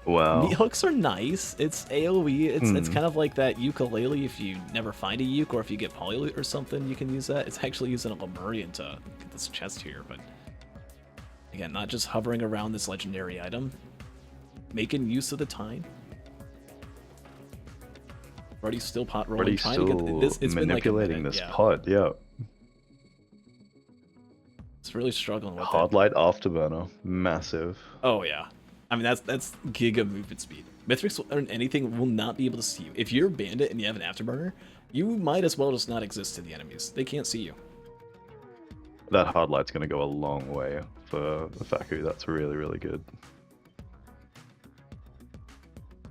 Wow. Meat hooks are nice. It's AoE. It's kind of like that ukulele. If you never find a uke, or if you get polyloot or something, you can use that. It's actually using a Lemurian to get this chest here, but again, not just hovering around this legendary item, making use of the time. Ruddy's still pot rolling, Ruddy's trying to get this. It's manipulating been like this pot. Yeah. It's really struggling with Hard it. light afterburner, massive. Oh yeah, I mean that's giga movement speed. Mithrix or anything will not be able to see you. If you're a bandit and you have an afterburner, you might as well just not exist to the enemies. They can't see you. That hard light's gonna go a long way for the Faku. That's really, really good.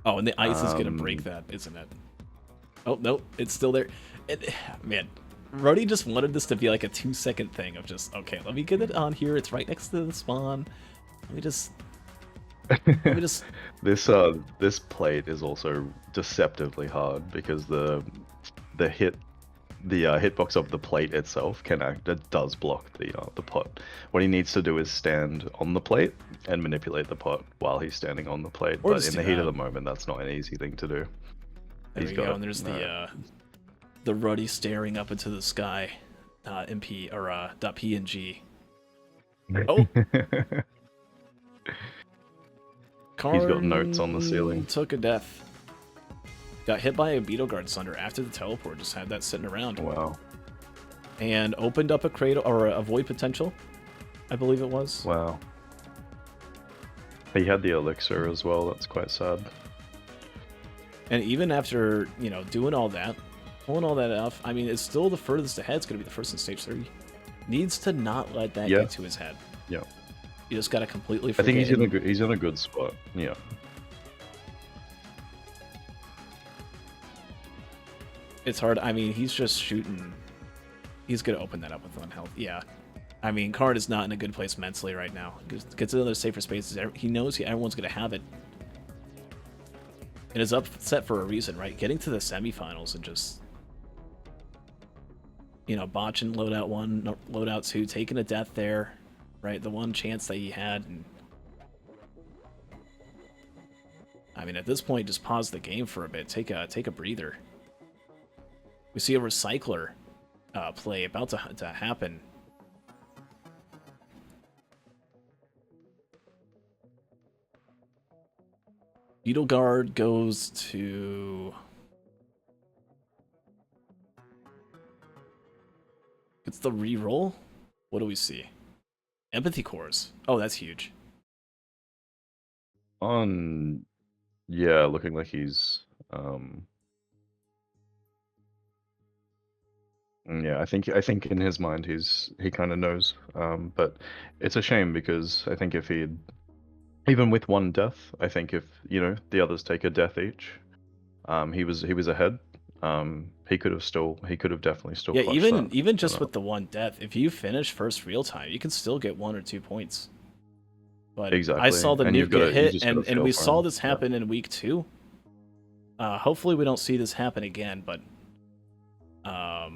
Oh, and the ice is gonna break that, isn't it? Oh no, it's still there. Man, Ruddy just wanted this to be like a 2-second thing of just, okay, let me get it on here. It's right next to the spawn. Let me just. This plate is also deceptively hard because the hitbox of the plate itself it does block the pot. What he needs to do is stand on the plate and manipulate the pot while he's standing on the plate. Or But in the heat of the moment, that's not an easy thing to do. There you go. And there's the Ruddy staring up into the sky, MP or .png. Oh. He's got notes on the ceiling. Took a death. Got hit by a Beetle Guard Sunder after the teleport. Just had that sitting around. Wow. And opened up a cradle or a void potential, I believe it was. Wow. He had the elixir as well. That's quite sad. And even after doing all that, pulling all that off, I mean, it's still the furthest ahead. It's gonna be the first in stage 3. Needs to not let that get to his head. Yeah. You just gotta completely forget. I think he's in a good spot. Yeah. It's hard. I mean, he's just shooting. He's gonna open that up with 1 health. Yeah. I mean, Karn is not in a good place mentally right now. Gets to other safer spaces. He knows everyone's gonna have it. And is upset for a reason, right? Getting to the semifinals and just botching loadout 1, loadout 2, taking a death there. Right, the one chance that he had. And I mean, at this point, just pause the game for a bit. Take a breather. We see a recycler play about to happen. Beetle Guard goes to. It's the reroll. What do we see? Empathy cores. Oh, that's huge. Yeah, looking like he's yeah, I think in his mind he kind of knows. But it's a shame because I think if he'd even with 1 death, I think if the others take a death each, he was ahead. He could have definitely still. Yeah, even just with the 1 death, if you finish first real time, you can still get 1 or 2 points. But exactly. I saw the nuke get hit, and we saw this happen yeah. in week 2. Hopefully we don't see this happen again, but I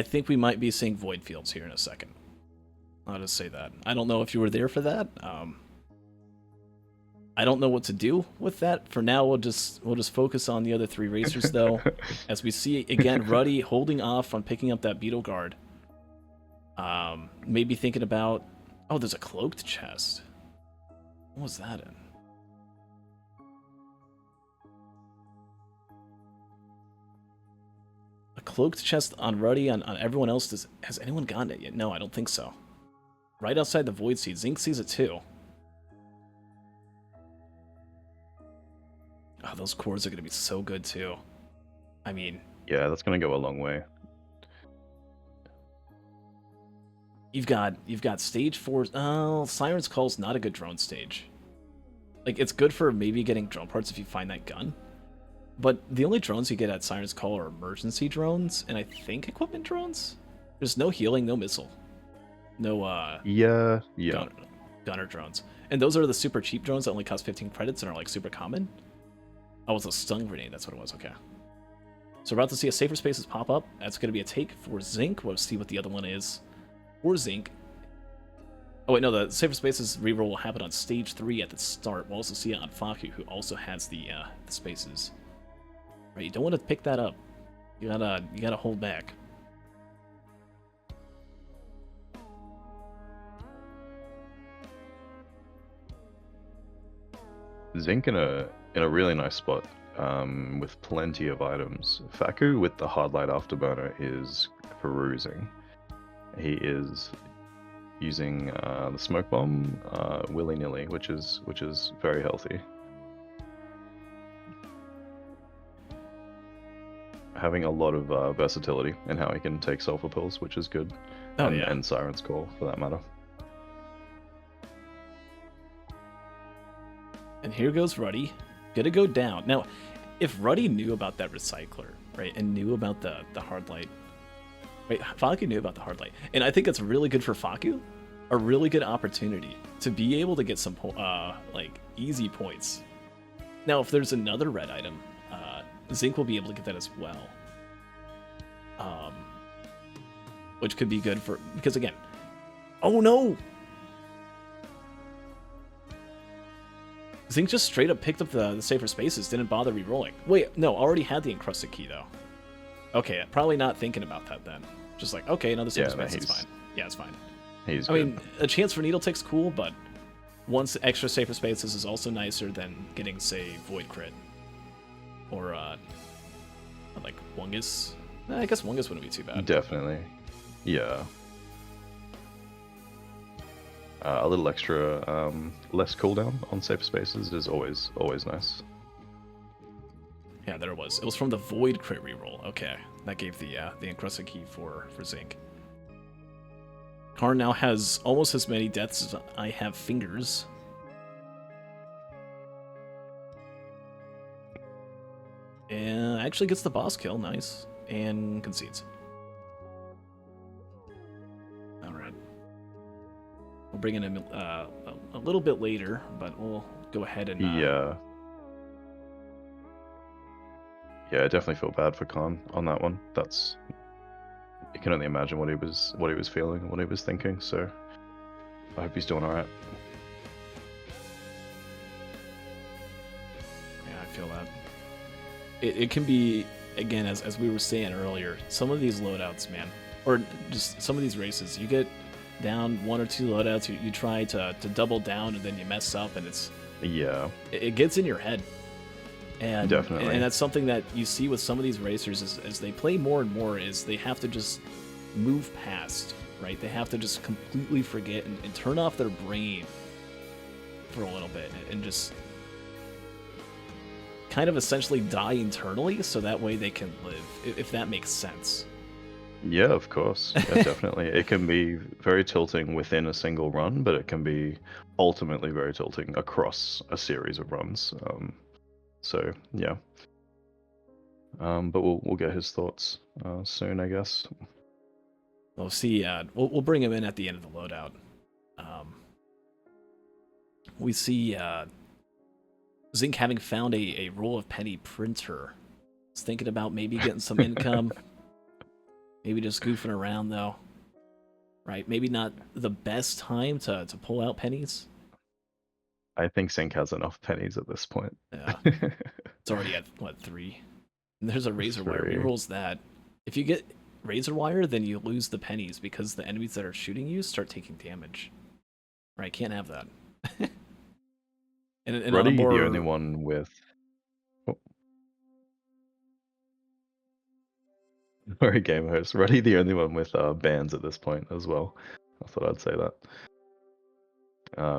think we might be seeing void fields here in a second. I'll just say that. I don't know if you were there for that. I don't know what to do with that. For now, we'll just focus on the other 3 racers, though. As we see, again, Ruddy holding off on picking up that Beetle Guard. Maybe thinking about... Oh, there's a cloaked chest. What was that in? A cloaked chest on Ruddy, on everyone else. Has anyone gotten it yet? No, I don't think so. Right outside the Void Seed. Zinc sees it too. Oh, those cores are going to be so good too. I mean... Yeah, that's going to go a long way. You've got stage 4... Oh, Siren's Call's not a good drone stage. Like, it's good for maybe getting drone parts if you find that gun. But the only drones you get at Siren's Call are emergency drones, and I think equipment drones? There's no healing, no missile. No, Yeah. Gunner drones. And those are the super cheap drones that only cost 15 credits and are, like, super common. Oh, it's a stun grenade. That's what it was. Okay. So we're about to see a safer spaces pop up. That's going to be a take for Zinc. We'll see what the other one is for Zinc. Oh wait, no, the Safer Spaces reroll will happen on stage 3 at the start. We'll also see it on Faku, who also has the spaces. Right, you don't want to pick that up. You gotta hold back. Zinc in a really nice spot, with plenty of items. Faku with the hard light afterburner is perusing. He is using the smoke bomb willy-nilly, which is very healthy. Having a lot of versatility in how he can take sulfur pills, which is good. Oh, and, yeah. and Siren's Call, for that matter. And here goes Ruddy. Gonna go down. Now, if Ruddy knew about that recycler, right, and knew about the hard light, right, Faku knew about the hard light, and I think it's really good for Faku, a really good opportunity to be able to get some like easy points. Now, if there's another red item, Zinc will be able to get that as well, which could be good for, because again, oh no. Zinc just straight up picked up the Safer Spaces, didn't bother re-rolling. Wait, no, already had the encrusted key, though. Okay, probably not thinking about that then. Just like, okay, another Safer Space, it's fine. Yeah, it's fine. He's I mean, a chance for Needle Tick's cool, but once extra Safer Spaces is also nicer than getting, say, Void Crit. Or, like, Wungus. I guess Wungus wouldn't be too bad. Definitely. Yeah. A little extra, less cooldown on Safer Spaces is always nice. Yeah, there it was. It was from the Void Crit reroll. Okay, that gave the encrusted key for Zinc. Karn now has almost as many deaths as I have fingers. And actually gets the boss kill, nice. And concedes. Alright. We'll bring in him a little bit later, but we'll go ahead and... Yeah. Yeah, I definitely feel bad for Khan on that one. That's... You can only imagine what he was feeling, what he was thinking, so... I hope he's doing alright. Yeah, I feel that. It can be, again, as we were saying earlier, some of these loadouts, man, or just some of these races, you get down one or two loadouts, you try to double down, and then you mess up, and it's... Yeah. It gets in your head. And, Definitely. And that's something that you see with some of these racers as they play more and more, is they have to just move past, right? They have to just completely forget and turn off their brain for a little bit and just kind of essentially die internally so that way they can live, if that makes sense. Yeah, of course. Yeah, definitely. It can be very tilting within a single run, but it can be ultimately very tilting across a series of runs. So yeah. But we'll get his thoughts soon, I guess. We'll see. We'll bring him in at the end of the loadout. We see Zinc having found a roll of penny printer. He's thinking about maybe getting some income. Maybe just goofing around, though. Right? Maybe not the best time to pull out pennies. I think Zinc has enough pennies at this point. Yeah. It's already at, what, 3? And there's a Razor Wire. 3. Rerolls that. If you get Razor Wire, then you lose the pennies because the enemies that are shooting you start taking damage. Right? Can't have that. and Ruddy, more... the only one with... Oh. Sorry, game host. Ruddy, the only one with bans at this point as well. I thought I'd say that.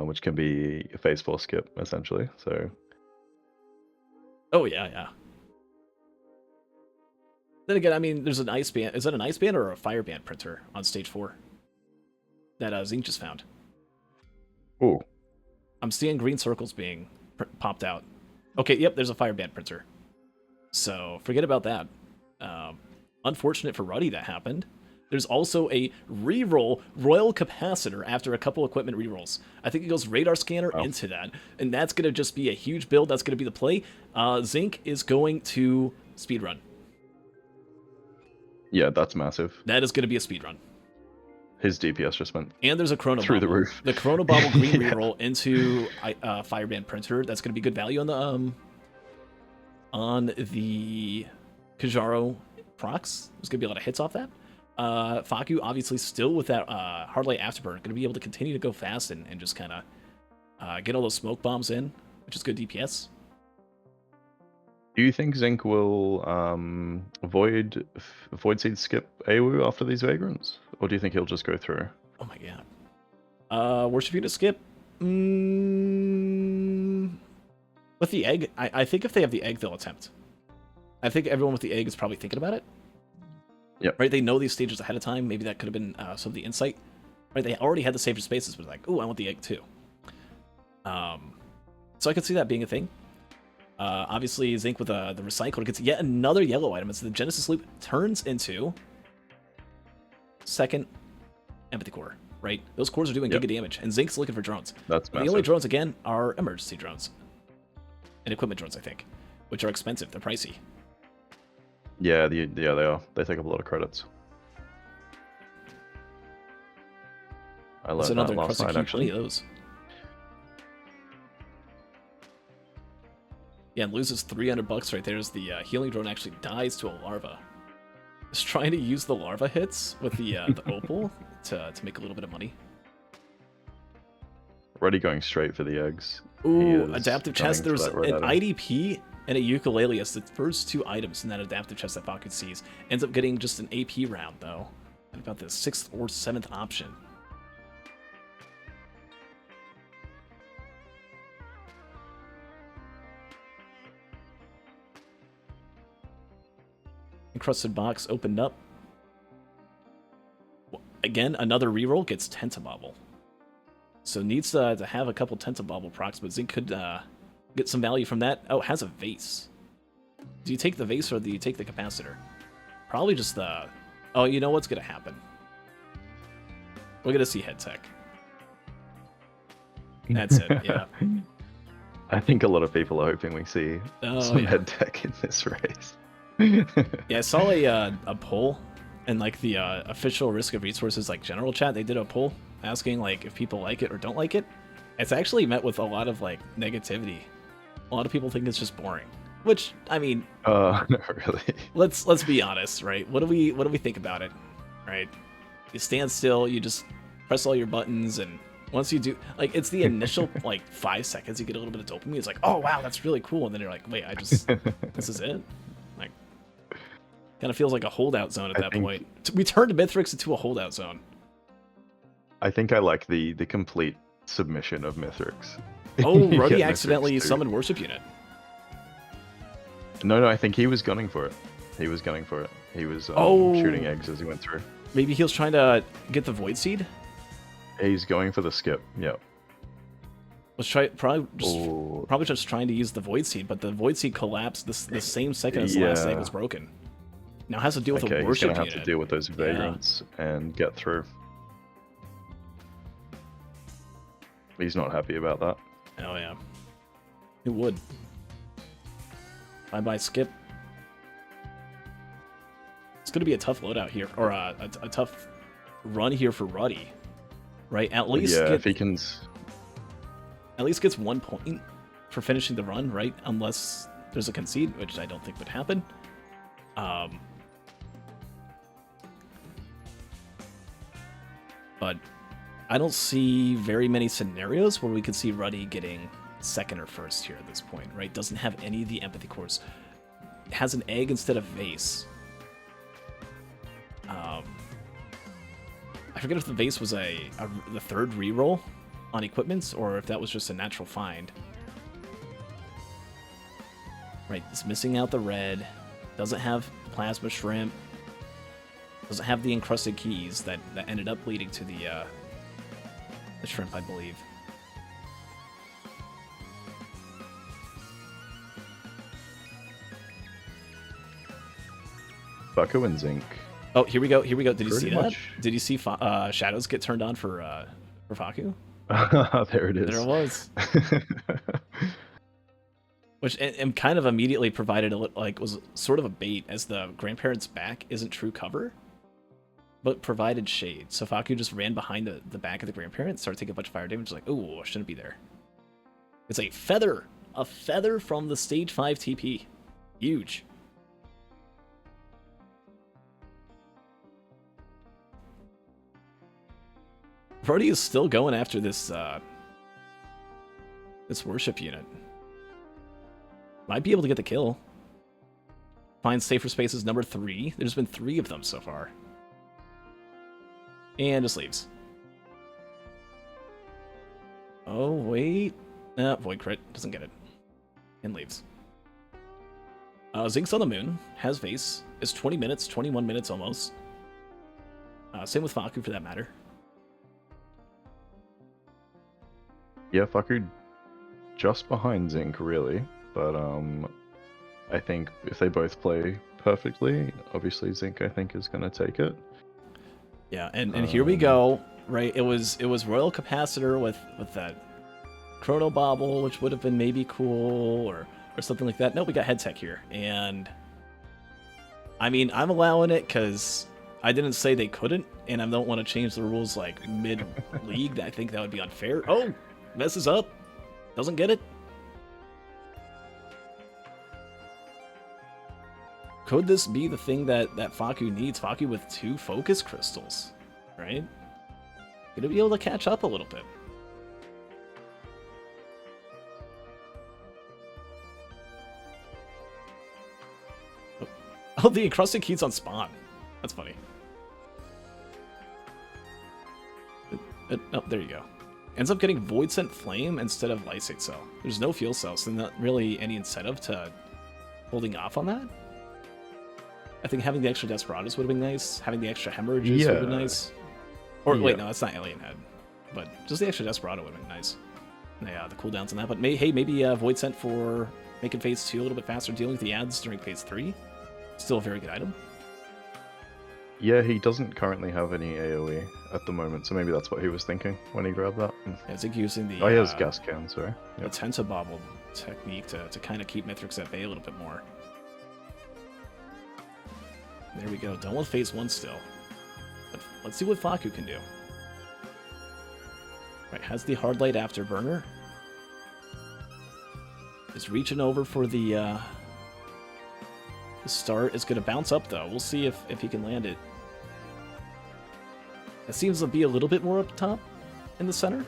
Which can be a phase 4 skip, essentially. So. Oh, yeah. Then again, I mean, there's an ice band. Is that an ice band or a fire band printer on stage 4 that Zinc just found? Ooh. I'm seeing green circles being popped out. Okay, yep, there's a fire band printer. So forget about that. Unfortunate for Ruddy that happened. There's also a reroll Royal Capacitor after a couple equipment rerolls. I think it goes Radar Scanner into that. And that's going to just be a huge build. That's going to be the play. Zinc is going to speedrun. Yeah, that's massive. That is going to be a speedrun. His DPS just went And there's a Chrono through the Bobble. roof. The Chrono Bobble green Yeah. reroll into Fireband Printer. That's going to be good value on the Kajaro procs. There's going to be a lot of hits off that. Faku, obviously, still with that Hardlight Afterburn, going to be able to continue to go fast and just kind of get all those smoke bombs in, which is good DPS. Do you think Zinc will Void Seed skip AWU after these Vagrants? Or do you think he'll just go through? Oh my god. Worship Unit skip? With the egg, I think if they have the egg, they'll attempt. I think everyone with the egg is probably thinking about it. Yep. Right? They know these stages ahead of time. Maybe that could have been some of the insight. Right? They already had the safer spaces, but like, ooh, I want the egg too. So I could see that being a thing. Obviously, Zinc with the Recycler gets yet another yellow item. It's the Genesis Loop turns into second Empathy Core, right? Those cores are doing giga damage, and Zinc's looking for drones. That's massive. The only drones, again, are emergency drones. And equipment drones, I think, which are expensive. They're pricey. Yeah, they are. They take up a lot of credits. I That's learned another that last encrusted night, key, actually. plenty of those. Yeah, and loses $300 right there as the healing drone actually dies to a larva. Just trying to use the larva hits with the opal to make a little bit of money. Already going straight for the eggs. Ooh, He is adaptive gunning chest. for There's that an red item. IDP and a ukulele as the first two items in that adaptive chest that Faku sees. Ends up getting just an AP round, though. At about the 6th or 7th option. Encrusted box opened up. Again, another reroll gets Tentabobble. So needs to have a couple Tentabobble procs, but Zinc could get some value from that. Oh, it has a vase. Do you take the vase or do you take the capacitor? Probably just the... Oh, you know what's going to happen? We're going to see head tech. That's it, yeah. I think a lot of people are hoping we see Oh, some yeah. head tech in this race. Yeah, I saw a poll in like the official Risk of Resources like general chat. They did a poll asking like if people like it or don't like it. It's actually met with a lot of like negativity. A lot of people think it's just boring. Which, I mean, No, really. let's be honest, right? What do we think about it? Right? You stand still, you just press all your buttons, and once you do, like, it's the initial like 5 seconds you get a little bit of dopamine. It's like, oh wow, that's really cool, and then you're like, wait, this is it? Like, kind of feels like a holdout zone at that point. We turned Mithrix into a holdout zone. I think I like the complete submission of Mithrix. Oh, You Ruddy get accidentally Mithrix too. summoned Worship Unit. No, I think he was gunning for it. He was shooting eggs as he went through. Maybe he was trying to get the Void Seed. He's going for the skip. Yep. Probably just trying to use the Void Seed, but the Void Seed collapsed the same second as the last egg was broken. Now has to deal with a He's Worship gonna have Unit. to deal with those vagrants and get through. He's not happy about that. Oh yeah. Who would? Bye-bye skip. It's going to be a tough loadout here, or a tough run here for Ruddy, right? At least if he can. At least gets 1 point for finishing the run, right? Unless there's a concede, which I don't think would happen. But I don't see very many scenarios where we could see Ruddy getting second or first here at this point, right? Doesn't have any of the empathy cores. Has an egg instead of vase. I forget if the vase was the third reroll on equipments or if that was just a natural find. Right, it's missing out the red. Doesn't have plasma shrimp. Doesn't have the encrusted keys that ended up leading to the shrimp, I believe. Faku and Zinc. Oh, here we go. Did you see Pretty that? much. Did you see shadows get turned on for Faku? There it is. There it was. Which and kind of immediately provided was sort of a bait, as the grandparents' back isn't true cover. but provided shade. So Faku just ran behind the back of the grandparent, started taking a bunch of fire damage, like, oh, I shouldn't be there. It's a feather! A feather from the stage 5 TP. Huge. Ruddy is still going after this this worship unit. Might be able to get the kill. Find safer spaces number 3. There's been 3 of them so far. And just leaves. Oh, wait. Void crit. Doesn't get it. And leaves. Zinq's on the moon. Has Vase. Is 20 minutes. 21 minutes almost. Same with Faku for that matter. Yeah, Faku just behind Zinc, really. But I think if they both play perfectly, obviously Zinc, I think, is going to take it. Yeah, and here we go. Right, it was Royal Capacitor with that Chrono Bobble, which would have been maybe cool, or something like that. No, we got Head Tech here, and I mean, I'm allowing it because I didn't say they couldn't, and I don't want to change the rules like mid-league. I think that would be unfair. Oh, messes up. Doesn't get it. Could this be the thing that Faku needs? Faku with 2 focus crystals, right? Gonna be able to catch up a little bit. Oh, the encrusted keys on spawn. That's funny. Oh, there you go. Ends up getting Void Sent Flame instead of Lysate Cell. There's no fuel cell, so not really any incentive to holding off on that. I think having the extra Desperados would have been nice. Having the extra Hemorrhages would have been nice. Or wait, no, that's not Alien Head. But just the extra Desperado would have been nice. Yeah, the cooldowns on that. But hey, maybe Void Sent for making phase 2 a little bit faster, dealing with the ads during phase 3. Still a very good item. Yeah, he doesn't currently have any AoE at the moment, so maybe that's what he was thinking when he grabbed that. Yeah, I think using the... Oh, he has gas cans, sorry. The Tentabobble technique to kind of keep Mithrix at bay a little bit more. There we go. Done with phase 1 still. But let's see what Faku can do. Right, has the hard light afterburner. Is reaching over for the start. Is going to bounce up though. We'll see if he can land it. It seems to be a little bit more up top in the center.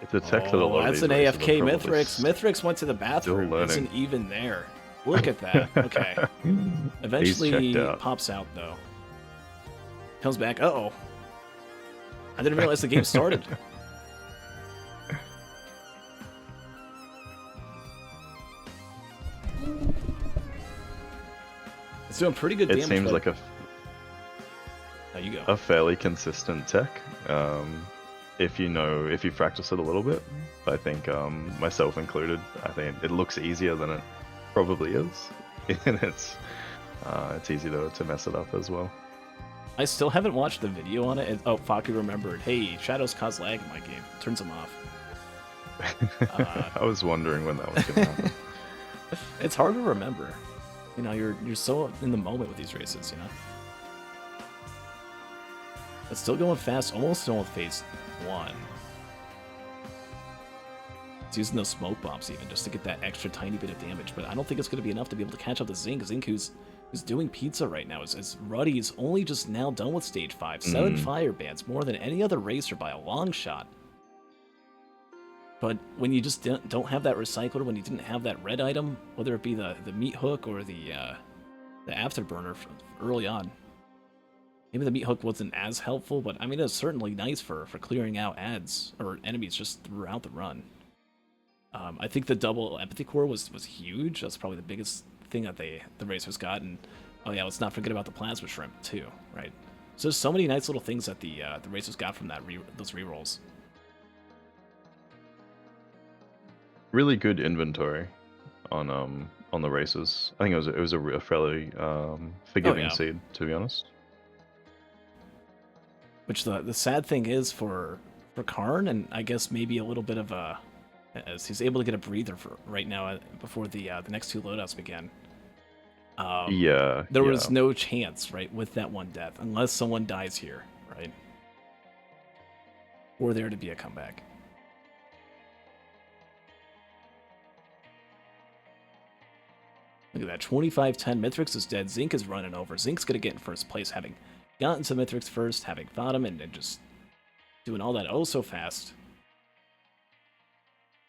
It's a tech to the low. That's an AFK Mithrix. Mithrix went to the bathroom. Isn't even there. Look at that. Okay. Eventually pops out though. Comes back. Uh-oh. I didn't realize the game started. It's doing pretty good damage. It seems like a fairly consistent tech. If you practice it a little bit, I think myself included, I think it looks easier than it probably is, and it's easy to mess it up as well. I still haven't watched the video on it. Oh, Faku remembered. Hey, shadows cause lag in my game. Turns them off. I was wondering when that was going to happen. It's hard to remember. You know, you're so in the moment with these races, you know? It's still going fast, almost done with phase 1. It's using those smoke bombs even, just to get that extra tiny bit of damage, but I don't think it's going to be enough to be able to catch up to Zinc. Zinc, who's doing pizza right now, as Ruddy's only just now done with stage 5. 7 fire bans, more than any other racer by a long shot. But when you just don't have that recycler, when you didn't have that red item, whether it be the meat hook or the afterburner early on, maybe the meat hook wasn't as helpful, but I mean it's certainly nice for clearing out ads or enemies just throughout the run. I think the double empathy core was huge. That's probably the biggest thing that the racers got. And oh yeah, let's not forget about the plasma shrimp too, right? So there's so many nice little things that the racers got from those rerolls. Really good inventory on the races. I think it was a fairly forgiving seed, to be honest. Which the sad thing is for Karn, and I guess maybe a little bit of a, as he's able to get a breather for right now before the next 2 loadouts begin. Yeah. There was no chance, right, with that one death, unless someone dies here, right? For there to be a comeback. Look at that, 25-10. Mithrix is dead. Zinc is running over. Zinc's going to get in first place, having gotten to Mithrix first, having fought him, and then just doing all that oh so fast.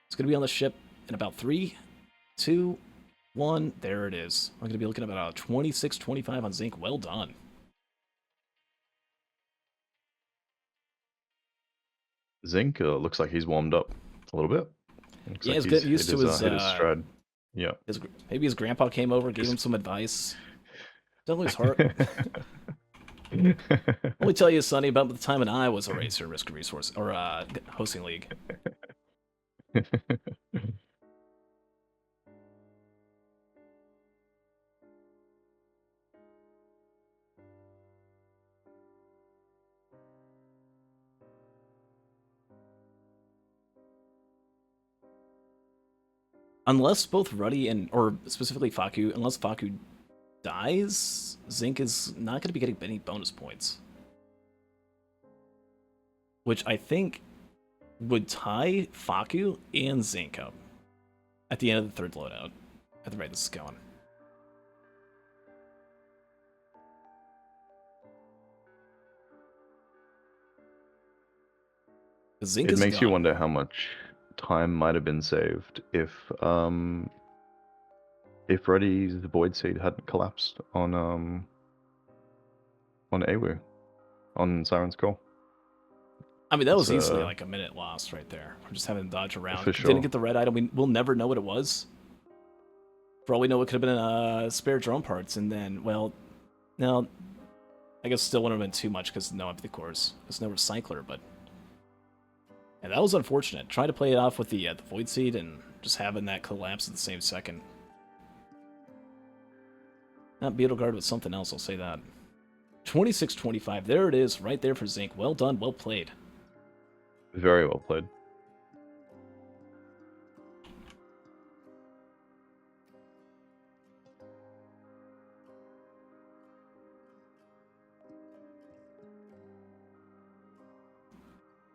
It's going to be on the ship in about 3, 2, 1. There it is. We're going to be looking at about 26-25 on Zinc. Well done. Zinc looks like he's warmed up a little bit. Looks Yeah, like he's getting used to his hit his stride. Yeah. Maybe his grandpa came over, gave him some advice. Don't lose heart. Let me tell you, Sonny, about the time when I was a racer, Risk Resource, or hosting league. Unless both Ruddy or specifically Faku, unless Faku dies, Zinc is not going to be getting any bonus points. Which I think would tie Faku and Zinc up at the end of the third loadout, at the rate this is going. Zinc it is makes gone. you wonder how much time might have been saved if Ruddy's Void Seed hadn't collapsed on Awu, on Siren's Call. I mean, that was easily like a minute lost right there. We're just having to dodge around. For sure. Didn't get the red item. We'll never know what it was. For all we know, it could have been spare drone parts, and then, well, no, I guess still wouldn't have been too much because no empathy cores. There's no recycler, but yeah, that was unfortunate. Trying to play it off with the Void Seed and just having that collapse at the same second. Not Beetle Guard, but something else, I'll say that. 26-25, there it is, right there for Zinc. Well done, well played. Very well played.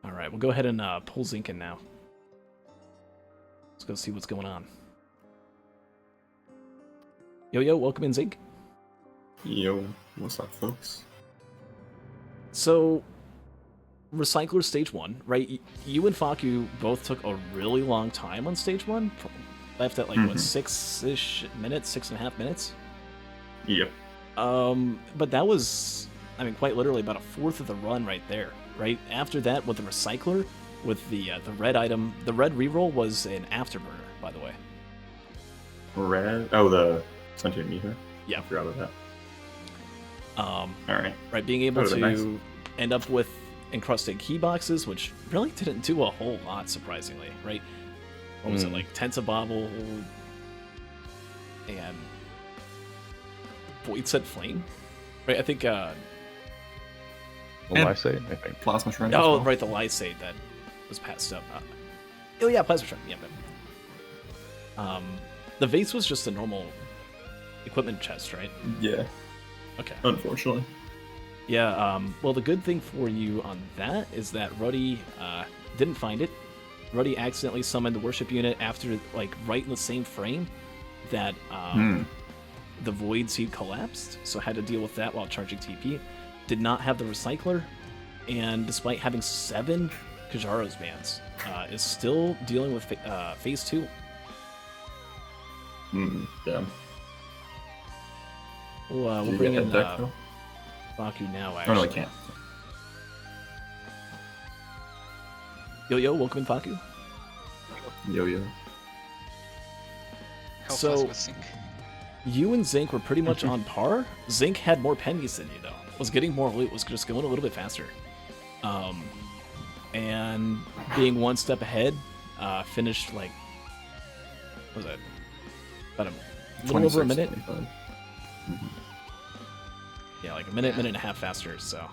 Alright, we'll go ahead and pull Zinc in now. Let's go see what's going on. Yo, welcome in, Zinc. Yo, what's up, folks? So, Recycler Stage 1, right? You and Faku both took a really long time on Stage 1. Left at, like, what, 6-ish minutes? 6.5 minutes? Yep. But that was, I mean, quite literally about a fourth of the run right there, right? After that, with the Recycler, with the red item, the red reroll was an afterburner, by the way. Red? Oh, the sentient meter? Yeah. I forgot about that. Alright. Right, being able to nice. end up with encrusted key boxes, which really didn't do a whole lot, surprisingly, right? What was it, like Tentabobble and Void Set Flame? Right, I think, Lysate, I think. Plasma Shrine. oh, as well. right, the Lysate that was passed up. Oh, yeah, Plasma Shrine, yeah, but, the vase was just a normal equipment chest, right? Yeah, Okay. unfortunately. Yeah, well, the good thing for you on that is that Ruddy didn't find it. Ruddy accidentally summoned the worship unit after, like, right in the same frame that the Void Seed collapsed, so had to deal with that while charging TP. Did not have the Recycler, and despite having 7 Kajaro's bans, is still dealing with Phase 2. Damn. We'll Did bring you in get deck, though? Faku now, Oh, actually. no, I can't. Yo, welcome in, Faku. Yo. How So- fast was Zinc? You and Zinc were pretty much on par. Zinc had more pennies than you, though. Was getting more loot, was just going a little bit faster. And being one step ahead, finished, like, what was it? About a little over a 26, minute? 25. Yeah, like a minute and a half faster, so.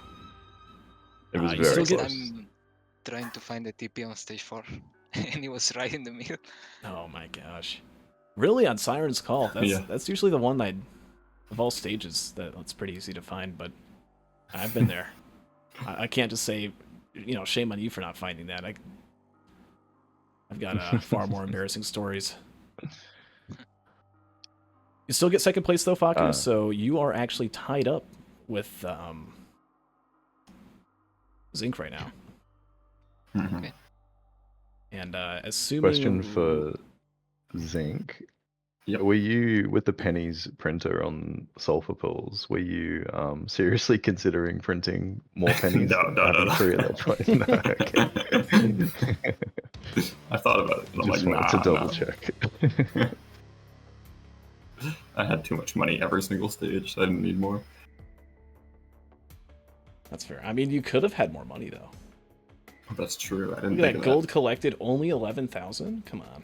It was you very still close. get- I'm trying to find the TP on stage 4, and he was right in the middle. Oh my gosh. Really, on Siren's Call? Yeah. That's usually the one Of all stages, that's pretty easy to find, but I've been there. I can't just say, shame on you for not finding that. I've got far more embarrassing stories. You still get second place though, Faku, so you are actually tied up with Zinc right now. Okay. And assuming... Question for Zinc. Yep. Were you, with the pennies printer on sulfur pools, were you seriously considering printing more pennies? No. Three at that point? No, okay. I thought about it, but I'm Just like, wanted to double nah. check. I had too much money every single stage, so I didn't need more. That's fair. I mean, you could have had more money, though. That's true. I didn't Look at think that of gold collected, only 11,000? Come on.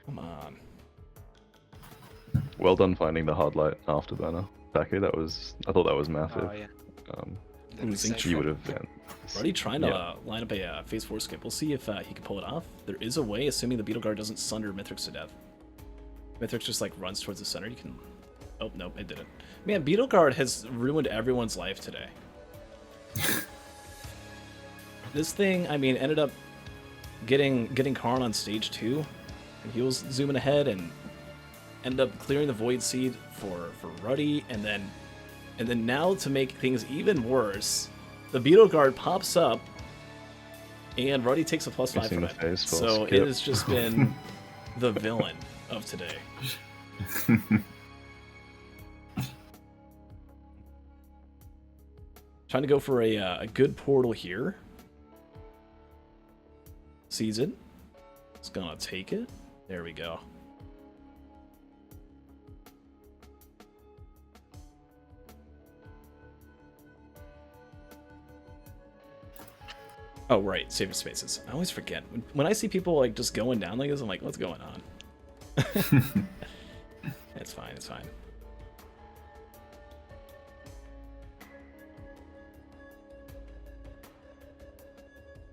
Come on. Well done finding the hard light afterburner, Faku. I thought that was massive. Oh yeah. Ooh, Zinc You would have been. Already trying to line up a phase 4 skip. We'll see if he can pull it off. There is a way, assuming the Beetle Guard doesn't sunder Mithrix to death. Mithrix just like runs towards the center. You can... Oh, nope, it didn't. Man, Beetle Guard has ruined everyone's life today. This thing, I mean, ended up getting Karn on stage 2, and he was zooming ahead and ended up clearing the Void Seed for Ruddy, and then now to make things even worse, the Beetle Guard pops up, and Ruddy takes a +5 from it. So it has just been the villain of today. Trying to go for a good portal here. Sees it. It's gonna take it. There we go. Oh, right. Save your spaces. I always forget. When I see people like just going down like this, I'm like, what's going on? It's fine. It's fine.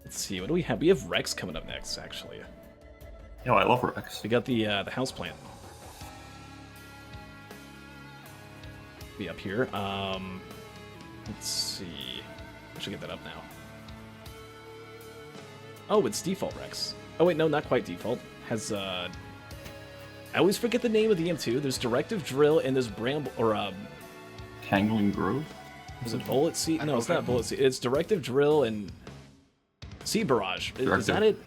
Let's see. What do we have? We have Rex coming up next, actually. Yo, I love Rex. We got the houseplant. Be up here. Let's see. I should get that up now. Oh, it's default Rex. Oh wait, no, not quite default. Has I always forget the name of the M2. There's Directive Drill and there's Bramble or Tangling Grove? Is it Bullet Seed? No, it's not Bullet Seed. It's Directive Drill and Sea Barrage. Is that it?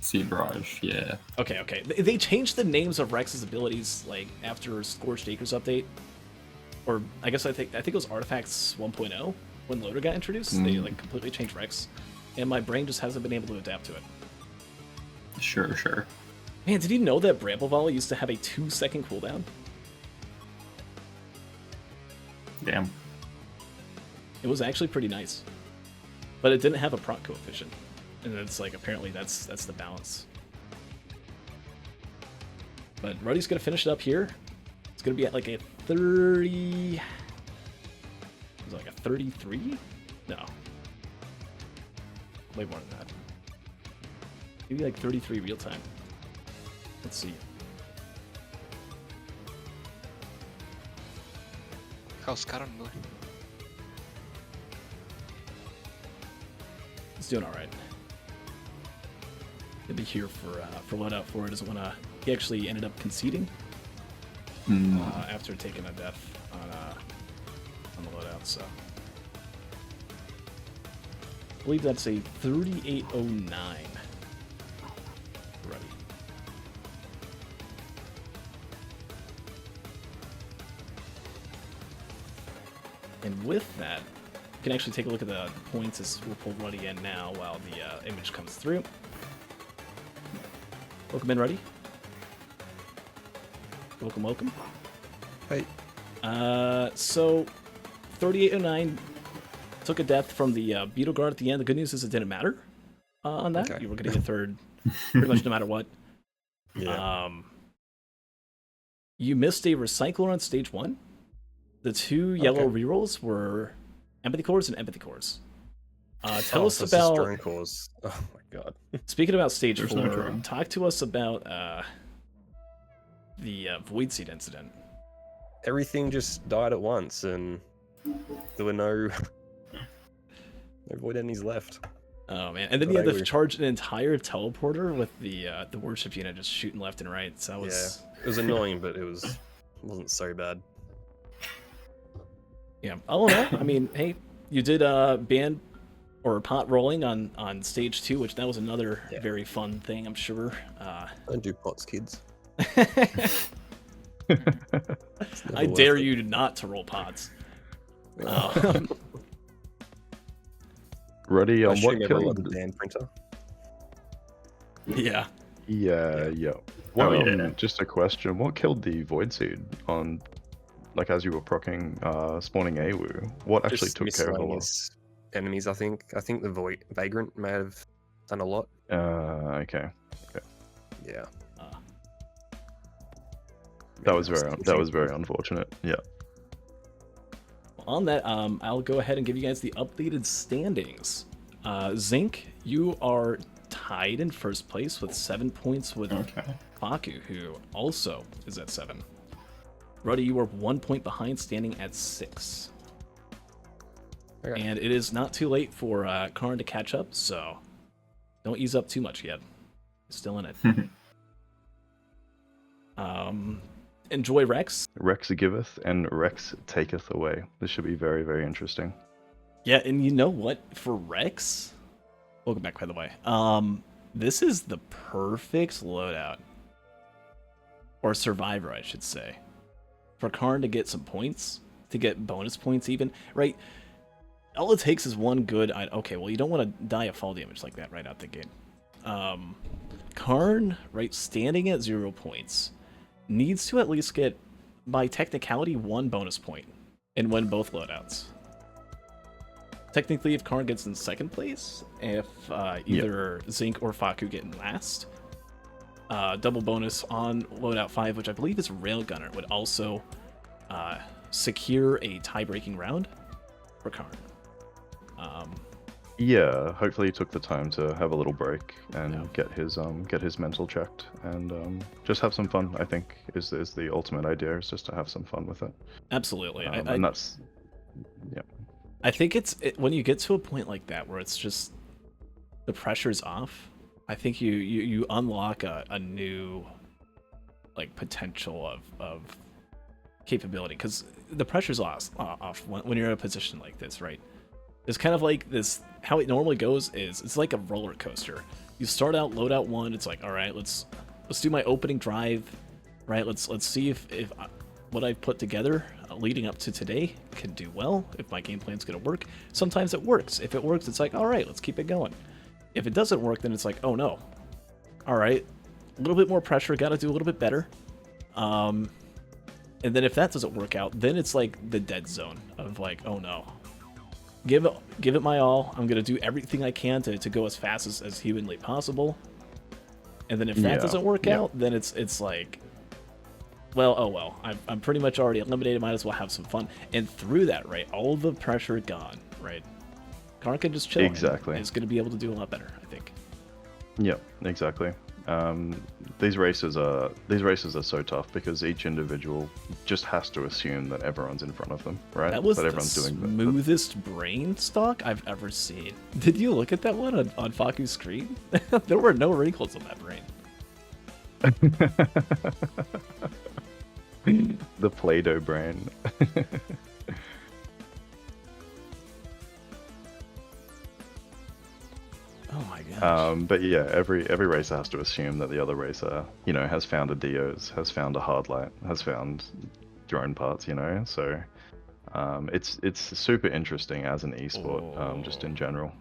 Sea Barrage, yeah. Okay. They changed the names of Rex's abilities like after Scorched Acres update, or I guess I think it was Artifacts 1.0 when Loader got introduced. They like completely changed Rex, and my brain just hasn't been able to adapt to it. Sure. Man, did you know that Bramble Volley used to have a 2-second cooldown? Damn. It was actually pretty nice, but it didn't have a proc coefficient, and it's like apparently that's the balance. But Ruddy's gonna finish it up here. It's gonna be at like a 30. Was it like a 33? No, way more than that. Maybe like 33 real time. Let's see. How's Karan doing? He's doing all right. He'll be here for loadout 4. Doesn't want to. He actually ended up conceding after taking a death on the loadout. So I believe that's a 3809. Ready. And with that, you can actually take a look at the points as we'll pull Ruddy in now while the image comes through. Welcome in, Ruddy. Welcome. Hey. So 3809 took a death from the Beetle Guard at the end. The good news is it didn't matter on that. Okay. You were going to get third pretty much no matter what. Yeah. You missed a recycler on stage 1. The 2 yellow rerolls were empathy cores and empathy cores. Tell us about Destroying cores. Oh my god. Speaking about stage There's 4, no drawing. talk to us about the Void Seed incident? Everything just died at once, and there were no void enemies left. Oh man! And then you had to charge an entire teleporter with the worship unit just shooting left and right. So that was it was annoying, but it wasn't so bad. Yeah. All in all, I mean, hey, you did ban or pot rolling on stage 2, which that was another very fun thing, I'm sure. Don't do pots, kids. I dare you not to roll pots. Ruddy, on what killed killed? the Dan printer? Yeah. Yeah. Well, just a question. What killed the Void Seed on, like, as you were proccing, spawning AWU? What actually took care of the loss? Enemies, I think. I think the Vagrant may have done a lot. Okay. Yeah. That was very unfortunate. Yeah. On that, I'll go ahead and give you guys the updated standings. Zinc, you are tied in first place with 7 points with Faku, who also is at 7. Ruddy, you are 1 point behind, standing at 6. Okay. And it is not too late for Karn to catch up, so don't ease up too much yet. Still in it. Enjoy Rex. Rex giveth and Rex taketh away. This should be very, very interesting. Yeah, and you know what? For Rex, welcome back, by the way. This is the perfect loadout, or survivor, I should say, for Karn to get some points, to get bonus points even, right? All it takes is one good... Okay, well, you don't want to die of fall damage like that right out the gate. Karn, right, standing at 0 points, needs to at least get, by technicality, 1 bonus point and win both loadouts. Technically, if Karn gets in second place, if either Zinc or Faku get in last, double bonus on loadout 5, which I believe is Railgunner, would also secure a tie-breaking round for Karn. Yeah, hopefully he took the time to have a little break and get his mental checked and just have some fun. I think is the ultimate idea, is just to have some fun with it. Absolutely, and that's I think when you get to a point like that where it's just the pressure's off. I think you unlock a new like potential of capability, because the pressure's off when you're in a position like this, right? It's kind of like this. How it normally goes is it's like a roller coaster. You start out loadout 1. It's like, all right, let's do my opening drive, right? Let's see if what I've put together leading up to today can do well. If my game plan's gonna work. Sometimes it works. If it works, it's like, all right, let's keep it going. If it doesn't work, then it's like, oh no. All right, a little bit more pressure. Got to do a little bit better. And then if that doesn't work out, then it's like the dead zone of like, oh no. Give it my all. I'm gonna do everything I can to go as fast as humanly possible. And then if that doesn't work out, then it's like, well, oh well. I'm pretty much already eliminated. Might as well have some fun. And through that, right, all the pressure gone, right? Karn can just chill. Exactly. He's gonna be able to do a lot better, I think. Yep, exactly. These races are so tough because each individual just has to assume that everyone's in front of them, right? That was everyone's the doing smoothest brain stock I've ever seen. Did you look at that one on Faku's screen? There were no wrinkles on that brain. The Play-Doh brain. Oh my gosh. But yeah, every racer has to assume that the other racer, has found a Dios, has found a Hardlight, has found drone parts, So it's super interesting as an esport, just in general.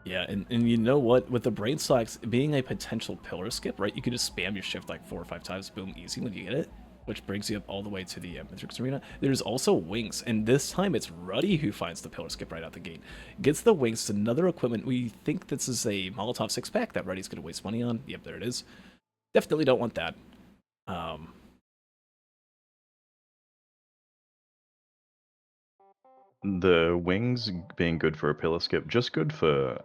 Yeah, and you know what? With the brain stocks being a potential pillar skip, right? You can just spam your shift like 4 or 5 times, boom, easy when you get it, which brings you up all the way to the Matrix Arena. There's also wings, and this time it's Ruddy who finds the pillar skip right out the gate. Gets the wings, it's another equipment. We think this is a Molotov 6-pack that Ruddy's going to waste money on. Yep, there it is. Definitely don't want that. The wings being good for a pillar skip, just good for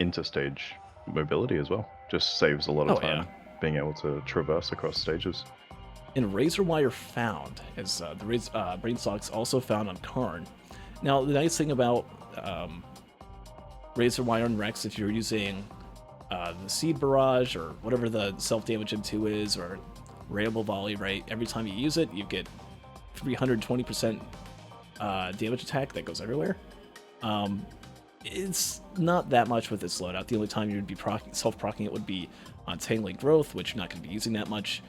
interstage mobility as well. Just saves a lot of time. being able to traverse across stages. And Razor Wire found, as the Brainstalk's also found on Karn. Now, the nice thing about Razor Wire and Rex, if you're using the Seed Barrage or whatever the self-damage M2 is, or Rainbow Volley, right? Every time you use it, you get 320% damage attack that goes everywhere. It's not that much with this loadout. The only time you would be self-proccing it would be on Tangling Growth, which you're not going to be using that much.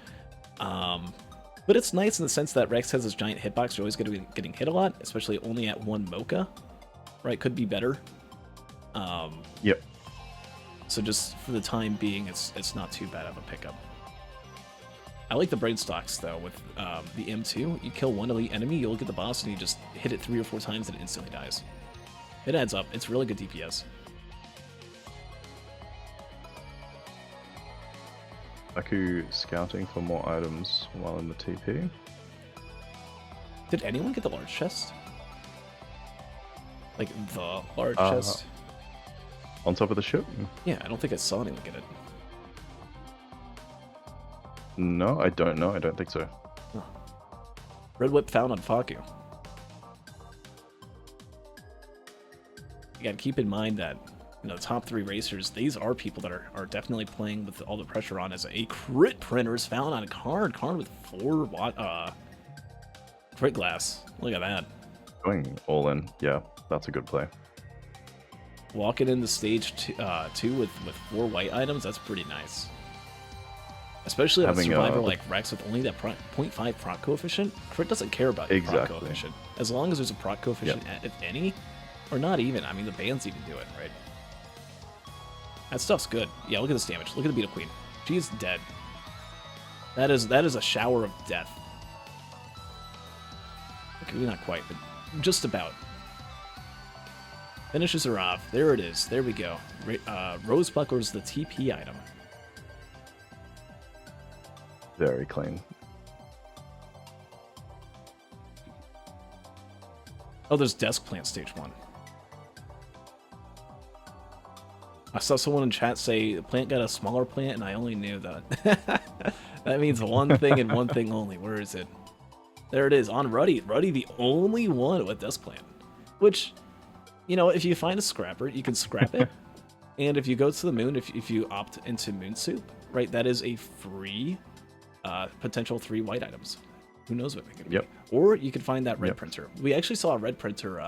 But it's nice in the sense that Rex has this giant hitbox. You're always going to be getting hit a lot, especially only at one Mocha, right? Could be better. Yep. So just for the time being, it's not too bad of a pickup. I like the Brainstalks, though, with the M2. You kill one elite enemy, you look at the boss, and you just hit it 3 or 4 times and it instantly dies. It adds up. It's really good DPS. Faku scouting for more items while in the TP. Did anyone get the large chest? Like, the large chest? On top of the ship? Yeah, I don't think I saw anyone get it. No, I don't know. I don't think so. Huh. Red Whip found on Faku. You gotta keep in mind that, you know, the top 3 racers, these are people that are definitely playing with all the pressure on. As a crit printer is found on Karn with 4 crit glass. Look at that. Going all in. Yeah, that's a good play. Walking into stage 2 with 4 white items, that's pretty nice. Especially on a survivor like Rex with only that 0.5 proc coefficient. Crit doesn't care about the proc coefficient. As long as there's a proc coefficient, if any, or not even. I mean, the bans even do it, right? That stuff's good. Yeah, look at this damage. Look at the Beetle Queen. She's dead. That is a shower of death. Okay, not quite, but just about. Finishes her off. There it is. There we go. Rose Buckler's the TP item. Very clean. Oh, there's Desk Plant stage 1. I saw someone in chat say the plant got a smaller plant, and I only knew that. That means one thing and one thing only. Where is it? There it is, on Ruddy. Ruddy, the only one with Desk Plant. Which, you know, if you find a scrapper, you can scrap it. And if you go to the moon, if you opt into Moon Soup, right, that is a free potential 3 white items. Who knows what they could be. Or you could find that red printer. We actually saw a red printer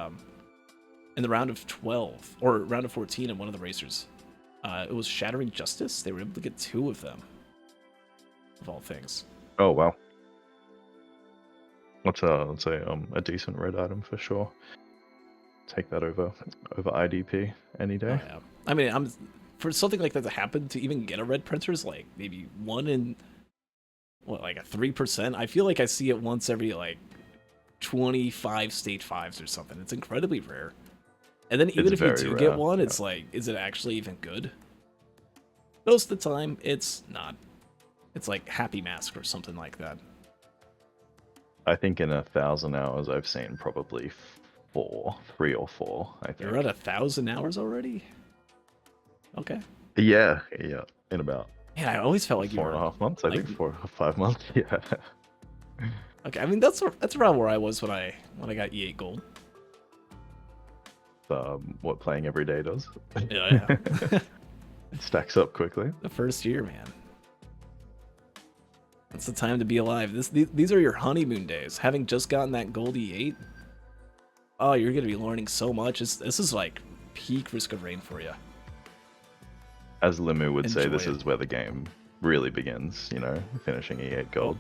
in the round of 12, or round of 14 in one of the racers. It was Shattering Justice. They were able to get 2 of them, of all things. Oh, wow. Let's say a decent red item for sure. Take that over IDP any day. Oh, yeah. I mean, for something like that to happen, to even get a red printer is like maybe 1 in, what, like a 3%? I feel like I see it once every like 25 stage 5s or something. It's incredibly rare. And then even if you do get one, it's like, is it actually even good? Most of the time, it's not. It's like Happy Mask or something like that. I think in 1,000 hours, I've seen probably 3 or 4, I think. You're at 1,000 hours already? Okay. Yeah, in about Yeah, I always felt like you were 4.5 months. I think 4 or 5 months. Yeah. Okay, I mean that's around where I was when I got E8 gold. What playing every day does. Yeah. It stacks up quickly. The first year, man. That's the time to be alive. These are your honeymoon days. Having just gotten that gold E8. Oh, you're gonna be learning so much. This is like peak Risk of Rain for you. As Limu would say, this Enjoy is where the game really begins. You know, finishing E8 gold.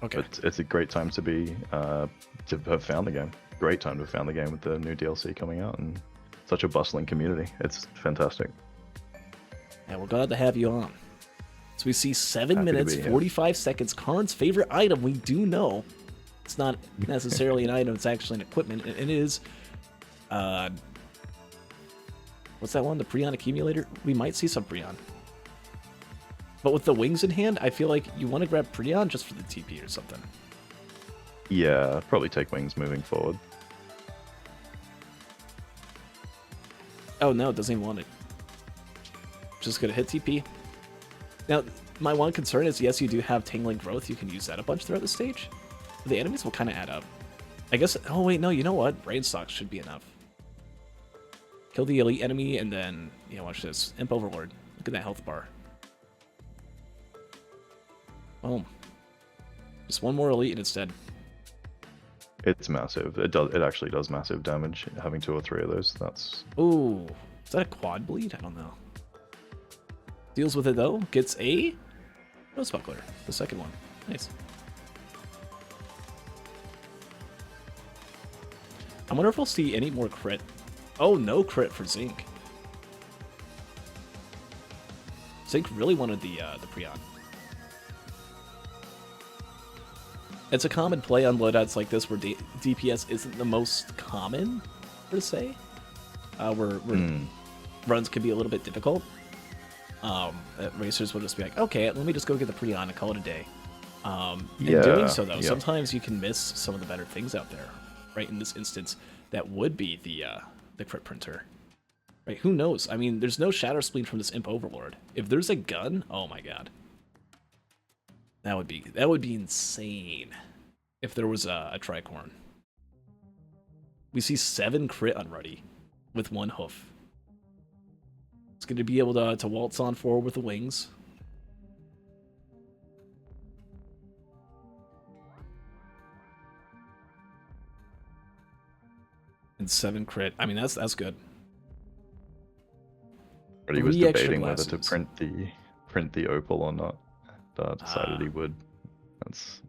Okay. But it's a great time to be to have found the game. Great time to have found the game with the new DLC coming out and such a bustling community. It's fantastic. And we're glad to have you on. So we see 7 Happy to minutes, be here. 45 seconds. Karn's favorite item, we do know. It's not necessarily an item, it's actually an equipment. It is, what's that one? The Prion Accumulator? We might see some Prion. But with the wings in hand, I feel like you want to grab Prion just for the TP or something. Yeah, probably take wings moving forward. Oh no, it doesn't even want it. Just gonna hit TP. Now, my one concern is, yes, you do have Tangling Growth. You can use that a bunch throughout the stage. But the enemies will kind of add up. I guess... Oh, wait, no, you know what? Brainstalk should be enough. Kill the elite enemy, and then... Yeah, watch this. Imp Overlord. Look at that health bar. Boom. Just one more elite and it's dead. It's massive. It actually does massive damage. Having 2 or 3 of those, that's... Ooh. Is that a quad bleed? I don't know. Deals with it though. Gets a... Rose Buckler. The second one. Nice. I wonder if we'll see any more crit. Oh, no crit for Zinc. Zinc really wanted the Prion. It's a common play on loadouts like this where DPS isn't the most common, per se. Where runs can be a little bit difficult. Racers will just be like, okay, let me just go get the Prion and call it a day. In doing so, though, sometimes you can miss some of the better things out there. Right, in this instance, that would be the crit printer. Right, who knows? I mean, there's no Shadow Spleen from this Imp Overlord. If there's a gun, oh my god. That would be insane if there was a tricorn. We see 7 crit on Ruddy with 1 hoof. It's going to be able to waltz on forward with the wings. And 7 crit. I mean, that's good. But he was debating whether to print the opal or not. Decided he would. That's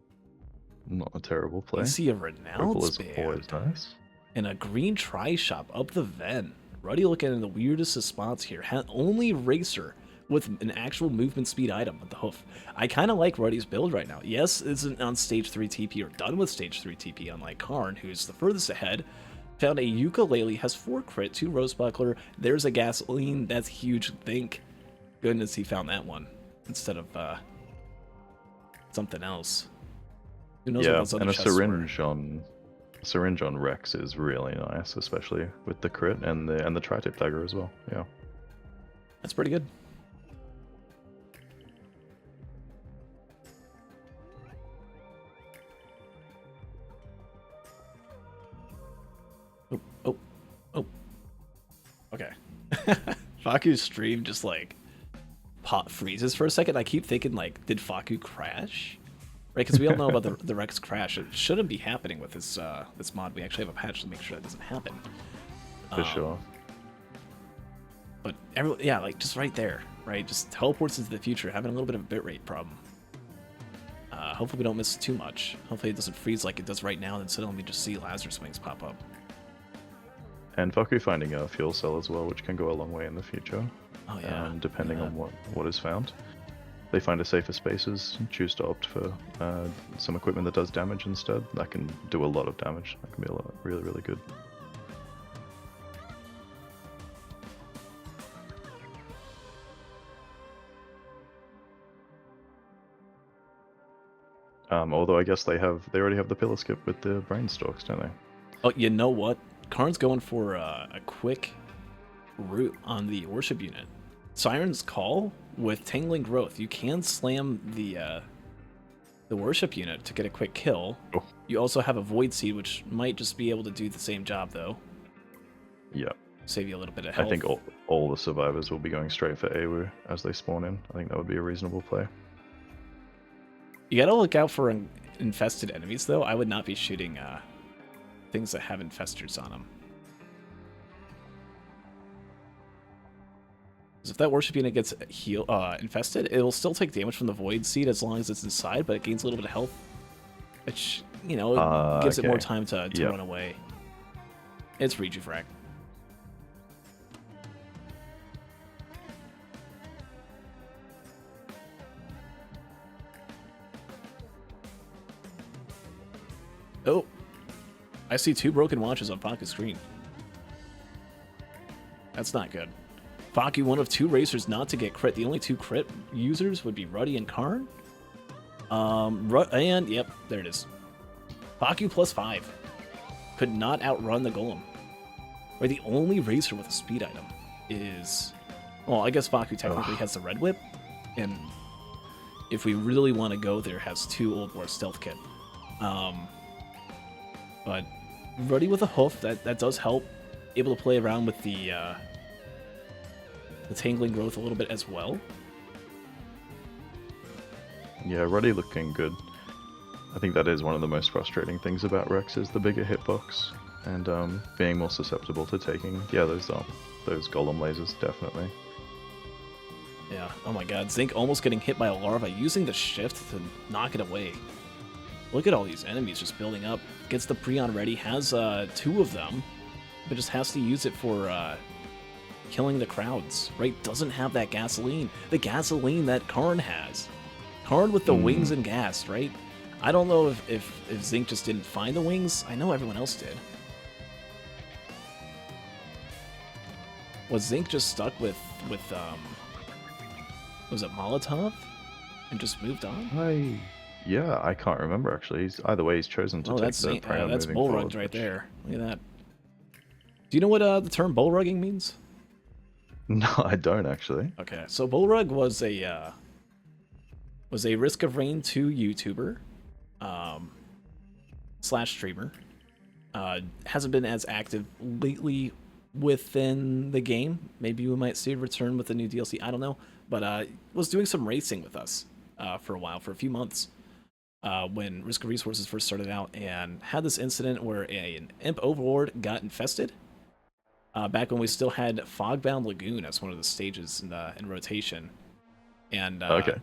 not a terrible play. You see a Renounce band. Always nice. And a green tri-shop up the Ven. Ruddy looking in the weirdest of spots here. Only Racer with an actual movement speed item with the hoof. I kind of like Ruddy's build right now. Yes, isn't on stage 3 TP or done with stage 3 TP, unlike Karn, who's the furthest ahead. Found a ukulele, has 4 crit, 2 rose buckler. There's a gasoline. That's huge. Thank goodness he found that one instead of something else. Who knows what those other chests were. Syringe on Rex is really nice, especially with the crit and the tri-tip dagger as well. Yeah, that's pretty good. Oh. Okay. Faku's stream just like freezes for a second. I keep thinking, like, did Faku crash? Right, because we all know about the Rex crash. It shouldn't be happening with this this mod. We actually have a patch to make sure that doesn't happen. For sure. But yeah, like just right there, right? Just teleports into the future, having a little bit of a bitrate problem. Hopefully we don't miss too much. Hopefully it doesn't freeze like it does right now, and then suddenly we just see Lazarus wings pop up. And Faku finding a fuel cell as well, which can go a long way in the future. Oh yeah. Depending on what is found. They find a safer spaces, choose to opt for some equipment that does damage instead. That can do a lot of damage. That can be really, really good. Although I guess they already have the pillar skip with the brain stalks, don't they? Oh, you know what? Karn's going for a quick route on the worship unit. Siren's Call with Tangling Growth. You can slam the worship unit to get a quick kill. Oh. You also have a Void Seed, which might just be able to do the same job, though. Yeah. Save you a little bit of health. I think all the survivors will be going straight for Awu as they spawn in. I think that would be a reasonable play. You gotta look out for infested enemies, though. I would not be shooting things that have infestors on them. Because if that worship unit gets infested, it will still take damage from the Void Seed as long as it's inside, but it gains a little bit of health. Which, you know, gives it more time to run away. It's Regifrac. Oh, I see 2 broken watches on Faku's screen. That's not good. Faku, one of 2 racers not to get crit. The only 2 crit users would be Ruddy and Karn. And, yep, there it is. Faku +5. Could not outrun the Golem. Right, the only racer with a speed item is... Well, I guess Faku technically has the Red Whip, and if we really want to go there, has 2 Old War Stealth Kit. But Ruddy with a hoof, that does help. Able to play around with the Tangling Growth a little bit as well. Yeah, Ruddy looking good. I think that is one of the most frustrating things about Rex is the bigger hitbox and being more susceptible to taking those golem lasers, definitely. Yeah, oh my god, Zinc almost getting hit by a larva, using the shift to knock it away. Look at all these enemies just building up. Gets the Prion ready, has 2 of them, but just has to use it for killing the crowds, right? Doesn't have that gasoline. The gasoline that Karn has. Karn with the wings and gas, right? I don't know if Zinc just didn't find the wings. I know everyone else did. Was Zinc just stuck with was it Molotov? And just moved on? Yeah, I can't remember actually. Either way, he's chosen to take the Prion that's moving bullrugged forward, right which- there. Look at that. Do you know what the term bullrugging means? No, I don't actually. Okay, so bullrug was a Risk of Rain 2 YouTuber slash streamer. Hasn't been as active lately within the game. Maybe we might see a return with the new DLC. I don't know, but was doing some racing with us for a while, for a few months, when Risk of Resources first started out, and had this incident where an imp overlord got infested. Back when we still had Fogbound Lagoon as one of the stages in rotation, and Okay.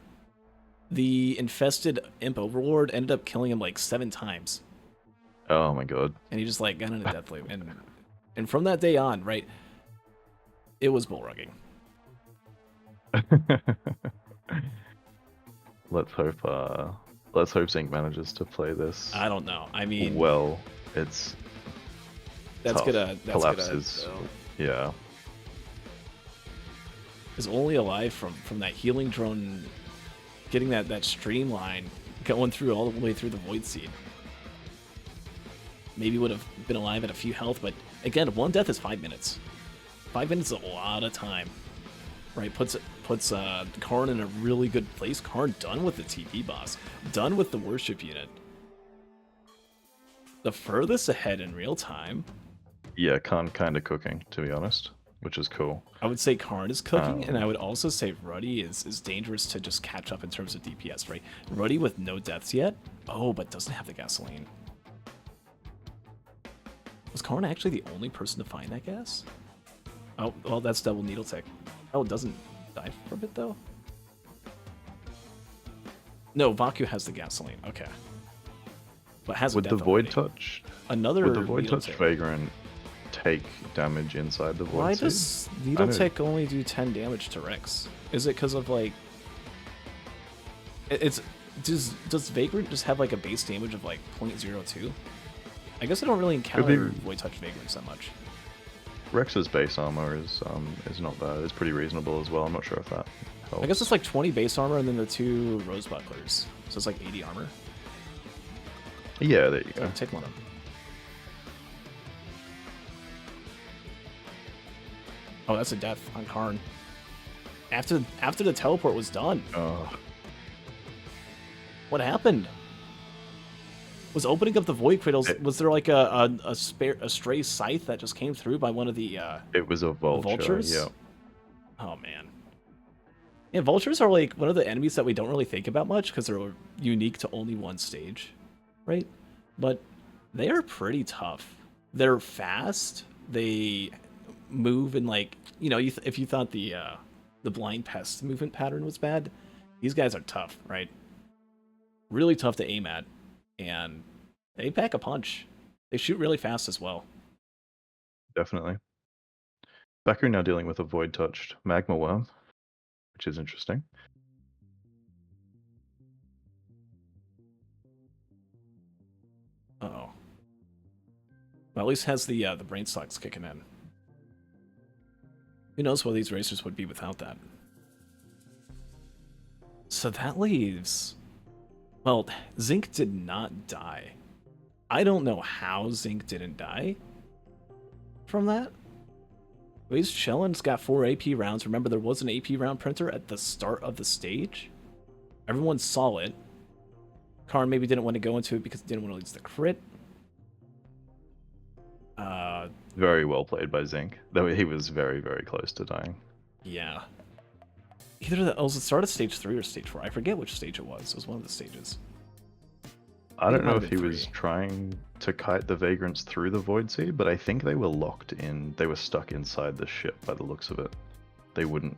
the infested imp overlord ended up killing him like 7 times, Oh my god. and he just like got into death loop, and from that day on, right, it was bullrugging. Let's hope Zinc manages to play this I don't know. I mean, well. It's that's tough. gonna collapses. Yeah. is only alive from that healing drone, getting that streamline going through all the way through the Void Seed. Maybe would have been alive at a few health, but again, 1 death is 5 minutes. 5 minutes is a lot of time, right? Puts Karn in a really good place. Karn done with the TP boss, done with the worship unit. The furthest ahead in real time, Yeah, Khan kind of cooking, to be honest, which is cool. I would say Karn is cooking, and I would also say Ruddy is dangerous to just catch up in terms of DPS, right? Ruddy with no deaths yet. Oh, but doesn't have the gasoline. Was Karn actually the only person to find that gas? Oh, well, that's double needle tech. Oh, it doesn't die from it, though? No, Faku has the gasoline. Okay. But has a Would the death Void already. Touch Another would the Void needle Touch tech. Vagrant take damage inside the Void Why Seed? does needle don't- tech only do 10 damage to Rex? Is it because of like... Does Vagrant just have like a base damage of like 0.02? I guess I don't really encounter Void Touch Vagrants that much. Rex's base armor is not bad. It's pretty reasonable as well. I'm not sure if that helps. I guess it's like 20 base armor and then the 2 Rose Bucklers. So it's like 80 armor. Yeah, there you go. Take one of them. Oh, that's a death on Karn. After the teleport was done. Oh, What happened? Was opening up the Void Cradles, was there like a stray scythe that just came through by one of the it was a vulture. vultures? Yeah. Oh man. Yeah, vultures are like one of the enemies that we don't really think about much because they're unique to only one stage, right? But they are pretty tough. They're fast. They move in like, you know, if you thought the blind pest movement pattern was bad, these guys are tough, right? Really tough to aim at, and they pack a punch. They shoot really fast as well. Definitely. Faku now dealing with a Void Touched Magma Worm, which is interesting. Uh-oh. Well, at least has the brain stocks kicking in. Who knows what these racers would be without that? So that leaves... Well, Zinc did not die. I don't know how Zinc didn't die from that. But he's chilling. He's got 4 AP rounds. Remember, there was an AP round printer at the start of the stage. Everyone saw it. Karn maybe didn't want to go into it because he didn't want to lose the crit. Very well played by Zinc, though he was very, very close to dying. Yeah. Either that, was it start of stage 3 or stage 4? I forget which stage it was. It was one of the stages. I don't might know have if he been was 3. trying to kite the Vagrants through the Void Sea, but I think they were locked in. They were stuck inside the ship by the looks of it. They wouldn't.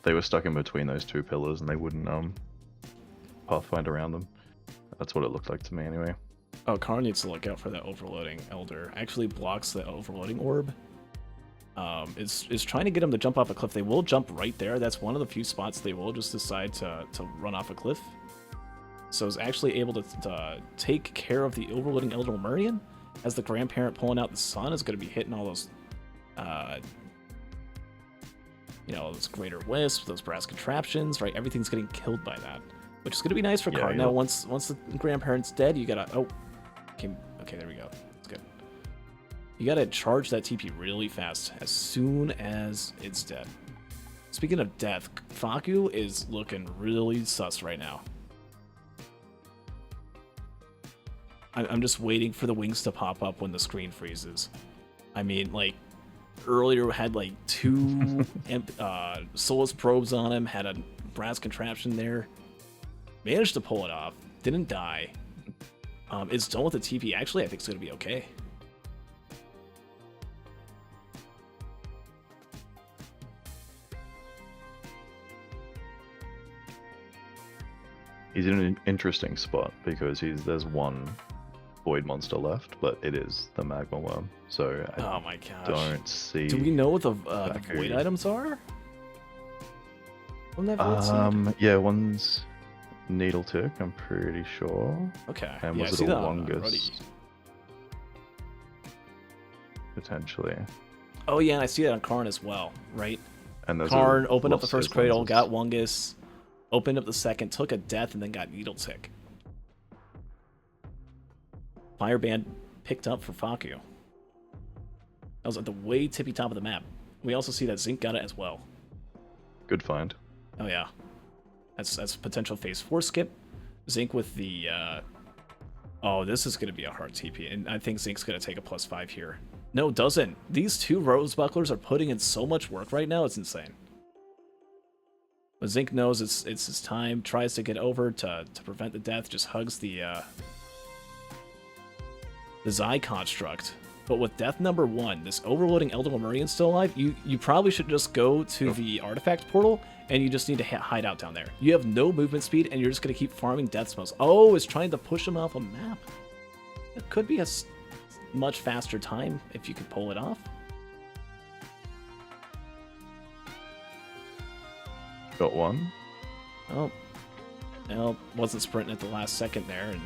They were stuck in between those two pillars, and they wouldn't pathfind around them. That's what it looked like to me, anyway. Oh, Karn needs to look out for that overloading Elder. Actually blocks the overloading orb. Is trying to get him to jump off a cliff. They will jump right there. That's one of the few spots they will just decide to run off a cliff. So is actually able to take care of the overloading Elder Lemurian, as the grandparent pulling out the sun is going to be hitting all those, those greater wisps, those brass contraptions, right? Everything's getting killed by that, which is going to be nice for Karn. Now, once the grandparent's dead, you gotta okay, there we go. That's good. You gotta charge that TP really fast as soon as it's dead. Speaking of death, Faku is looking really sus right now. I'm just waiting for the wings to pop up when the screen freezes. I mean, like, earlier we had like 2 Solus probes on him, had a brass contraption there. Managed to pull it off, didn't die. Is done with the TP. Actually, I think it's going to be okay. He's in an interesting spot because there's one void monster left, but it is the magma worm. So Oh my gosh. don't see. Do we know what the Faku. void items are? From that void seed? Yeah, one's needle tick, I'm pretty sure. Okay. And Yeah, I was see it that a on longest? Ruddy. Potentially. Oh yeah, and I see that on Karn as well, right? And there's Karn opened up the lost first those cradle, lenses. got Wungus, opened up the second, took a death, and then got needle tick. Fireband picked up for Faku. That was at the way tippy top of the map. We also see that Zinc got it as well. Good find. Oh yeah, that's potential phase 4 skip. Zinc with the oh, this is gonna be a hard TP, and I think Zinc's gonna take a +5 here. No, it doesn't. These 2 rose bucklers are putting in so much work right now, it's insane. But Zinc knows it's his time, tries to get over to prevent the death, just hugs the Zai construct. But with death number 1, this overloading Elder Lemurian still alive, you probably should just go to the artifact portal, and you just need to hide out down there. You have no movement speed, and you're just going to keep farming death smells. Oh, it's trying to push him off a map. It could be a much faster time if you could pull it off. Got one. Oh, well, wasn't sprinting at the last second there, and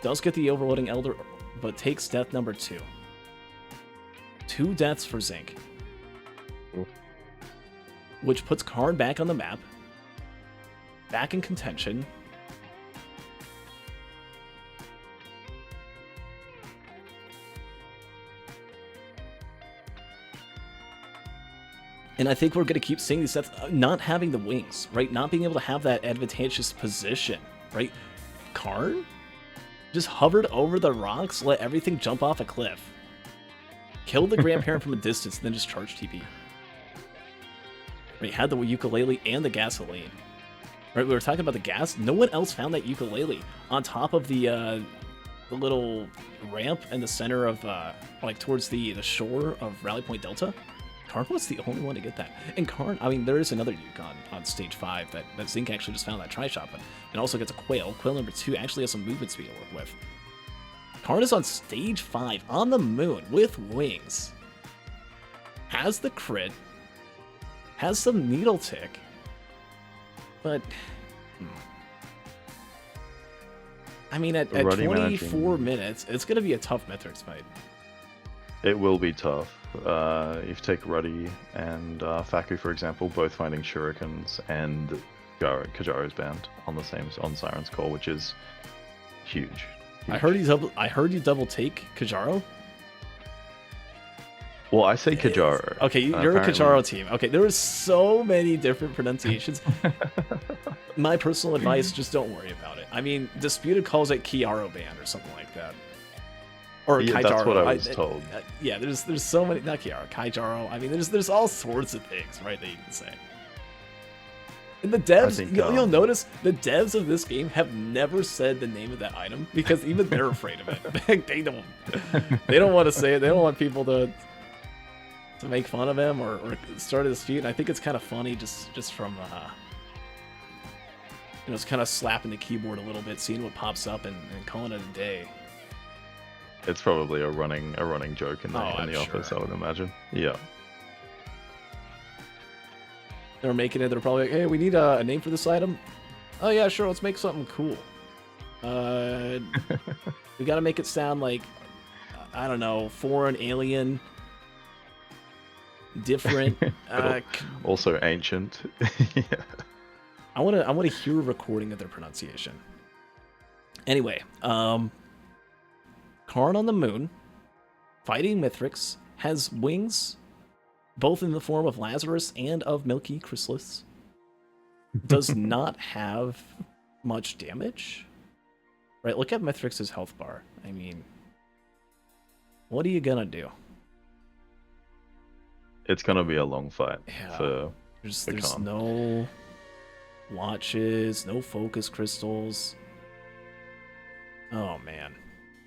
does get the overloading Elder, but takes death number 2. 2 deaths for Zinc. Which puts Karn back on the map. Back in contention. And I think we're going to keep seeing these sets not having the wings, right? Not being able to have that advantageous position, right? Karn just hovered over the rocks, let everything jump off a cliff. Killed the grandparent from a distance, and then just charged TP. Right, had the ukulele and the gasoline. Right, we were talking about the gas. No one else found that ukulele on top of the little ramp in the center of, like towards the shore of Rally Point Delta. Karn was the only one to get that. And Karn, I mean, there is another Yukon on stage 5 that Zinc actually just found that tri-shot, but it also gets a Quail. Quail number 2 actually has some movement speed to work with. Karn is on stage 5 on the moon with wings. Has the crit. Has some needle tick. But I mean, at 24 minutes, it's going to be a tough Mythrix fight. It will be tough. If you take Ruddy and Faku, for example, both finding shurikens and Kajaro's band on Siren's Call, which is huge. I heard you double take Kajaro. Well, I say Kajaro. Okay, you're a Kajaro team. Okay, there were so many different pronunciations. My personal advice, just don't worry about it. I mean, Disputed calls it Kiaro Band or something like that. Or Yeah, Kaijaro. that's what I was told. Yeah, there's so many, not Kiaro, Kaijaro. I mean, there's all sorts of things, right, that you can say. And the devs, think, you'll notice, the devs of this game have never said the name of that item because even they're afraid of it. They don't want to say it. They don't want people to make fun of him or start a dispute. And I think it's kind of funny just from it's kind of slapping the keyboard a little bit, seeing what pops up and calling it a day. It's probably a running joke in the office, I would imagine. Yeah. They're making it. They're probably like, hey, we need a name for this item. Oh yeah, sure. Let's make something cool. We got to make it sound like, I don't know, foreign, alien, different. Also ancient. Yeah. I want to hear a recording of their pronunciation. Anyway, Karn on the moon, fighting Mithrix, has wings, both in the form of Lazarus and of Milky Chrysalis. Does not have much damage. Right, look at Mithrix's health bar. I mean, what are you gonna do? It's gonna be a long fight for There's Karn. no watches, no focus crystals. Oh man.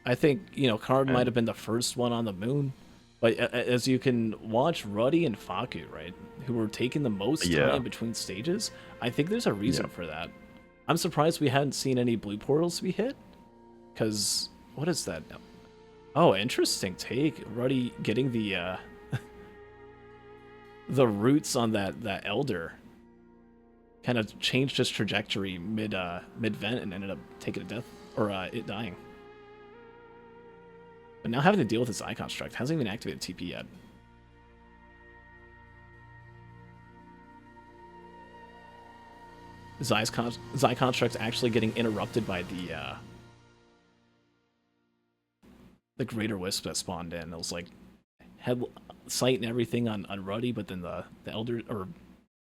I think, Karn might have been the first one on the moon. But as you can watch, Ruddy and Faku, right, who were taking the most time between stages, I think there's a reason for that. I'm surprised we hadn't seen any blue portals be hit. Because, what is that? Oh, interesting take. Ruddy getting the the roots on that Elder. Kind of changed his trajectory mid-vent and ended up taking a death, or it dying. But now having to deal with this eye construct, hasn't even activated TP yet. His eye construct's actually getting interrupted by the Greater Wisp that spawned in. It was like had sight and everything on Ruddy, but then the Elder or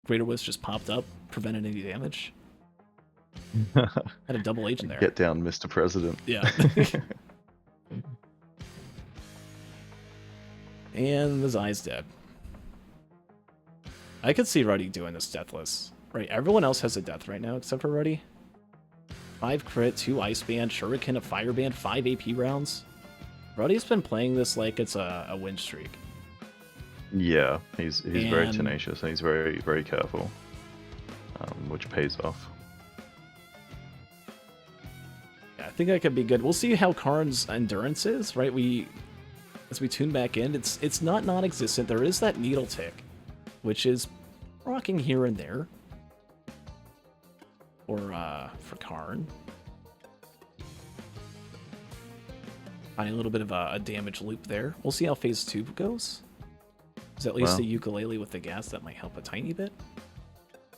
Greater Wisp just popped up, prevented any damage. Had a double agent there. Get down, Mr. President. Yeah. And his eye's dead. I could see Ruddy doing this deathless. Right, everyone else has a death right now except for Ruddy. 5 crit, 2 ice band, shuriken, a fire band, 5 AP rounds. Ruddy's been playing this like it's a win streak. Yeah, he's very tenacious and he's very, very careful, which pays off. Yeah, I think that could be good. We'll see how Karn's endurance is, right? As we tune back in, it's not non-existent. There is that needle tick, which is rocking here and there. Or for Karn. Finding a little bit of a damage loop there. We'll see how phase 2 goes. There's at least a ukulele with the gas that might help a tiny bit.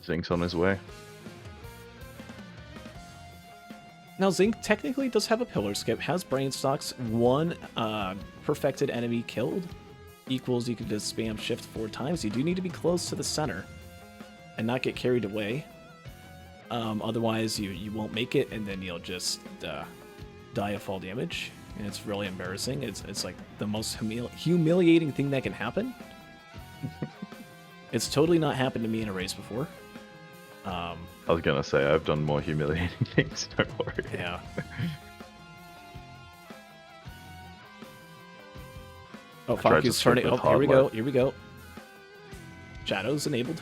Zink's on his way. Now, Zinc technically does have a pillar skip, has brain stocks, 1 perfected enemy killed equals you can just spam shift 4 times. You do need to be close to the center and not get carried away. Otherwise, you won't make it, and then you'll just die of fall damage, and it's really embarrassing. It's like the most humiliating thing that can happen. It's totally not happened to me in a race before. I was gonna say, I've done more humiliating things, don't worry. Yeah. Oh, Faku's turning. Oh, here we go. Here we go. Shadows enabled.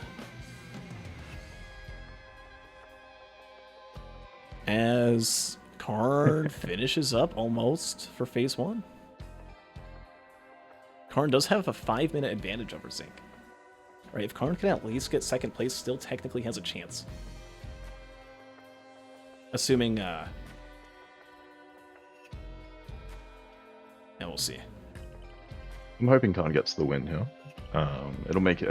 As Karn finishes up almost for phase 1. Karn does have a 5-minute advantage over Zinc. Right, if Karn can at least get second place, still technically has a chance. Assuming, yeah, we'll see. I'm hoping Karn gets the win here. I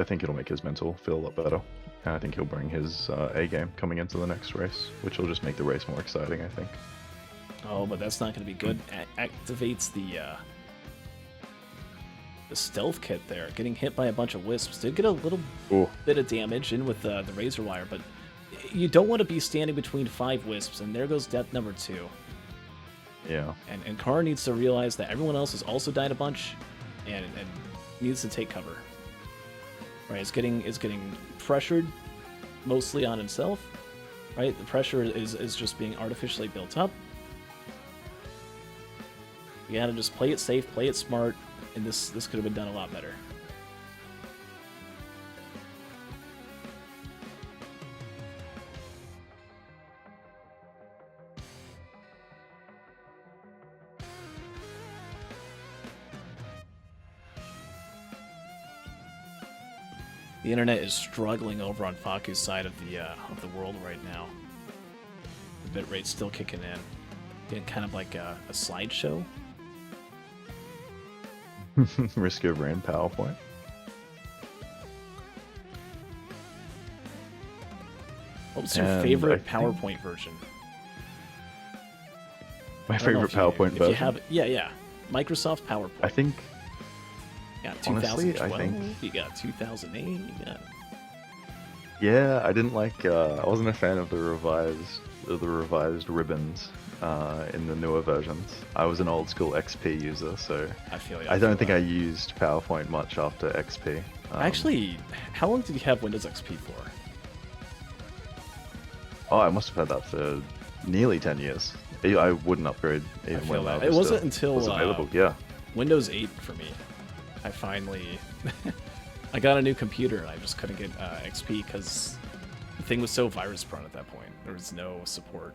think it'll make his mental feel a lot better. And I think he'll bring his A game coming into the next race, which will just make the race more exciting, I think. Oh, but that's not going to be good. Activates the stealth kit there. Getting hit by a bunch of wisps. Did get a little bit of damage in with the razor wire, but you don't want to be standing between 5 wisps, and there goes death number 2. Yeah. And Karn needs to realize that everyone else has also died a bunch, and needs to take cover. Right, it's getting pressured mostly on himself. Right, the pressure is just being artificially built up. You gotta just play it safe, play it smart, and this could have been done a lot better. The internet is struggling over on Faku's side of the world right now. The bitrate's still kicking in. Getting kind of like a slideshow. Risk over in PowerPoint. What was your favorite PowerPoint version? My favorite PowerPoint version? If you have, yeah. Microsoft PowerPoint. I think... You got Honestly, 2012, I think... you got 2008, you got... Yeah, I didn't like... I wasn't a fan of the revised ribbons in the newer versions. I was an old school XP user, so... I feel you. I don't think I used PowerPoint much after XP. Actually, how long did you have Windows XP for? Oh, I must have had that for nearly 10 years. I wouldn't upgrade even when that it wasn't until was available. Yeah. Windows 8 for me. I finally I got a new computer and I just couldn't get XP because the thing was so virus prone at that point. There was no support.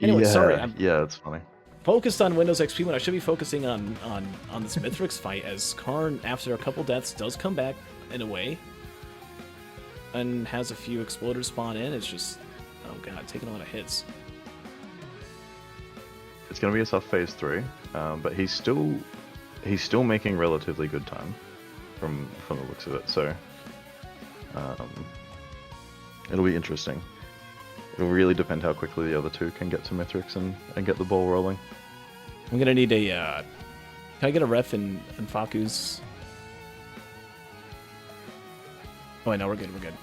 Anyway, sorry. Yeah, it's funny. Focused on Windows XP when I should be focusing on this Mithrix fight, as Karn, after a couple deaths, does come back in a way and has a few exploders spawn in. It's just, oh god, taking a lot of hits. It's going to be a tough phase 3, but he's still making relatively good time from the looks of it. So it'll be interesting. It'll really depend how quickly the other two can get to Mithrix and get the ball rolling. I'm gonna need a. Can I get a ref in Faku's? Oh, I know we're good. We're good.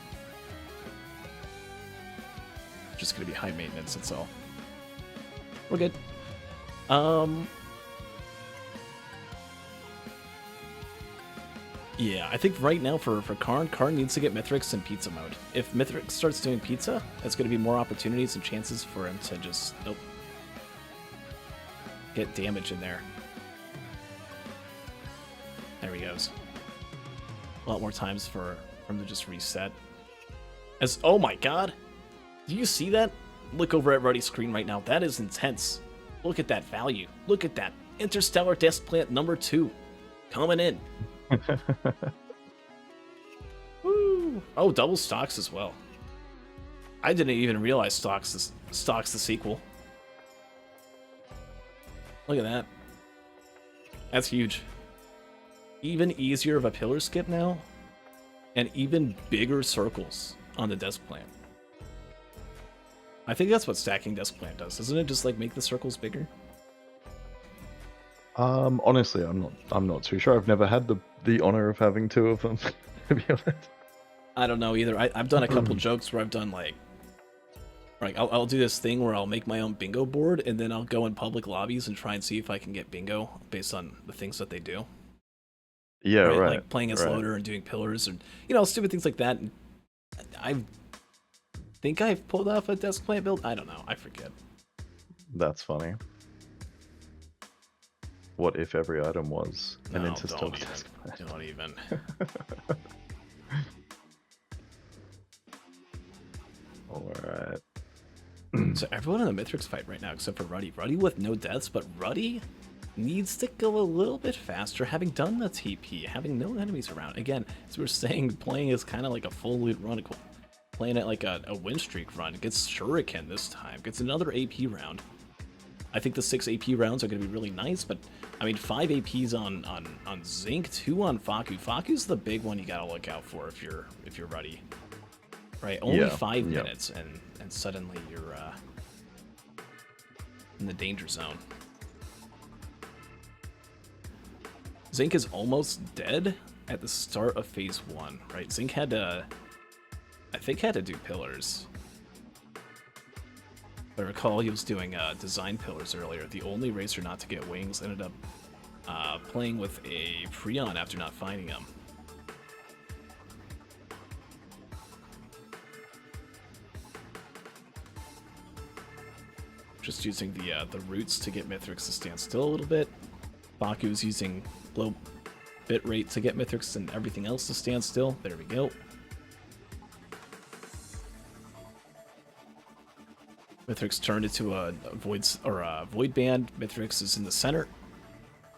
Just gonna be high maintenance. That's all. We're good. Yeah, I think right now for Karn needs to get Mithrix in pizza mode. If Mithrix starts doing pizza, that's going to be more opportunities and chances for him to just get damage in there. There he goes. A lot more times for him to just reset. Oh my god! Do you see that? Look over at Ruddy's screen right now. That is intense. Look at that value. Look at that. Interstellar Desk Plant number 2. Coming in. Woo. Oh, double stocks as well. I didn't even realize stocks the sequel. Look at that. That's huge. Even easier of a pillar skip now, and even bigger circles on the desk plant. I think that's what stacking desk plant does, doesn't it? Just like make the circles bigger. Honestly, I'm not too sure. I've never had the honor of having 2 of them, to be honest. I don't know either. I've done a couple jokes where I've done like I'll do this thing where I'll make my own bingo board and then I'll go in public lobbies and try and see if I can get bingo based on the things that they do. Yeah, right. Like playing as loader and doing pillars and stupid things like that. And I think I've pulled off a desk plant build. I don't know. I forget. That's funny. What if every item was an No, interstellar don't desk plant? Don't even. Alright. So everyone in the Mithrix fight right now except for Ruddy. Ruddy with no deaths, but Ruddy needs to go a little bit faster, having done the TP, having no enemies around. Again, as we were saying, playing is kind of like a full loot run, playing it like a win streak run. Gets Shuriken this time, gets another AP round. I think the 6 AP rounds are going to be really nice, but I mean 5 APs on Zinc, 2 on Faku. Faku's the big one you got to look out for if you're Ruddy. Right, only 5 minutes, and suddenly you're in the danger zone. Zinc is almost dead at the start of phase 1, right? Zinc had to, I think, had to do pillars. I recall he was doing design pillars earlier. The only racer not to get wings ended up playing with a Prion after not finding him. Just using the roots to get Mithrix to stand still a little bit. Faku's using low bit rate to get Mithrix and everything else to stand still. There we go. Mithrix turned into a void band. Mithrix is in the center.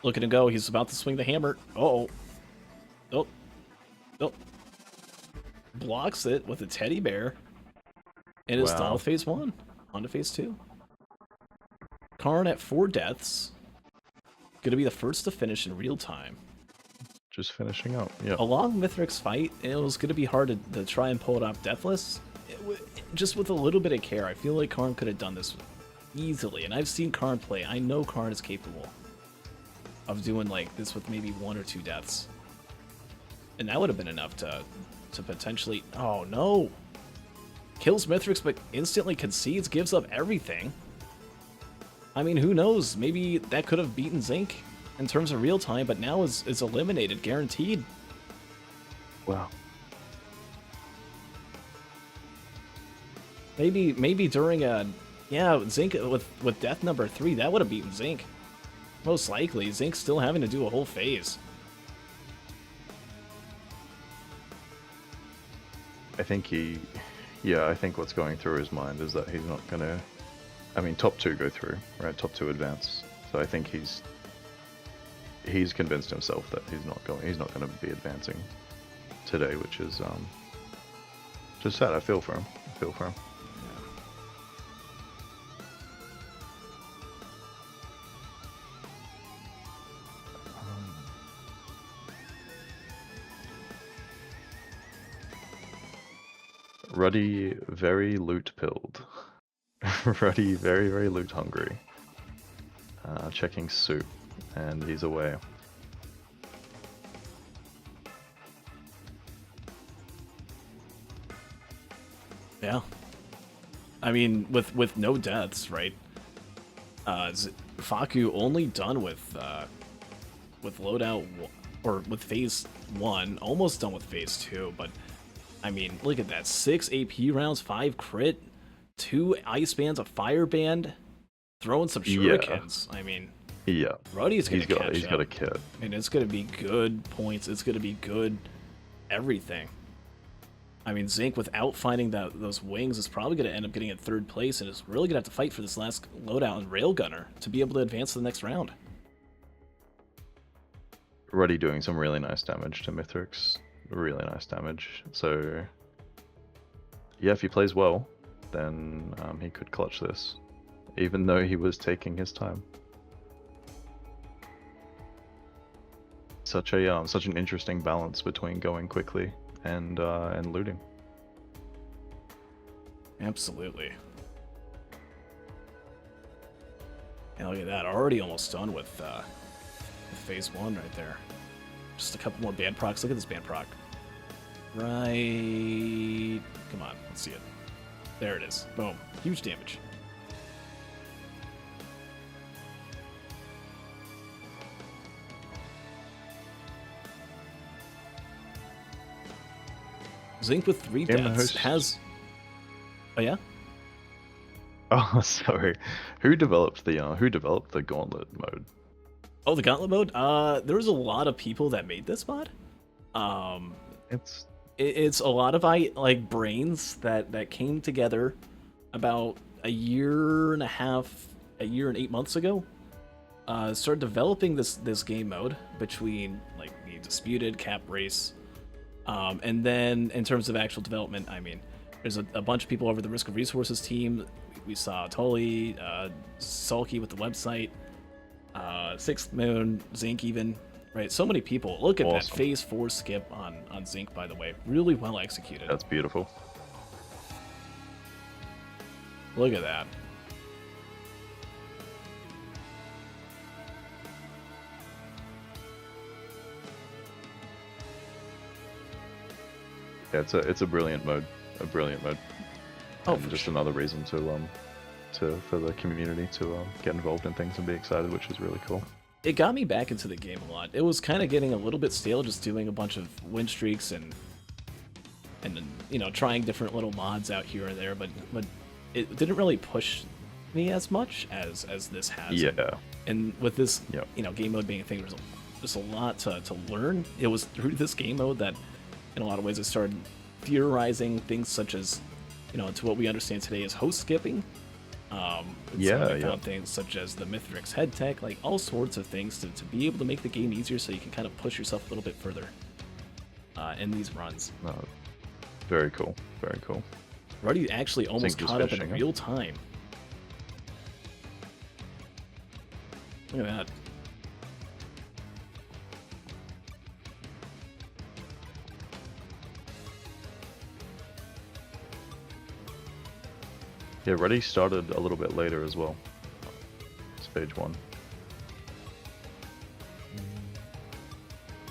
Looking to go. He's about to swing the hammer. Uh-oh. Nope. Nope. Blocks it with a teddy bear. And it's stalled phase 1. On to phase 2. Karn at 4 deaths. Gonna be the first to finish in real time. Just finishing up, yeah. A long Mithrix fight, it was gonna be hard to try and pull it off deathless. Just with a little bit of care, I feel like Karn could have done this easily. And I've seen Karn play. I know Karn is capable of doing like this with maybe 1 or 2 deaths. And that would have been enough to potentially... Oh, no! Kills Mithrix, but instantly concedes, gives up everything. I mean, who knows? Maybe that could have beaten Zinc in terms of real time, but now is eliminated, guaranteed. Wow. Maybe during a... Yeah, Zinc with death number 3, that would have beaten Zinc. Most likely. Zinc's still having to do a whole phase. I think I think what's going through his mind is that he's not gonna... I mean, top 2 go through, right? Top 2 advance. So I think he's convinced himself that he's not gonna be advancing today, which is just sad. I feel for him. Ruddy, very loot pilled. Ruddy, very, very loot hungry. Checking soup, and he's away. Yeah. I mean, with no deaths, right? Faku only done with loadout, or with phase 1, almost done with phase 2, but I mean, look at that. 6 AP rounds, 5 crit, 2 ice bands, a fire band, throwing some shurikens. I mean, yeah, Ruddy's gonna catch up. He's got a kit. And it's gonna be good points. It's gonna be good everything. I mean, Zinc, without finding those wings, is probably gonna end up getting in 3rd place, and is really gonna have to fight for this last loadout and railgunner to be able to advance to the next round. Ruddy doing some really nice damage to Mithrix. Really nice damage. So, yeah, if he plays well, then he could clutch this, even though he was taking his time. Such an interesting balance between going quickly and looting. Absolutely. And look at that, already almost done with phase 1 right there. Just a couple more band procs. Look at this band proc. Right. Come on, let's see it. There it is. Boom. Huge damage. Zinc with 3 deaths has... Oh yeah? Oh, sorry. Who developed the gauntlet mode? Oh, the gauntlet mode? There was a lot of people that made this mod. It's a lot of brains that came together about a year and 8 months ago. Started developing this game mode between like the Disputed, Cap Race, and then in terms of actual development, I mean, there's a bunch of people over the Risk of Resources team. We saw Tully, Sulky with the website, Sixth Moon, Zinc even, right? So many people. Look at that phase 4 skip on Zinc, by the way. Really well executed. That's beautiful. Look at that. Yeah, it's a brilliant mode. A brilliant mode. Oh, and just another reason to for the community to get involved in things and be excited, which is really cool. It got me back into the game a lot. It was kind of getting a little bit stale, just doing a bunch of win streaks and you know, trying different little mods out here and there, but it didn't really push me as much as this has. Yeah. And with this, Yep. you know, game mode being a thing, there's just a lot to learn. It was through this game mode that, in a lot of ways, I started theorizing things such as, you know, to what we understand today as host skipping. I found things such as the Mithrix head tech, like all sorts of things to be able to make the game easier, so you can kind of push yourself a little bit further in these runs. Very cool. Very cool. Ruddy actually almost Zinc was caught up in fishing, huh? real time. Look at that. Yeah, Ruddy started a little bit later as well. Stage 1.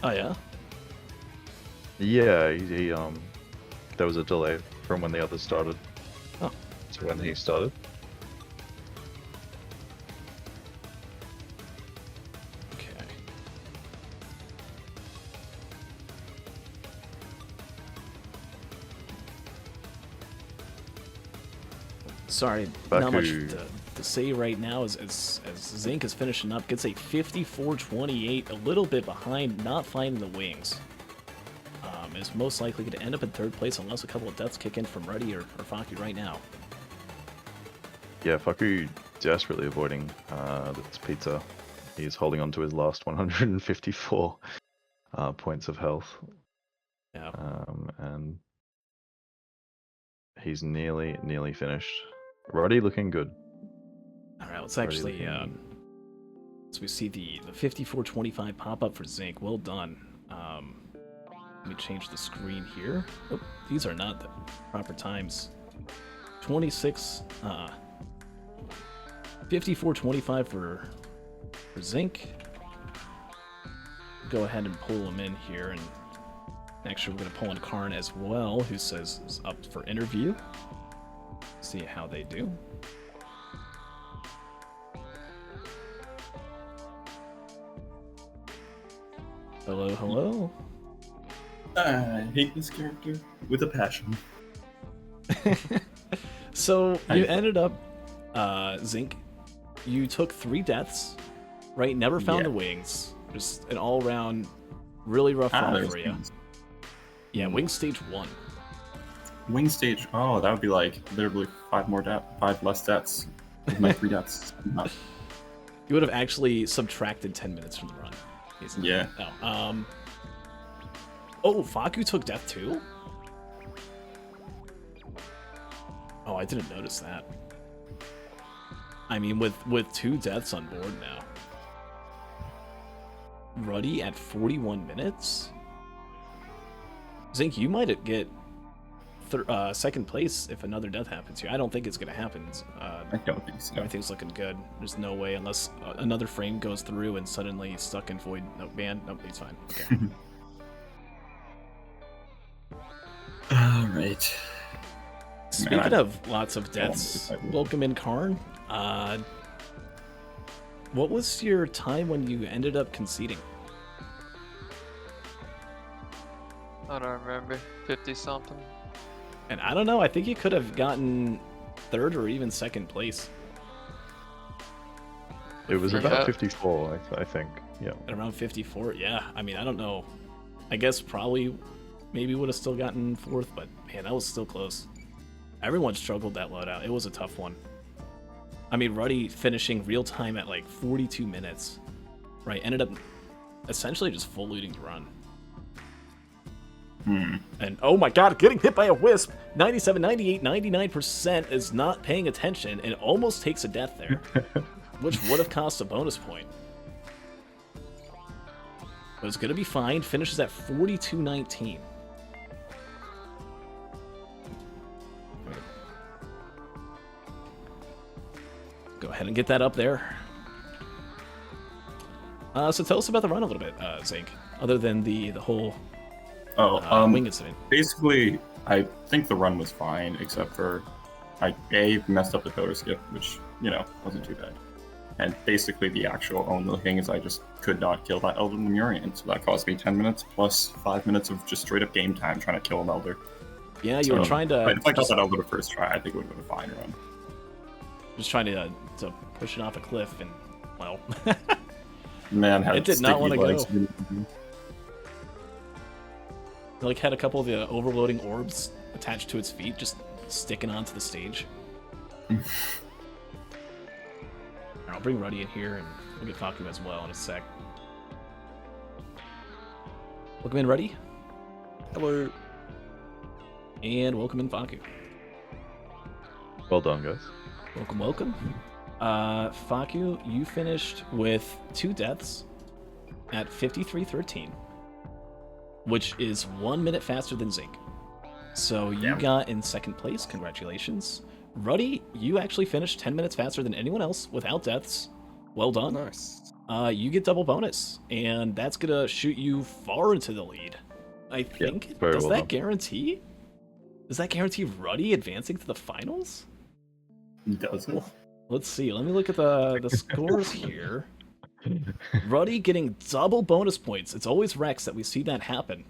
Oh yeah? Yeah, he there was a delay from when the others started. Oh. To when he started. Okay. Sorry, not much Faku. to say right now as Zinc is finishing up. Gets a 54-28, a little bit behind, not finding the wings. Is most likely going to end up in third place unless a couple of deaths kick in from Ruddy or Faku right now. Yeah, Faku desperately avoiding this pizza. He's holding on to his last 154 points of health. Yeah. And he's nearly finished. Ruddy looking good. All right, let's Ruddy actually looking- so we see the 54-25 pop up for Zinc. Well done. Let me change the screen here. Oh, these are not the proper times. 54-25 for Zinc. Go ahead and pull him in here, and actually we're going to pull in Karn as well, who says is up for interview. See how they do. Hello, hello. I hate this character with a passion. So you ended up, Zinc, you took 3 deaths, right? Never found the wings. Just an all-round, really rough run for you. Yeah, wing stage 1. Wing stage. Oh, that would be like literally 5 less deaths with my 3 deaths. You would have actually subtracted 10 minutes from the run. Yeah. Oh, oh, Faku took death too? Oh, I didn't notice that. I mean, with 2 deaths on board now. Ruddy at 41 minutes? Zink, you might get second place if another death happens here. I don't think it's going to happen. I don't think so. Everything's looking good. There's no way unless another frame goes through and suddenly he's stuck in void. No, ban. Nope, he's fine. Okay. Alright. Speaking of lots of deaths, welcome in Karn. What was your time when you ended up conceding? I don't remember. 50 something. And I don't know, I think you could have gotten 3rd or even 2nd place. It was Yeah. about 54, I think. Yeah. At around 54, yeah. I mean, I don't know. I guess probably maybe would have still gotten 4th, but man, that was still close. Everyone struggled that loadout. It was a tough one. I mean, Ruddy finishing real time at like 42 minutes, right? Ended up essentially just full looting the run. And oh my god, getting hit by a wisp. 97, 98, 99% is not paying attention and almost takes a death there, which would have cost a bonus point. But it's going to be fine. Finishes at 42-19. Go ahead and get that up there. So tell us about the run a little bit, Zink, other than the whole wing incident. Basically, I think the run was fine, except for I messed up the photo skip, which, you know, wasn't too bad. And basically the actual only thing is I just could not kill that Elder Lemurian, so that cost me 10 minutes plus 5 minutes of just straight up game time trying to kill an Elder. Yeah, you were trying to. But if I got that Elder the first try, I think it would have been a fine run. Just trying to push it off a cliff, and well, Man had it did not want to legs. go. It, like had a couple of the overloading orbs attached to its feet, just sticking onto the stage. I'll bring Ruddy in here, and we'll get Faku as well in a sec. Welcome in, Ruddy. Hello. And welcome in, Faku. Well done, guys. Welcome, welcome. Faku, you finished with 2 deaths at 53:13, which is 1 minute faster than Zinc. So you got in second place. Congratulations. Ruddy, you actually finished 10 minutes faster than anyone else without deaths. Well done. Nice. You get double bonus, and that's gonna shoot you far into the lead. I think. very Does well that done. guarantee? Does that guarantee Ruddy advancing to the finals? Does it? Let's see. Let me look at the scores here. Ruddy getting double bonus points. It's always Rex that we see that happen.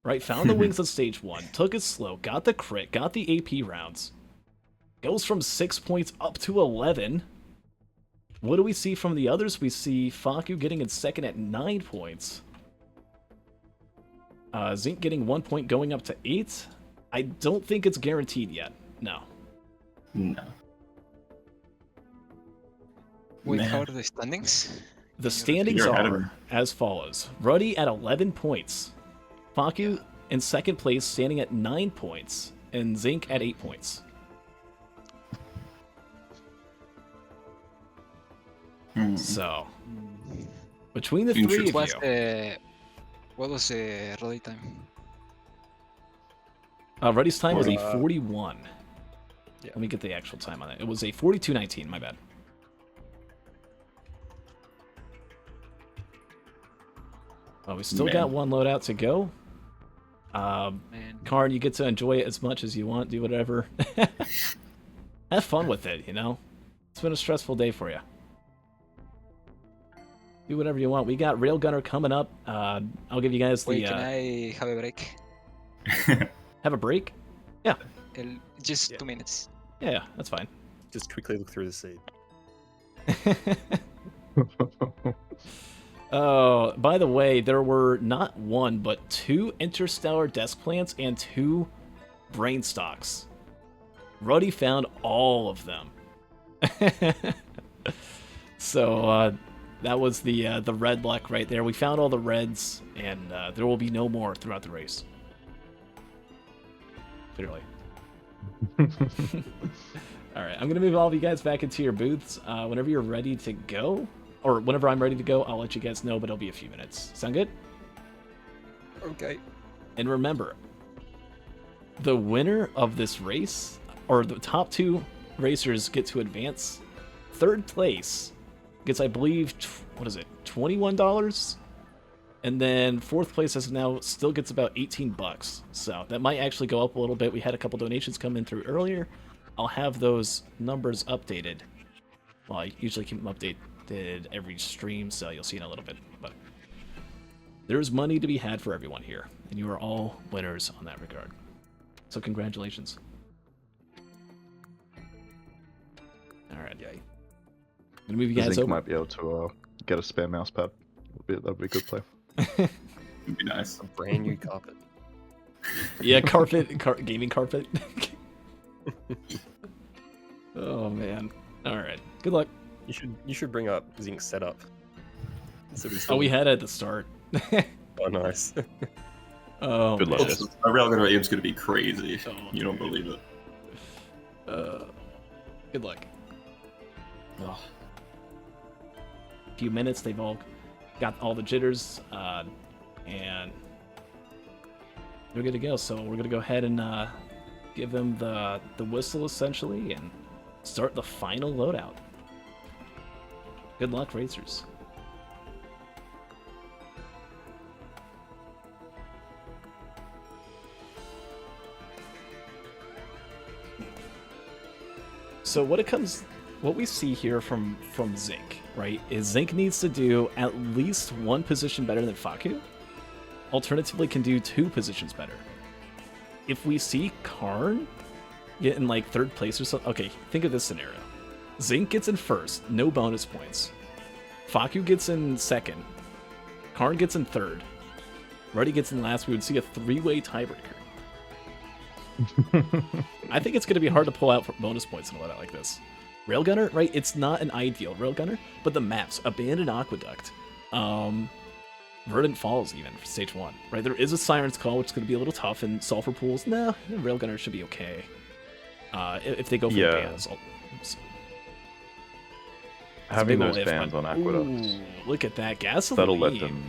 Right? Found the wings on stage 1, took it slow, got the crit, got the AP rounds. Goes from 6 points up to 11. What do we see from the others? We see Faku getting in second at 9 points. Zinc getting 1 point, going up to 8. I don't think it's guaranteed yet. No. No. Wait, Man. how are the standings? The standings You're ahead of are me. as follows. Ruddy at 11 points. Faku in second place, standing at 9 points. And Zinc at 8 points. So, between the Interesting. three of What's you, what was the Roddy time? Ruddy's time was a 40. 41. Yeah. Let me get the actual time on it. It was a 42:19, my bad. Well, we still got one loadout to go. Man. Karn, you get to enjoy it as much as you want. Do whatever. Have fun with it, you know? It's been a stressful day for you. Do whatever you want. We got Railgunner coming up. I'll give you guys the... Wait, can I have a break? Have a break? Yeah. Just Yeah. 2 minutes. Yeah, that's fine. Just quickly look through the seed. Oh, by the way, there were not 1, but 2 interstellar desk plants and 2 brain stocks. Ruddy found all of them. So, that was the red luck right there. We found all the reds, and there will be no more throughout the race. Clearly. Alright, I'm going to move all of you guys back into your booths. Whenever you're ready to go, or whenever I'm ready to go, I'll let you guys know, but it'll be a few minutes. Sound good? Okay. And remember, the winner of this race, or the top 2 racers get to advance. Third place gets, I believe, what is it, $21? And then fourth place as of now still gets about $18. So that might actually go up a little bit. We had a couple donations come in through earlier. I'll have those numbers updated. Well, I usually keep them updated every stream, so you'll see in a little bit. But there's money to be had for everyone here, and you are all winners on that regard. So congratulations. All right, Yay. I'm gonna move you guys Zinc over. might be able to get a spare mouse pad. That'd be a good play. It'd be nice. A brand new carpet. Yeah, gaming carpet. Oh man. All right. Good luck. You should bring up Zinc's setup. So Oh, we had it at the start. Oh, nice. Oh, Good luck. man. Yes. A Railgunner Abe's gonna be crazy. Oh, You don't believe it. Good luck. Ugh. Few minutes. They've all got all the jitters, and they're good to go. So we're gonna go ahead and give them the whistle essentially, and start the final loadout. Good luck, racers. So what we see here from Zinc, right, is Zinc needs to do at least one position better than Faku. Alternatively, can do 2 positions better. If we see Karn get in like 3rd place or something, okay, think of this scenario. Zinc gets in 1st, no bonus points. Faku gets in 2nd. Karn gets in 3rd. Ruddy gets in last. We would see a 3-way tiebreaker. I think it's going to be hard to pull out for bonus points in a loadout like this. Railgunner, right? It's not an ideal Railgunner, but the maps, Abandoned Aqueduct, Verdant Falls even, for stage 1, right? There is a Siren's Call, which is going to be a little tough, and Sulfur Pools, nah, Railgunner should be okay. If they go for the bans. Having those bans on Aqueducts. Ooh, look at that, gasoline. That'll let them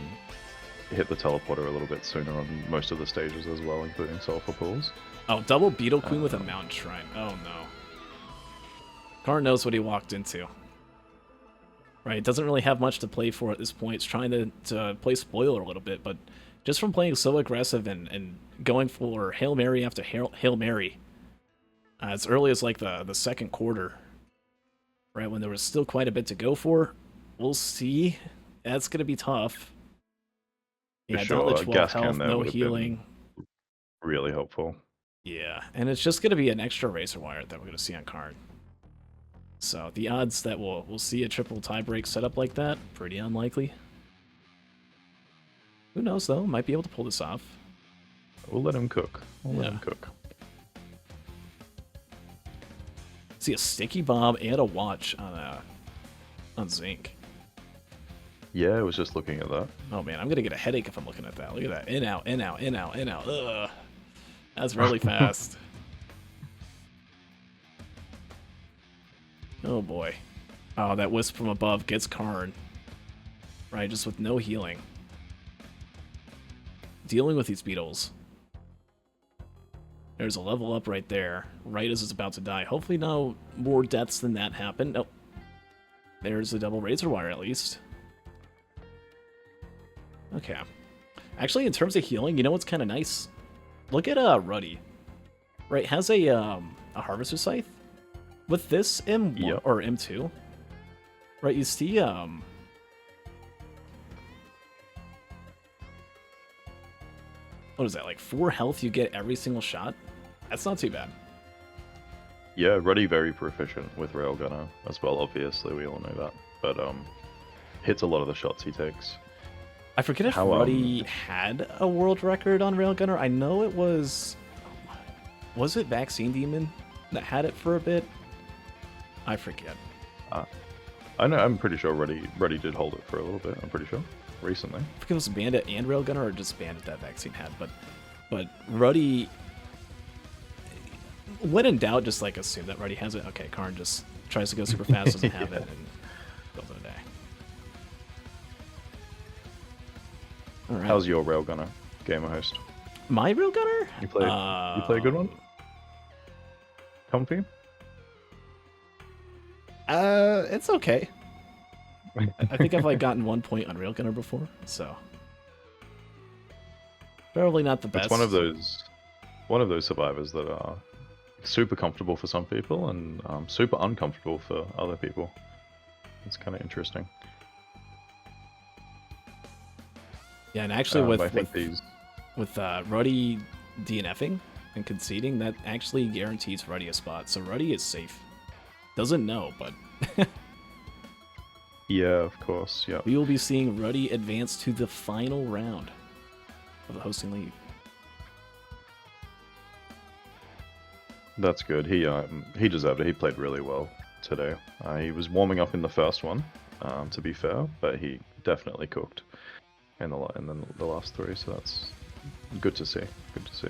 hit the teleporter a little bit sooner on most of the stages as well, including Sulfur Pools. Oh, double Beetle Queen with a Mountain Shrine. Oh no. Karn knows what he walked into. Right, doesn't really have much to play for at this point. It's trying to play spoiler a little bit, but just from playing so aggressive and going for Hail Mary after Hail Mary as early as like the 2nd quarter, right, when there was still quite a bit to go for, we'll see. That's going to be tough. Yeah, sure. down to 12 health, no healing. Really helpful. Yeah, and it's just going to be an extra Razor Wire that we're going to see on Karn. So the odds that we'll see a triple tiebreak setup like that, pretty unlikely. Who knows though? Might be able to pull this off. We'll let him cook. Let him cook. See a Sticky Bomb and a Watch on Zinc. Yeah, I was just looking at that. Oh man, I'm gonna get a headache if I'm looking at that. Look at that. In out, in out, in out, in out. Ugh. That's really fast. Oh boy. Oh, that Wisp from above gets Karn. Right, just with no healing. Dealing with these beetles. There's a level up right there, right as it's about to die. Hopefully no more deaths than that happen. Nope. There's a double Razor Wire at least. Okay. Actually, in terms of healing, you know what's kind of nice? Look at Ruddy. Right, has a Harvester Scythe. With this M1 or M2, right, you see what is that, like 4 health you get every single shot? That's not too bad. Yeah, Ruddy very proficient with Railgunner as well, obviously, we all know that. But hits a lot of the shots he takes. I forget if Ruddy had a world record on Railgunner. I know it was it Vaccine Demon that had it for a bit? I forget. I know. I'm pretty sure Ruddy did hold it for a little bit. I'm pretty sure recently. I forget if it was Bandit and Railgunner or just Bandit that Vaccine had, but Ruddy. When in doubt, just like assume that Ruddy has it. Okay, Karn just tries to go super fast, doesn't have it, and goes in a day. All right. How's your Railgunner, Gamer Host? My Railgunner? You play a good one? Comfy? It's okay. I think I've like gotten 1 point on Railgunner before, so probably not the best. It's one of those survivors that are super comfortable for some people and super uncomfortable for other people. It's kind of interesting. Yeah, and actually with Ruddy DNFing and conceding, that actually guarantees Ruddy a spot. So Ruddy is safe. Doesn't know, but yeah, of course. Yeah. We will be seeing Ruddy advance to the final round of the hosting league. That's good. He deserved it. He played really well today. He was warming up in the first one, to be fair, but he definitely cooked in the last 3. So that's good to see. Good to see.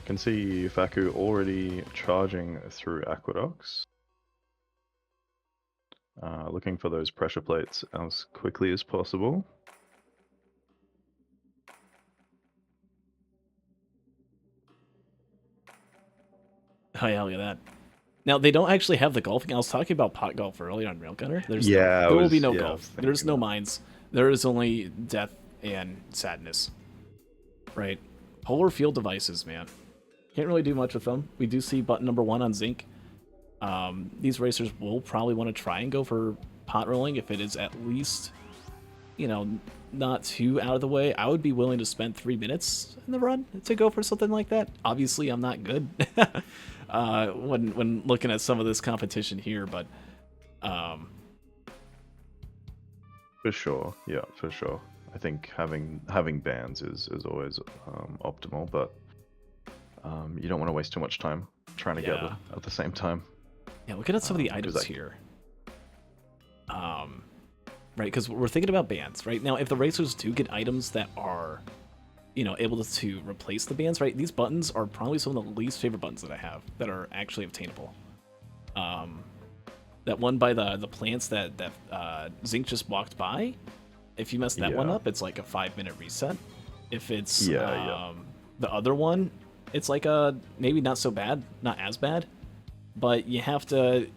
Can see Faku already charging through aqueducts. Looking for those pressure plates as quickly as possible. Oh yeah, look at that. Now, they don't actually have the golfing. I was talking about pot golf earlier on Railgunner. There will be no golf. There's no mines. There is only death and sadness. Right? Polar field devices, man. Can't really do much with them. We do see button number 1 on Zinc. These racers will probably want to try and go for pot rolling if it is at least, you know, not too out of the way. I would be willing to spend 3 minutes in the run to go for something like that. Obviously, I'm not good when looking at some of this competition here, but For sure, yeah, for sure. I think having bans is always optimal, but you don't want to waste too much time trying to get them at the same time. Yeah, looking at some of the items here. Right, because we're thinking about bans, right? Now, if the racers do get items that are, you know, able to replace the bans, right? These buttons are probably some of the least favorite buttons that I have that are actually obtainable. That one by the plants that Zinc just walked by, if you mess that one up, it's like a 5-minute reset. If it's the other one, it's like a maybe not so bad, not as bad, but you have to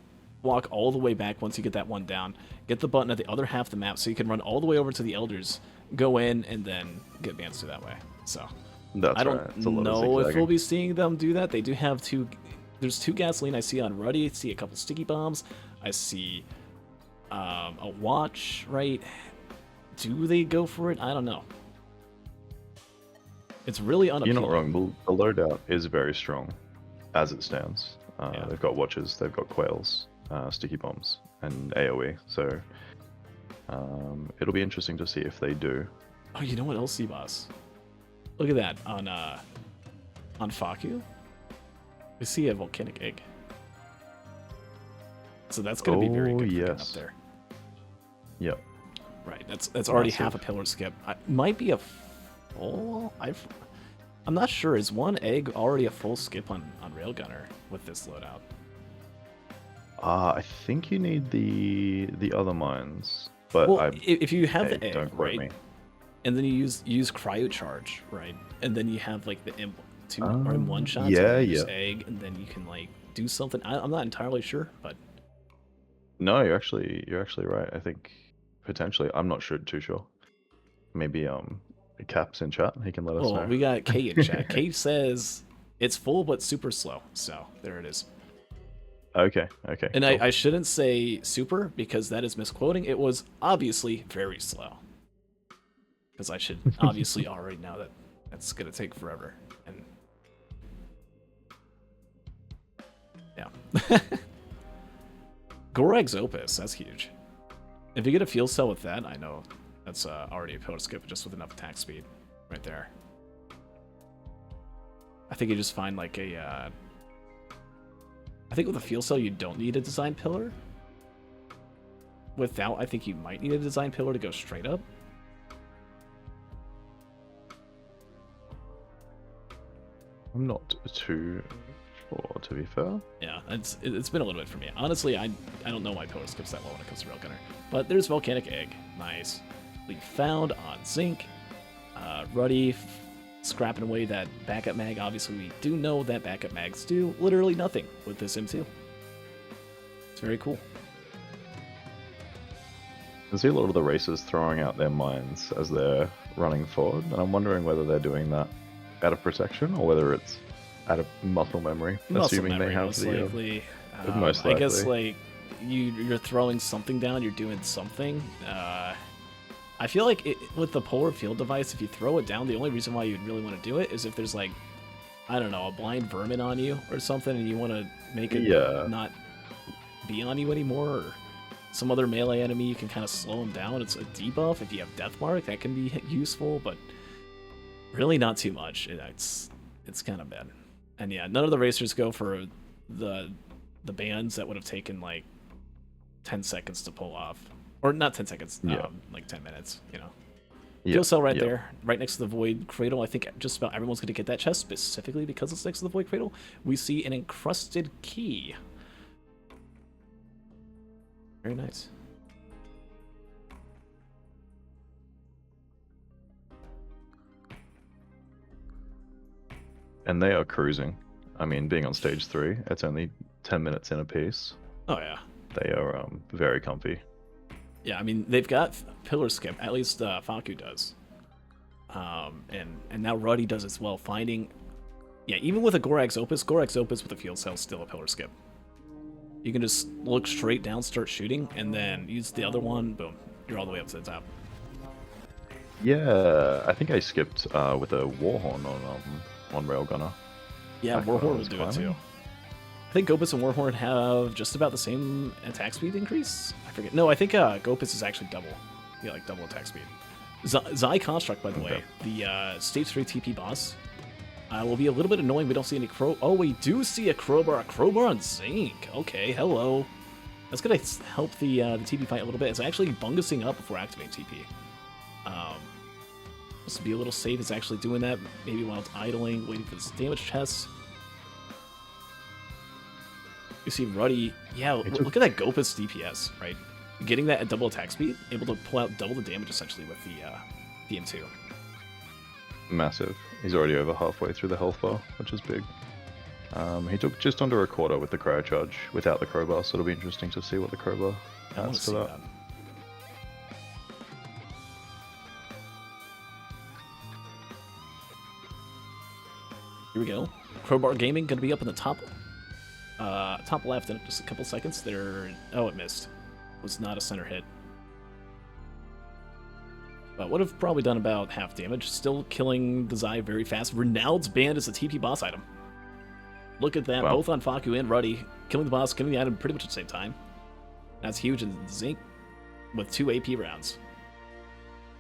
walk all the way back once you get that one down, get the button at the other half of the map so you can run all the way over to the Elders, go in, and then get bans through that way. So I don't know if we'll be seeing them do that. They do have there's 2 gasoline I see on Ruddy. I see a couple sticky bombs. I see a watch, right? Do they go for it? I don't know. It's really unappealing. You're not wrong. The loadout is very strong as it stands. They've got watches, they've got quails, sticky bombs, and AoE. So it'll be interesting to see if they do. Oh, you know what else, zbawse? Look at that on Faku. We see a volcanic egg. So that's going to be very good for up there. Yep. Right. That's already half a pillar skip. Might be a full. I'm not sure. Is one egg already a full skip on Railgunner with this loadout? I think you need the other mines, but well, if you have the egg, don't quote right, me. And then you use cryocharge, right, and then you have like the M2 or M1 shots, egg, and then you can like do something. I'm not entirely sure, but no, you're actually right. I think potentially, I'm not too sure. Maybe Cap's in chat. He can let us know. We got Kate in chat. Kate says it's full but super slow. So there it is. Okay. And cool. I shouldn't say super because that is misquoting. It was obviously very slow. Because I should obviously already know that that's gonna take forever. And yeah. Goreg's Opus, that's huge. If you get a fuel cell with that, I know that's already a pillar skip just with enough attack speed right there. I think you just find like a I think with a fuel cell you don't need a design pillar. Without, I think you might need a design pillar to go straight up. I'm not too sure, to be fair. Yeah, it's been a little bit for me. Honestly, I don't know why pillar skips that well when it comes to Railgunner. But there's Volcanic Egg. Nice. We found on Zinc. Ruddy scrapping away that backup mag. Obviously, we do know that backup mags do literally nothing with this M2. It's very cool. I see a lot of the racers throwing out their mines as they're running forward, and I'm wondering whether they're doing that out of protection or whether it's out of muscle memory. Assuming they have most likely. Most likely. I guess like you're throwing something down, you're doing something. I feel like with the polar field device, if you throw it down, the only reason why you'd really want to do it is if there's like, I don't know, a blind vermin on you or something, and you want to make it not be on you anymore, or some other melee enemy, you can kind of slow them down. It's a debuff. If you have Death Mark, that can be useful, but really not too much. It's kind of bad. And yeah, none of the racers go for the bans that would have taken like 10 seconds to pull off. Or not 10 seconds, like 10 minutes, you know. Fuel cell right there, right next to the Void Cradle. I think just about everyone's going to get that chest, specifically because it's next to the Void Cradle. We see an encrusted key. Very nice. And they are cruising. I mean, being on stage 3, it's only 10 minutes in a piece. Oh yeah. They are very comfy. Yeah, I mean, they've got pillar skip, at least Faku does. And now Ruddy does as well, finding, Yeah, even with a Gorax Opus with a field cell is still a pillar skip. You can just look straight down, start shooting, and then use the other one, boom, you're all the way up to the top. Yeah, I think I skipped with a Warhorn on Railgunner. Yeah, Back when I Warhorn was would do it climbing. too. I think Gopus and Warhorn have just about the same attack speed increase. I forget. No, I think Gopus is actually double. Yeah, like double attack speed. Zai Construct, by the way, the Stage 3 TP boss, will be a little bit annoying. We don't see any crow. Oh, we do see a crowbar. A crowbar on Zinc. Okay, hello. That's gonna help the TP fight a little bit. It's actually bungusing up before activating TP. Supposed to be a little safe. It's actually doing that. Maybe while it's idling, waiting for this damage chest. You see Ruddy. Yeah, look at that Gopus DPS, right? Getting that at double attack speed, able to pull out double the damage essentially with the M2. Massive. He's already over halfway through the health bar, which is big. He took just under a quarter with the cryo charge without the crowbar, so it'll be interesting to see what the crowbar I want to adds to see that. that. Here we go. Crowbar Gaming gonna be up in the top left in just a couple seconds. Oh, it missed. Was not a center hit. But would have probably done about half damage. Still killing the Zai very fast. Renowned's Band is a TP boss item. Look at that, Wow. both on Faku and Ruddy. Killing the boss, killing the item pretty much at the same time. That's huge. And Zinc with 2 AP rounds.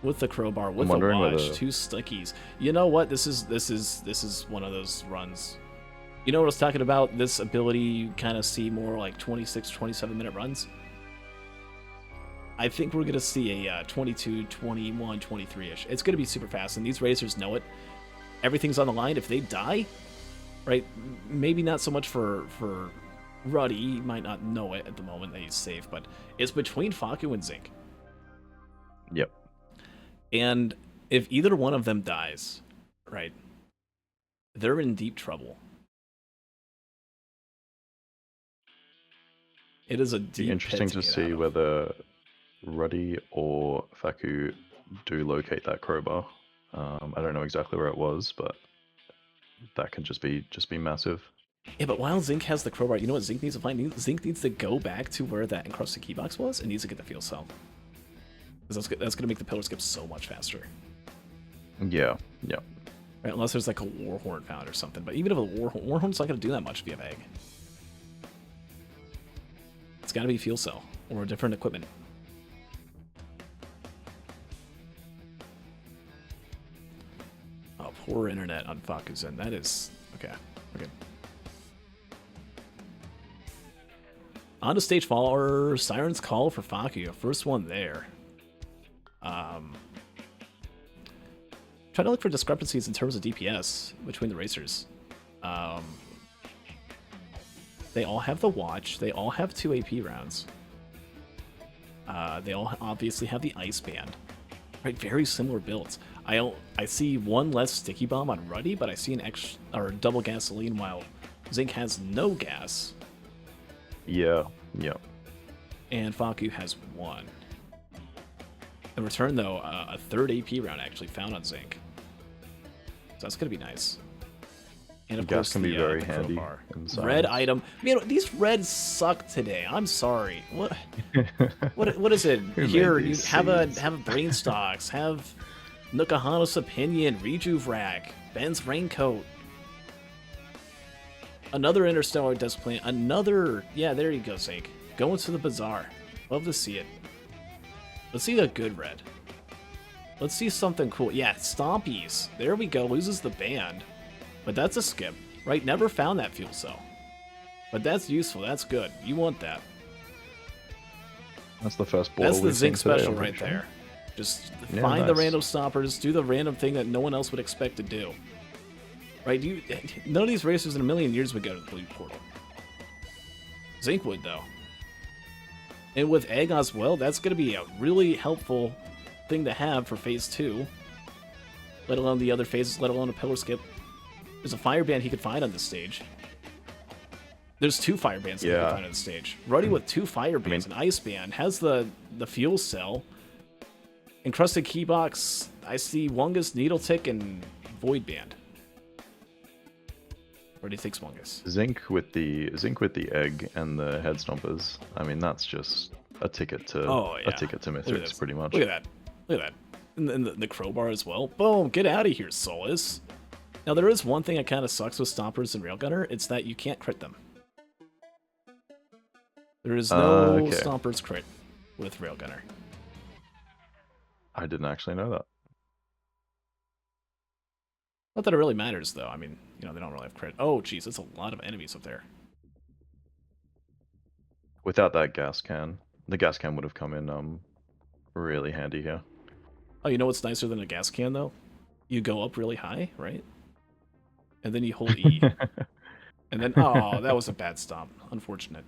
With the crowbar, with the wondering watch, whether- 2 stickies. You know what? This is one of those runs. You know what I was talking about? This ability, you kind of see more like 26, 27 minute runs. I think we're going to see a 22, 21, 23-ish. It's going to be super fast, and these racers know it. Everything's on the line. If they die, right, maybe not so much for Ruddy. He might not know it at the moment that he's safe, but it's between Faku and Zinc. Yep. And if either one of them dies, right, they're in deep trouble. It is a deep Be interesting pit to get see out of. whether Ruddy or Faku do locate that crowbar. I don't know exactly where it was, but that can just be massive. Yeah, but while Zinc has the crowbar, you know what Zinc needs to find? Zinc needs to go back to where that encrusted key box was and needs to get the field cell. Because that's going to make the pillar skip so much faster. Yeah. Right, unless there's like a Warhorn found or something. But even if a Warhorn's not going to do that much if you have egg. It's got to be field cell or different equipment. Oh, poor internet on Faku011. That is... Okay. On to stage 4, Siren's Call for Faku. First one there. Trying to look for discrepancies in terms of DPS between the racers. They all have the watch. They all have 2 AP rounds. They all obviously have the ice band. Right, very similar builds. I see one less sticky bomb on Ruddy, but I see an double gasoline while Zinc has no gas. Yeah. And Faku has 1. In return, though, a 3rd AP round actually found on Zinc. So that's going to be nice. And of Gas course, can be very the handy crowbar. in Red silence. item. Man, these reds suck today. I'm sorry. What is it? Who made Here, you these have a seeds? brain stocks, have Nukahana's opinion, Rejuve rack, Ben's raincoat, another interstellar discipline, another. Yeah, there you go, Zinc. Going to the bazaar. Love to see it. Let's see a good red. Let's see something cool. Yeah, Stompies. There we go. Loses the band. But that's a skip, right? Never found that fuel cell. But that's useful. That's good. You want that. That's the first ball. That's the we've seen Zinc today, special I'm right pretty sure. there. Just Yeah, find the nice. random stoppers, do the random thing that no one else would expect to do. Right? None of these racers in a million years would go to the blue portal. Zinc would, though. And with egg as well, that's going to be a really helpful thing to have for phase 2. Let alone the other phases, let alone a pillar skip. There's a fire band he could find on this stage. There's 2 fire bands that he could Yeah. find on this stage. Ruddy with 2 fire bands, an ice band, has the fuel cell. Encrusted keybox, I see Wungus, Needle Tick, and Void Band. Or do you think Swungus? Zinc with the egg and the head stompers. I mean, that's just a ticket to Yeah. a ticket to Look at Mythics, this. pretty much. Look at that. Look at that. And the crowbar as well. Boom! Get out of here, Solus. Now there is one thing that kind of sucks with Stompers and Railgunner. It's that you can't crit them. There is no Okay. Stompers crit with Railgunner. I didn't actually know that. Not that it really matters, though. I mean, you know, they don't really have crit. Oh, jeez, that's a lot of enemies up there. Without that gas can, the gas can would have come in really handy here. Oh, you know what's nicer than a gas can, though? You go up really high, right? And then you hold E. And then, oh, that was a bad stomp. Unfortunate.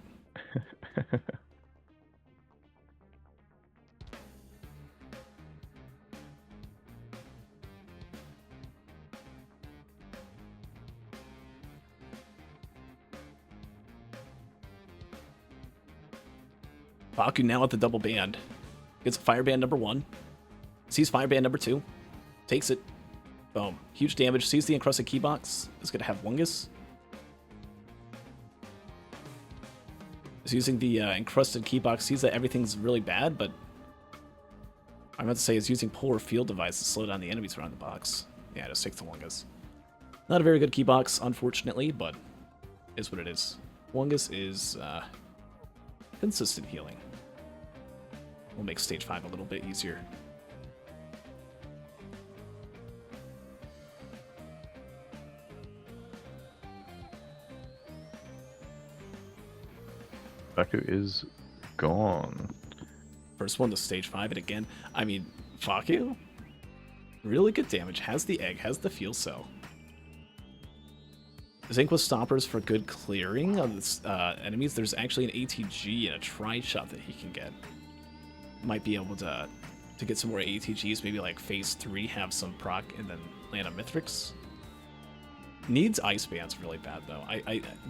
Faku now at the double band. Gets Fireband number 1. Sees Fireband number 2. Takes it. Boom. Huge damage. Sees the encrusted keybox. Is going to have Wungus. Is using the encrusted keybox. Sees that everything's really bad, but I'm about to say is using Polar Field Device to slow down the enemies around the box. Yeah, just takes the Wungus. Not a very good keybox, unfortunately, but is what it is. Wungus is consistent healing. We'll make stage 5 a little bit easier. Faku is gone. First one to stage 5, and again, I mean, Faku? Really good damage. Has the egg, has the fuel cell. Zinc with stompers for good clearing of this, enemies. There's actually an ATG and a tri-shot that he can get. Might be able to get some more ATGs, maybe like phase 3, have some proc, and then land on Mithrix. Needs ice bands really bad though.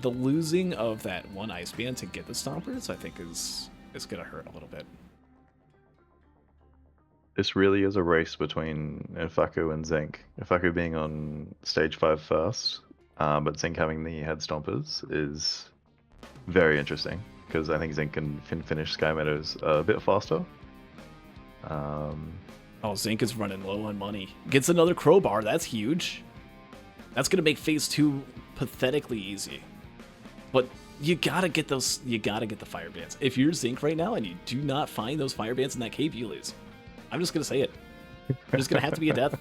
The losing of that one ice band to get the stompers, I think is gonna hurt a little bit. This really is a race between Faku and Zinc. Faku being on stage 5 first, but Zinc having the head stompers is very interesting because I think Zinc can finish Sky Meadows a bit faster. Oh, Zinc is running low on money. Gets another crowbar. That's huge. That's gonna make phase 2 pathetically easy. But you gotta get those. You gotta get the fire bands. If you're Zinc right now and you do not find those fire bands in that cave, you lose. I'm just gonna say it. There's gonna have to be a death.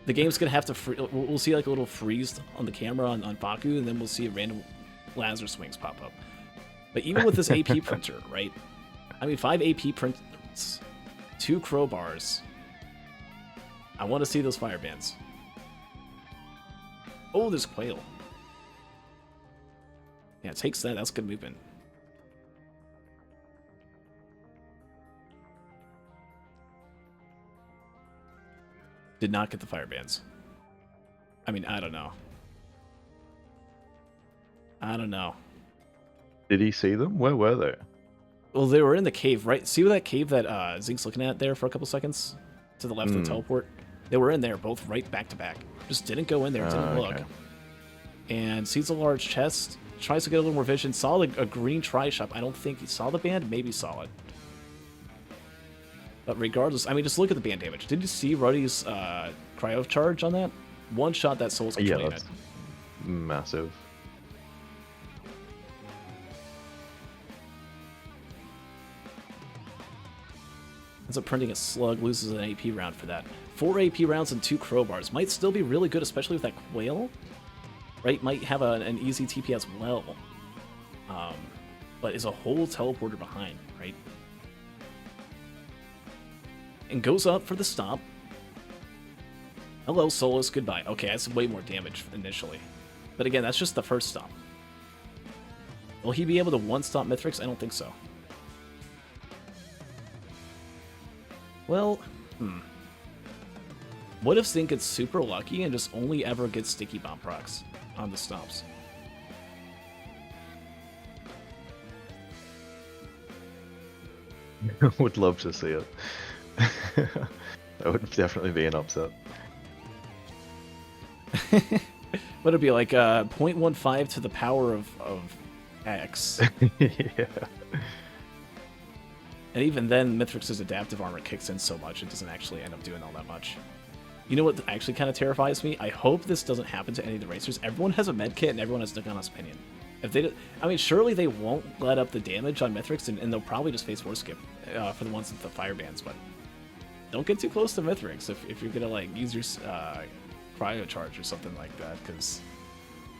The game's gonna have to. We'll see like a little freeze on the camera on Faku, and then we'll see a random Lazarus swings pop up. But even with this AP printer, right? I mean, 5 AP prints, 2 crowbars. I want to see those fire bands. Oh, there's Quail. Yeah, it takes that. That's good movement. Did not get the fire bands. I mean, I don't know. I don't know. Did he see them? Where were they? Well, they were in the cave, right? See that cave that Zinc's looking at there for a couple seconds? To the left of the teleport? They were in there, both right back to back. Just didn't go in there, didn't look. Okay. And sees a large chest, tries to get a little more vision, saw a green tri-shop. I don't think he saw the band, maybe saw it. But regardless, I mean, just look at the band damage. Did you see Ruddy's cryo charge on that? One shot that soul's Yeah, complete that's massive. Ends up printing a slug, loses an AP round for that. 4 AP rounds and 2 crowbars. Might still be really good, especially with that Quail. Right? Might have an easy TP as well. But is a whole teleporter behind, right? And goes up for the stop. Hello, Solus, goodbye. Okay, that's way more damage initially. But again, that's just the first stop. Will he be able to one-stop Mithrix? I don't think so. Well, what if Zinc gets super lucky and just only ever gets Sticky Bomb procs on the stops? Would love to see it. That would definitely be an upset. What would it be like 0.15 to the power of X? Yeah. And even then, Mithrix's adaptive armor kicks in so much, it doesn't actually end up doing all that much. You know what actually kind of terrifies me? I hope this doesn't happen to any of the racers. Everyone has a med kit and everyone has Nagana's Pinion. If they, I mean, surely they won't let up the damage on Mithrix, and they'll probably just face Force Skip for the ones with the fire bands. But don't get too close to Mithrix if you're gonna like use your cryo charge or something like that, because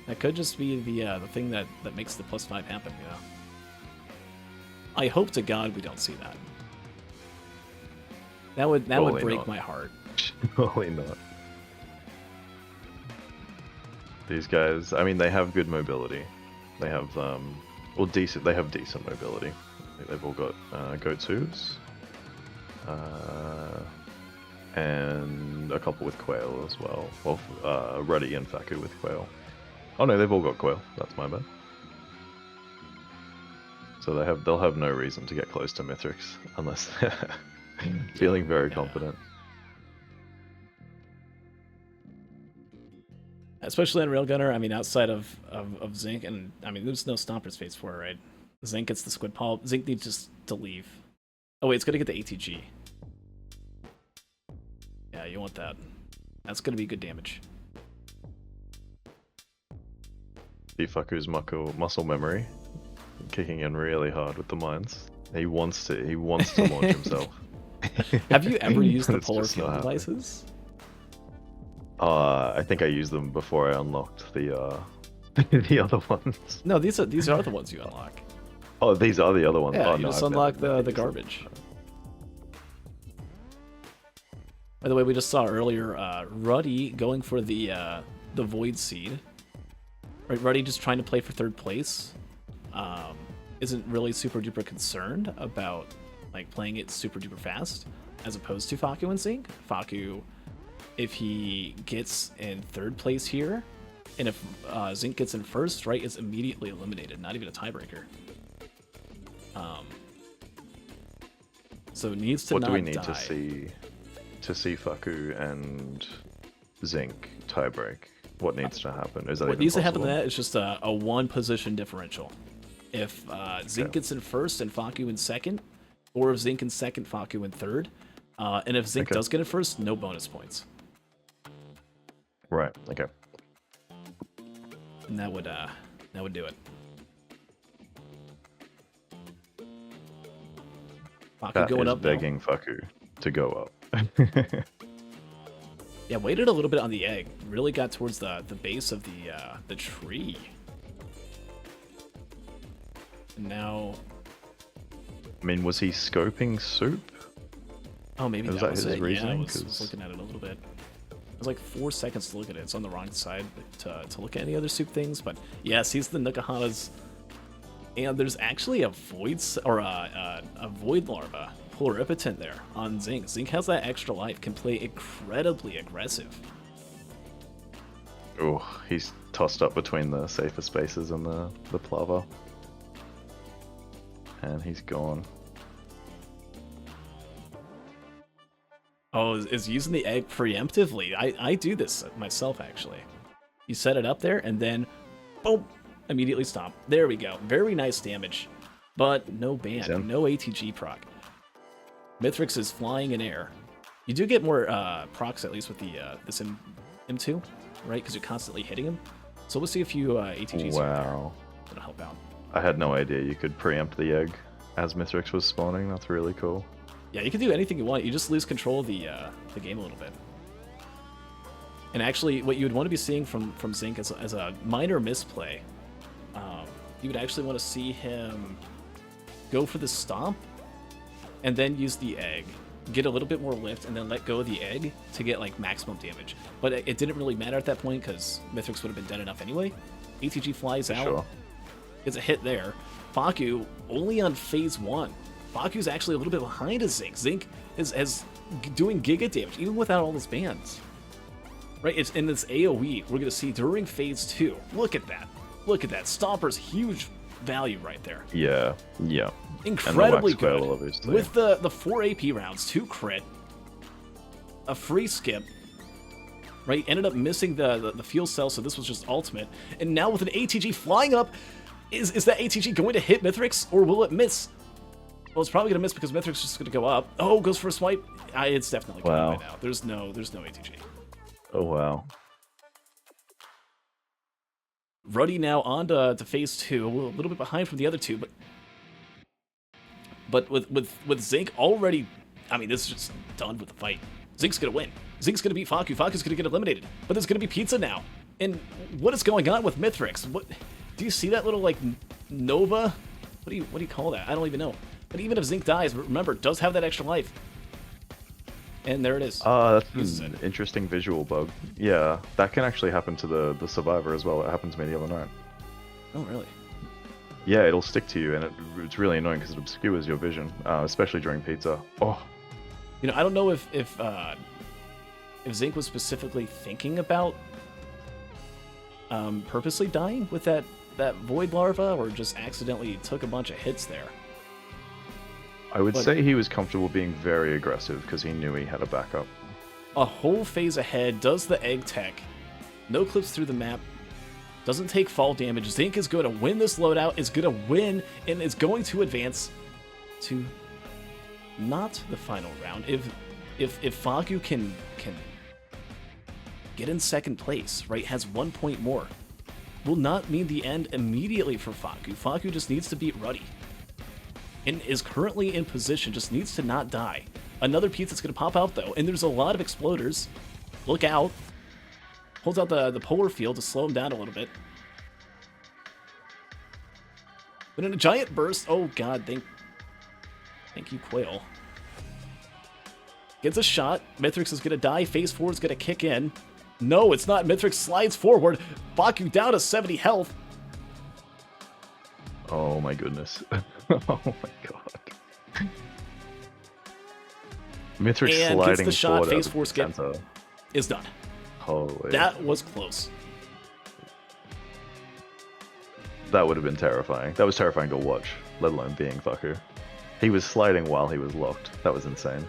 that could just be the thing that makes the +5 happen. You know. I hope to God we don't see that. That would break my heart. Surely not. These guys, I mean, they have good mobility. They have well, decent. They have decent mobility. I think they've all got goat's hooves, and a couple with quail as well. Well, Ruddy and Faku with quail. Oh no, they've all got quail. That's my bad. So they'll have no reason to get close to Mithrix unless they're feeling very confident. Especially on Railgunner, I mean, outside of Zinc, and I mean, there's no Stomper's Face for it, right? Zinc gets the Squid Paw. Zinc needs just to leave. Oh wait, it's gonna get the ATG. Yeah, you want that. That's gonna be good damage. Faku's muscle memory kicking in really hard with the mines. He wants to launch himself. Have you ever used the It's polar just field not happening. devices? I think I used them before I unlocked the the other ones. No, these are the ones you unlock. Oh, these are the other ones. Yeah, Oh, you no, just I've unlock never the used them. garbage. By the way, we just saw earlier Ruddy going for the Void Seed. Right, Ruddy just trying to play for third place. Isn't really super duper concerned about like playing it super duper fast, as opposed to Faku and Zinc. Faku, if he gets in third place here, and if Zinc gets in first, right, is immediately eliminated, not even a tiebreaker. So it needs to What not do we need die. to see Faku and Zinc tiebreak? What needs to happen? Is that What even needs to happen possible? to that is just a one position differential. If Zinc Okay. gets in first and Faku in second, or if Zinc in second, Faku in third, and if Zinc Okay. does get in first, no bonus points. Right. Okay. And that would do it. Faku That going is up now. begging Faku to go up. Yeah, waited a little bit on the egg. Really got towards the base of the tree. And now, I mean, was he scoping soup? oh, maybe Was that that was his it. reasoning? Yeah, I was 'Cause- looking at it a little bit. It was like 4 seconds to look at it. It's on the wrong side to look at any other soup things. But yeah, sees the Nukahana's, and there's actually a void a void larva pluripotent there on Zinc. Zinc has that extra life, can play incredibly aggressive. Oh, he's tossed up between the safer spaces and the plava. And he's gone. Oh, is using the egg preemptively. I do this myself, actually. You set it up there, and then, boom, immediately stop. There we go. Very nice damage, but no ban, Zen. no ATG proc. Mithrix is flying in air. You do get more procs, at least with the this M2, right? Because you're constantly hitting him. So we'll see a few ATGs here and there. Wow. That'll help out. I had no idea you could preempt the egg as Mithrix was spawning. That's really cool. Yeah, you can do anything you want. You just lose control of the game a little bit. And actually, what you would want to be seeing from Zinc as a minor misplay, you would actually want to see him go for the stomp, and then use the egg, get a little bit more lift, and then let go of the egg to get like maximum damage. But it didn't really matter at that point because Mithrix would have been dead enough anyway. ATG flies out, Sure. gets a hit there. Faku only on phase 1. Faku's actually a little bit behind his Zinc. Zinc is doing giga damage even without all his bands. Right, it's in this AoE we're gonna see during phase 2. Look at that. Look at that. Stomper's huge value right there. Yeah. Yeah. Incredibly and the wax good. quail, obviously. With the 4 AP rounds, 2 crit, a free skip, right? Ended up missing the fuel cell, so this was just ultimate. And now with an ATG flying up, is that ATG going to hit Mithrix, or will it miss? Well, it's probably going to miss because Mithrix is just going to go up. Oh, goes for a swipe. It's definitely coming Wow. right now. There's no ATG. Oh wow. Ruddy now on to phase 2, a little bit behind from the other two, but with Zinc already, I mean, this is just done with the fight. Zinc's gonna win. Zinc's gonna beat Faku. Faku's gonna get eliminated. But there's gonna be pizza now. And what is going on with Mithrix? What do you see that little like Nova? What do you call that? I don't even know. But even if Zinc dies, remember, it does have that extra life. And there it is. That's an interesting visual bug. Yeah, that can actually happen to the survivor as well. It happened to me the other night. Oh, really? Yeah, it'll stick to you, and it's really annoying because it obscures your vision, especially during pizza. Oh. You know, I don't know if Zinc was specifically thinking about purposely dying with that void larva, or just accidentally took a bunch of hits there. I would say he was comfortable being very aggressive because he knew he had a backup. A whole phase ahead, does the egg tech, no clips through the map, doesn't take fall damage. Zinc is going to win this loadout, is going to win, and is going to advance to not the final round. If Faku can get in second place, right, has 1 point more, will not mean the end immediately for Faku. Faku just needs to beat Ruddy. And is currently in position, just needs to not die. Another piece that's going to pop out, though, and there's a lot of exploders. Look out. Holds out the polar field to slow him down a little bit. But in a giant burst, oh god, thank you, Quail. Gets a shot. Mithrix is going to die. Phase 4 is going to kick in. No, it's not. Mithrix slides forward. Faku down to 70 health. Oh my goodness. Oh my god. Mithrix And sliding gets the shot. forward Phase out 4 of the skip center. is done. Holy. That was close. That would have been terrifying. That was terrifying to watch, let alone being Faku. He was sliding while he was locked. That was insane.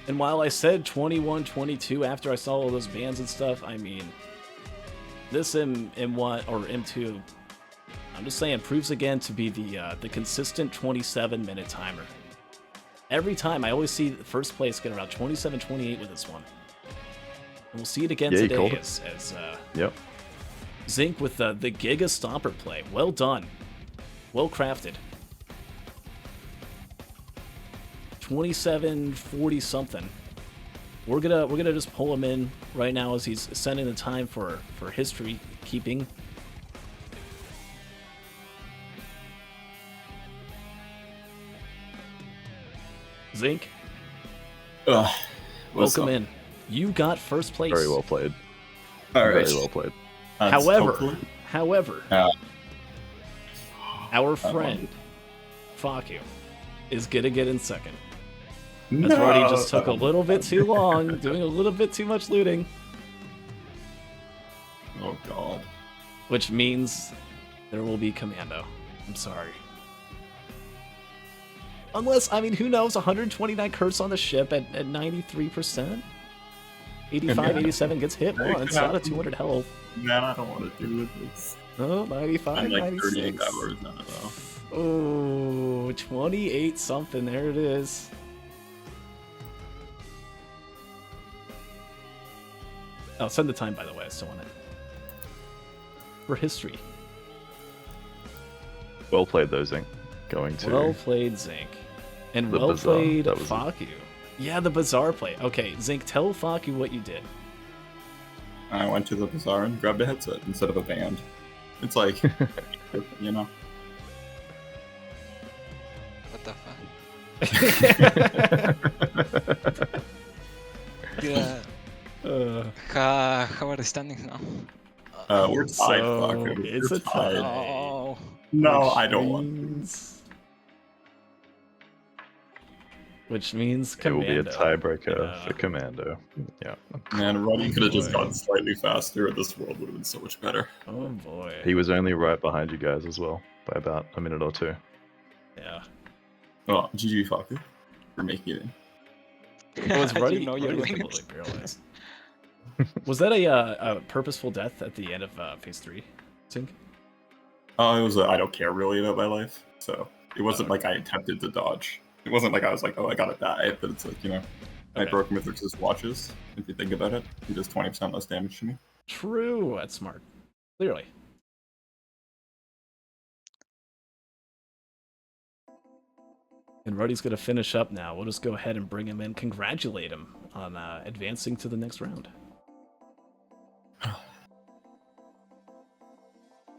And while I said 21, 22 after I saw all those bans and stuff, I mean, this M1 or M2, I'm just saying, proves again to be the consistent 27-minute timer. Every time, I always see the first place get around 27, 28 with this one. And we'll see it again today as Yep. Zinc with the Giga Stomper play. Well done. Well crafted. 27, 40 something. We're gonna just pull him in right now as he's sending the time for history keeping. Zinc, welcome in. You got first place. Very well played. All right. Very well played. However, Yeah. our friend Faku is gonna get in second. That's why he just took a little bit too long, doing a little bit too much looting, Oh god. which means there will be commando. I'm sorry. Unless, I mean, who knows, 129 curse on the ship at 93%? 85, 87 gets hit once, out of 200 health. Man, I don't want to do this. Oh, 95, I'm like 38 96. hours now, though. Oh, 28 something, there it is. Oh, send the time, by the way, I still want it. For history. Well played, though, Zinc. Going to. Well played, Zinc. And The well Bazaar, played, that was it. Faku. Yeah, the Bazaar play. Okay, Zinc, tell Faku what you did. I went to the bazaar and grabbed a headset instead of a band. It's like, you know. What the fuck? Yeah. How are the standings now? We're tied, So, Faku. it's We're a tie. Oh, No, I don't want. Which means It will be a commando. tiebreaker Yeah. for Commando. Yeah. Man, Ruddy could have just boy. gone slightly faster. This world would have been so much better. Oh boy. He was only right behind you guys as well, by about a minute or two. Yeah. Oh, GG Faku for making it in. Oh, it's Ruddy. you know your Ruddy's winners. completely paralyzed. Was that a purposeful death at the end of phase 3, Zink? It was I don't care really about my life, so it wasn't like I attempted to dodge. It wasn't like I was like, oh, I gotta die, but it's like, you know, I Okay. broke Mythic's watches. If you think about it, he does 20% less damage to me. True, that's smart. Clearly. And Ruddy's going to finish up now. We'll just go ahead and bring him in, congratulate him on advancing to the next round.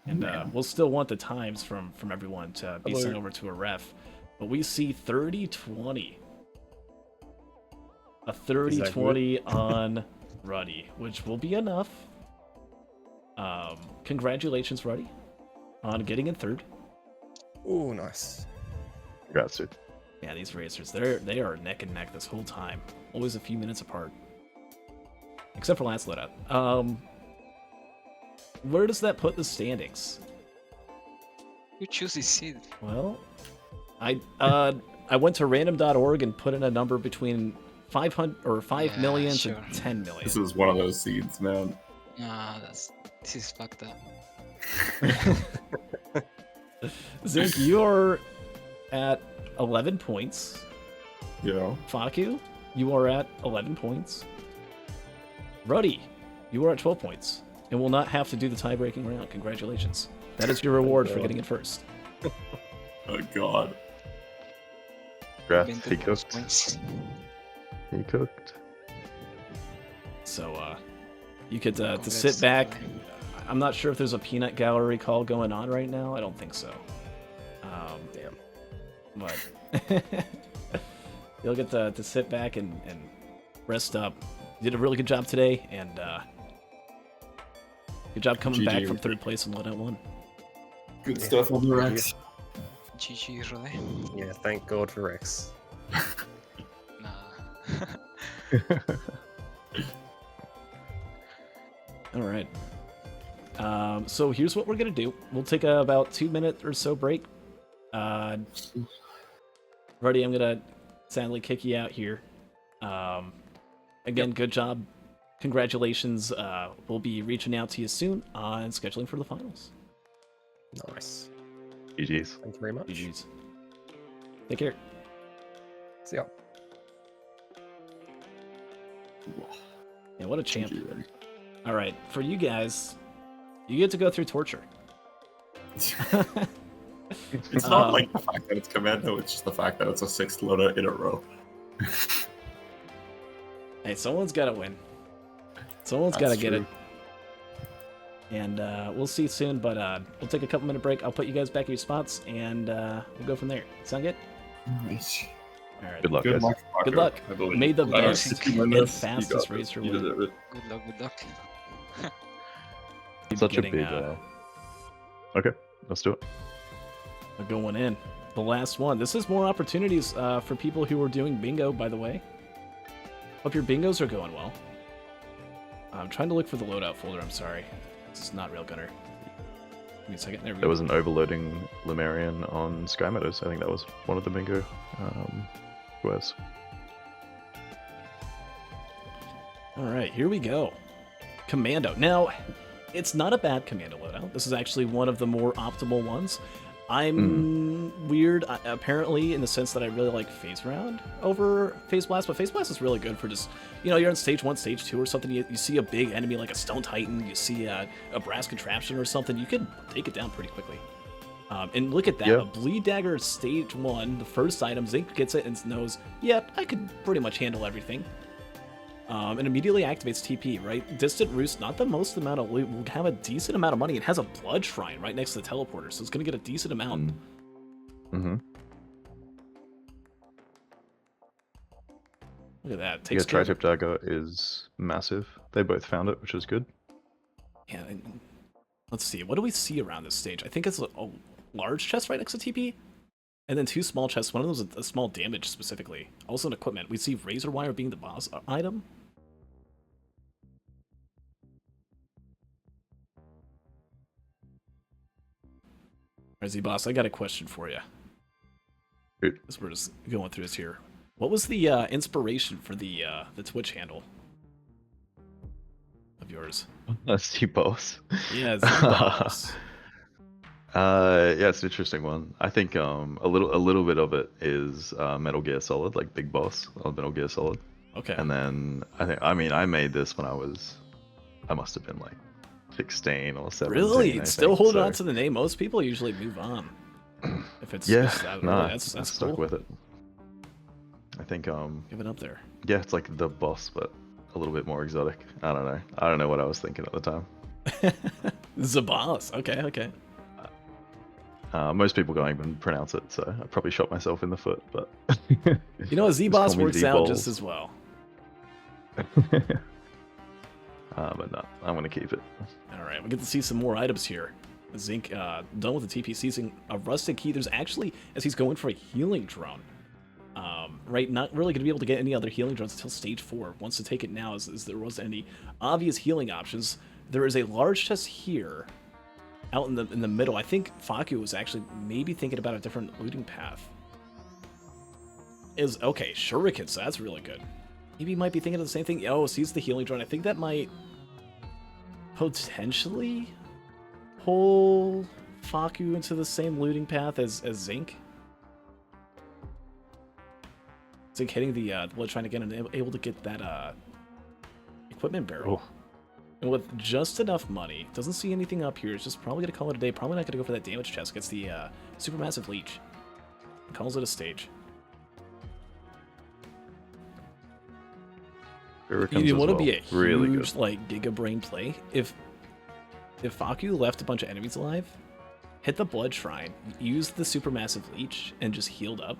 And we'll still want the times from everyone to be sent over to a ref. But we see 30-20. A 30-20 on Ruddy, which will be enough. Congratulations, Ruddy, on getting in third. Oh, nice. Congrats, dude. Yeah, these racers, they are neck and neck this whole time. Always a few minutes apart. Except for last loadout. Where does that put the standings? You choose the seed. Well, I went to random.org and put in a number between 5 million sure. to 10 million. This is one of those seeds, man. Nah, this is fucked up. Zink, you are at 11 points. You know, Faku, you are at 11 points. Ruddy, you are at 12 points. And will not have to do the tie-breaking round. Congratulations. That is your reward for getting in first. oh god. Congrats, Been to he those cooked. points. He cooked. So, you could to Congrats sit to back. the guy. I'm not sure if there's a peanut gallery call going on right now. I don't think so. Damn. But you'll get to sit back and rest up. You did a really good job today, and good job coming GG. back from third place in loadout 1. Good stuff on the Rex. GG, Roddy. Yeah, thank God for Rex. Nah. All right. So here's what we're gonna do. We'll take about 2-minute or so break. Ruddy, I'm gonna sadly kick you out here. Again, good job. Congratulations. We'll be reaching out to you soon on scheduling for the finals. Nice. GG's. Thank you very much. GG's. Take care. See ya. Yeah, what a champ. All right, for you guys, you get to go through torture. It's not like the fact that it's commando, it's just the fact that it's a 6th loadout in a row. Hey, someone's got to win. Someone's got to That's get it. true. And we'll see you soon, but we'll take a couple-minute break. I'll put you guys back in your spots, and we'll go from there. Sound good? Nice. All right. Good luck, Good guys. luck. Good Faku, luck. I believe. May the I know, best 60 and minutes, you fastest got it. racer You win. deserve it. Good luck, good luck. Such a Getting, big. Okay, let's do it. We're going in. The last one. This is more opportunities for people who are doing bingo, by the way. Hope your bingos are going well. I'm trying to look for the loadout folder. I'm sorry. This is not Real Gunner. Give me a second. There we There go. was an overloading Lemurian on Sky Meadows. I think that was one of the bingo squares. All right, here we go. Commando. Now, it's not a bad commando loadout. This is actually one of the more optimal ones. I'm weird, apparently, in the sense that I really like Phase Round over Phase Blast, but Phase Blast is really good for just, you know, you're in Stage 1, Stage 2 or something, you see a big enemy like a Stone Titan, you see a Brass Contraption or something, you can take it down pretty quickly. And look at that, Yeah. a Bleed Dagger Stage 1, the first item, Zink gets it and knows, yep, I could pretty much handle everything. And immediately activates TP, right? Distant Roost, not the most amount of loot, will have a decent amount of money. It has a Blood Shrine right next to the teleporter, so it's going to get a decent amount. Mm-hmm. Look at that. Yeah, Takes care of- Tri-Tip Dagger is massive. They both found it, which is good. Yeah, and let's see. What do we see around this stage? I think it's a large chest right next to TP, and then 2 small chests. One of those is a small damage specifically. Also, an equipment. We see Razor Wire being the boss item. Alright, Z-Boss, I got a question for you. Good. As we're just going through this here. What was the inspiration for the Twitch handle? of yours? zbawse. Yeah, zbawse. Yeah, it's an interesting one. I think a little bit of it is Metal Gear Solid, like Big Boss of Metal Gear Solid. Okay. And then I made this when I must have been like 16 or 17. Really? I Still think, holding so. on to the name? Most people usually move on. If it's Yeah, just that no, early. I That's stuck cool. with it. I think Give it up there. yeah, it's like the boss, but a little bit more exotic. I don't know. I don't know what I was thinking at the time. zbawse. Okay. Most people don't even pronounce it, so I probably shot myself in the foot. But You know, Just call zbawse me works out just zballs. as well. But no, I'm gonna keep it. All right, we get to see some more items here. Zinc done with the TP, seizing a rusted key. There's actually, as he's going for a healing drone, right? Not really going to be able to get any other healing drones until stage 4. Wants to take it now, as there wasn't any obvious healing options. There is a large chest here, out in the middle. I think Faku was actually maybe thinking about a different looting path. Okay, shurikens, so that's really good. Maybe he might be thinking of the same thing. Oh, sees the healing drone. I think that might potentially pull Faku into the same looting path as Zinc. Zinc hitting the blood, trying to get able to get that equipment barrel. Oh. And with just enough money, doesn't see anything up here. It's just probably gonna call it a day. Probably not gonna go for that damage chest. Gets the supermassive leech. Calls it a stage. You want to be a huge, really good. like, Giga Brain play. If Faku left a bunch of enemies alive, hit the blood shrine, use the supermassive leech, and just healed up,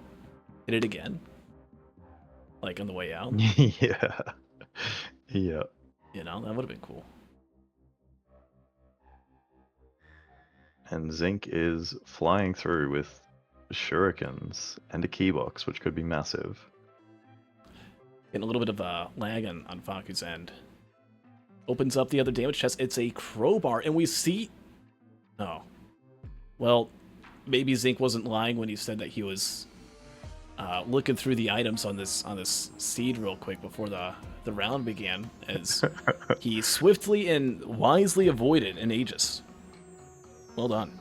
hit it again, like on the way out. Yeah. Yeah. You know, that would have been cool. And Zinc is flying through with shurikens and a key box, which could be massive. Getting a little bit of lag on Faku's end. Opens up the other damage chest. It's a crowbar, and we see... Oh. Well, maybe Zinc wasn't lying when he said that he was looking through the items on this seed real quick before the round began, as he swiftly and wisely avoided an Aegis. Well done.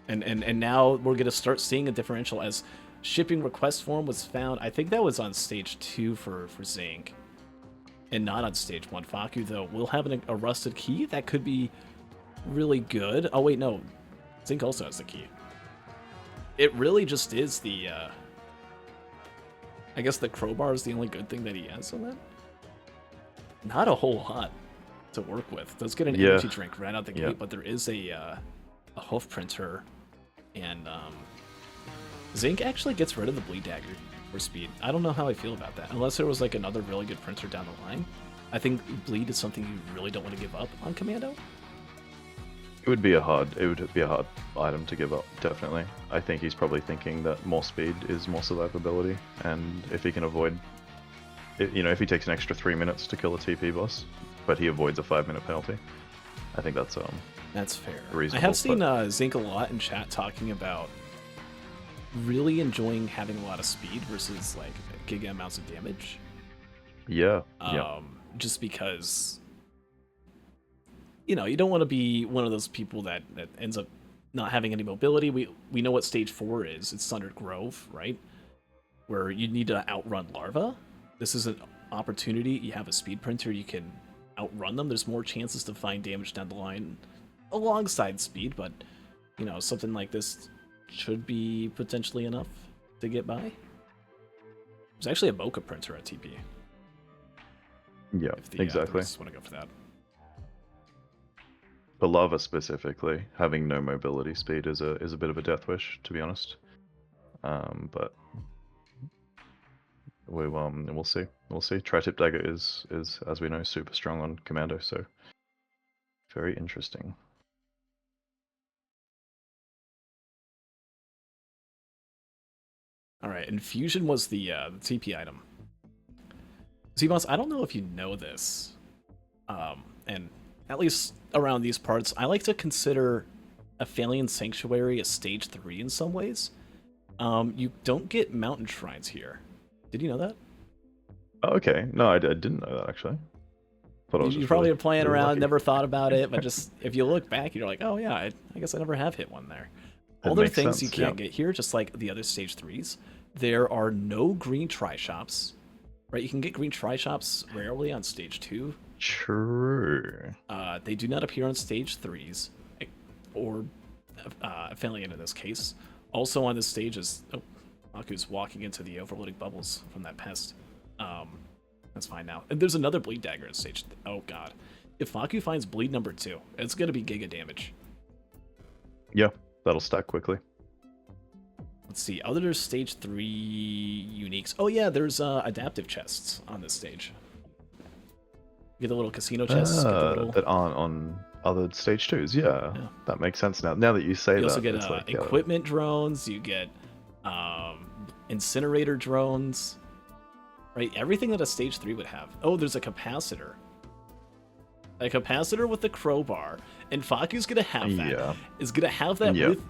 And now we're going to start seeing a differential as shipping request form was found. I think that was on stage 2 for Zinc, and not on stage 1. Faku, though, will have a rusted key. That could be really good. Oh, wait, no. Zinc also has the key. It really just is the... I guess the crowbar is the only good thing that he has on that. Not a whole lot to work with. Does get an energy drink right out the gate, but there is a hoof printer, and Zinc actually gets rid of the bleed dagger for speed. I don't know how I feel about that, unless there was like another really good printer down the line. I think bleed is something you really don't want to give up on Commando. It would be a hard item to give up, definitely. I think he's probably thinking that more speed is more survivability, and if he can avoid, if he takes an extra 3 minutes to kill a TP boss, but he avoids a 5-minute penalty, I think that's fair. reasonable. I have seen Zinc a lot in chat talking about really enjoying having a lot of speed versus like giga amounts of damage. Yeah. Just because, you don't want to be one of those people that ends up not having any mobility. We know what stage 4 is. It's Thunder Grove, right? Where you need to outrun larva. This is an opportunity. You have a speed printer, you can outrun them. There's more chances to find damage down the line alongside speed, but something like this should be potentially enough to get by. There's actually a bokeh printer at TP. Yeah, exactly. I just want to go for that. For lava specifically, having no mobility speed is a bit of a death wish, to be honest. But we'll see. We'll see. Tri-tip dagger is, as we know, super strong on Commando, so very interesting. All right, Infusion was the TP item. zbawse, I don't know if you know this, and at least around these parts, I like to consider Aphelion Sanctuary a stage 3 in some ways. You don't get mountain shrines here. Did you know that? Oh, okay. No, I didn't know that actually. Thought I was You just probably really, are playing really around, lucky. never thought about it, but just if you look back, you're like, oh yeah, I guess I never have hit one there. It All the makes things you sense, can't yeah. get here, just like the other stage 3s, there are no green tri-shops, right? You can get green tri-shops rarely on stage 2. True. They do not appear on stage 3s, or affiliate in this case. Also on this stage is, oh, Faku's walking into the overloading bubbles from that pest. That's fine now. And there's another bleed dagger at stage, oh god. If Faku finds bleed number 2, it's gonna be giga damage. Yeah, that'll stack quickly. Let's see, other stage 3 uniques. Oh yeah, there's adaptive chests on this stage. You get the little casino chests. Get the little... That aren't on other stage 2s. Yeah, Yeah. that makes sense now. Now that you say You that, also get it's like, yeah, equipment drones. You get incinerator drones. Right, everything that a stage 3 would have. Oh, there's a capacitor. A capacitor with the crowbar, and Faku's gonna have that. Yeah. Is gonna have that Yep. with.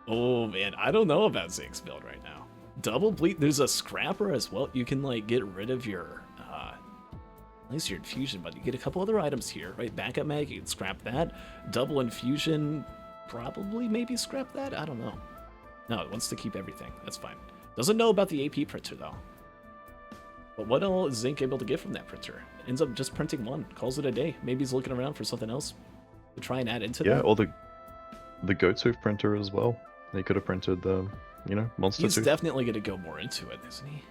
Oh man, I don't know about Zink's build right now. Double bleed. There's a scrapper as well. You can like get rid of your, at least your infusion, but you get a couple other items here, right? Backup mag, you can scrap that. Double infusion, probably maybe scrap that. I don't know. No, it wants to keep everything. That's fine. Doesn't know about the AP printer though. But what all is Zinc able to get from that printer? Ends up just printing one, calls it a day. Maybe he's looking around for something else to try and add into Yeah, that. or the goat tooth printer as well. He could have printed the, monster He's tooth. definitely going to go more into it, isn't he?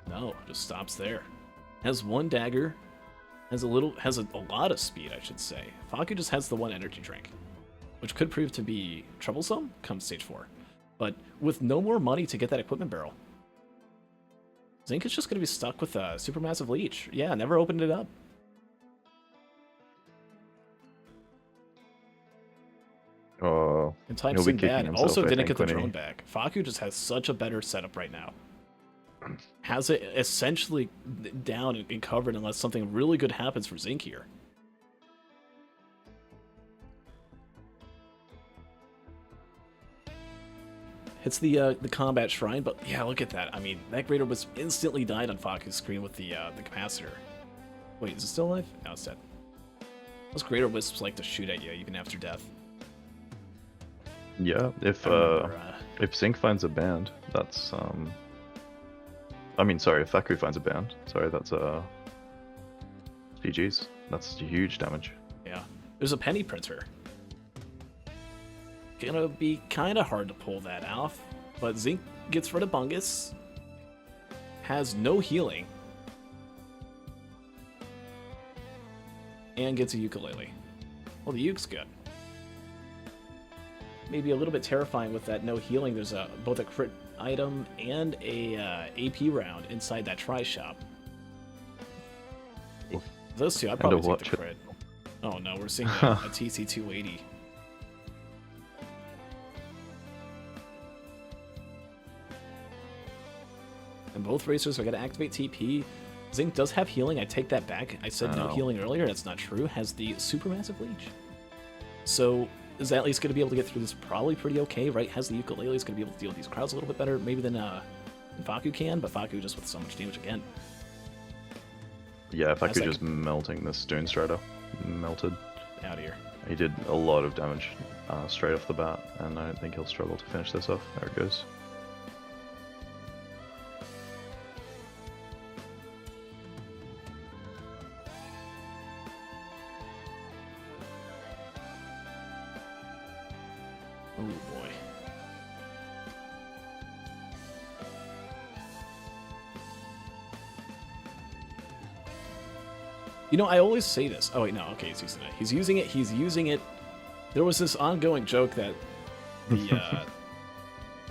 No, just stops there. Has one dagger, has a lot of speed, I should say. Faku just has the one energy drink, which could prove to be troublesome come stage 4. But with no more money to get that equipment barrel, Zink is just going to be stuck with a supermassive leech. Yeah, never opened it up. Oh, And types he'll be in kicking bad. himself, Also I didn't think, get the when he- drone back. Faku just has such a better setup right now. Has it essentially down and covered unless something really good happens for Zink here. Hits the combat shrine, but yeah, look at that. I mean, that Greater Wisp instantly died on Faku's screen with the capacitor. Wait, is it still alive? No, it's dead. Those Greater Wisps like to shoot at you even after death. yeah. If I remember, if Zinc finds a band, that's if Faku finds a band, sorry, that's GG's. That's huge damage. yeah, there's a penny printer. Gonna be kind of hard to pull that off, but Zink gets rid of Bungus, has no healing, and gets a ukulele. Well, the uke's good. Maybe a little bit terrifying with that no healing. There's both a crit item and a AP round inside that tri-shop. Oof. Those two, I'd And probably a take watch the it. crit. Oh no, we're seeing a TC280. And both racers are going to activate TP. Zink does have healing. I take that back. I said no Oh. healing earlier. That's not true. Has the supermassive leech. So is at least going to be able to get through this probably pretty okay, right? Has the ukulele. Is going to be able to deal with these crowds a little bit better maybe than Faku can, but Faku just with so much damage again. Yeah, Faku That's like- just melting this Dune Strider. Melted. Out of here. He did a lot of damage straight off the bat, and I don't think he'll struggle to finish this off. There it goes. Oh boy. You know, I always say this. Oh wait, no, okay, he's using it. He's using it. He's using it. There was this ongoing joke that the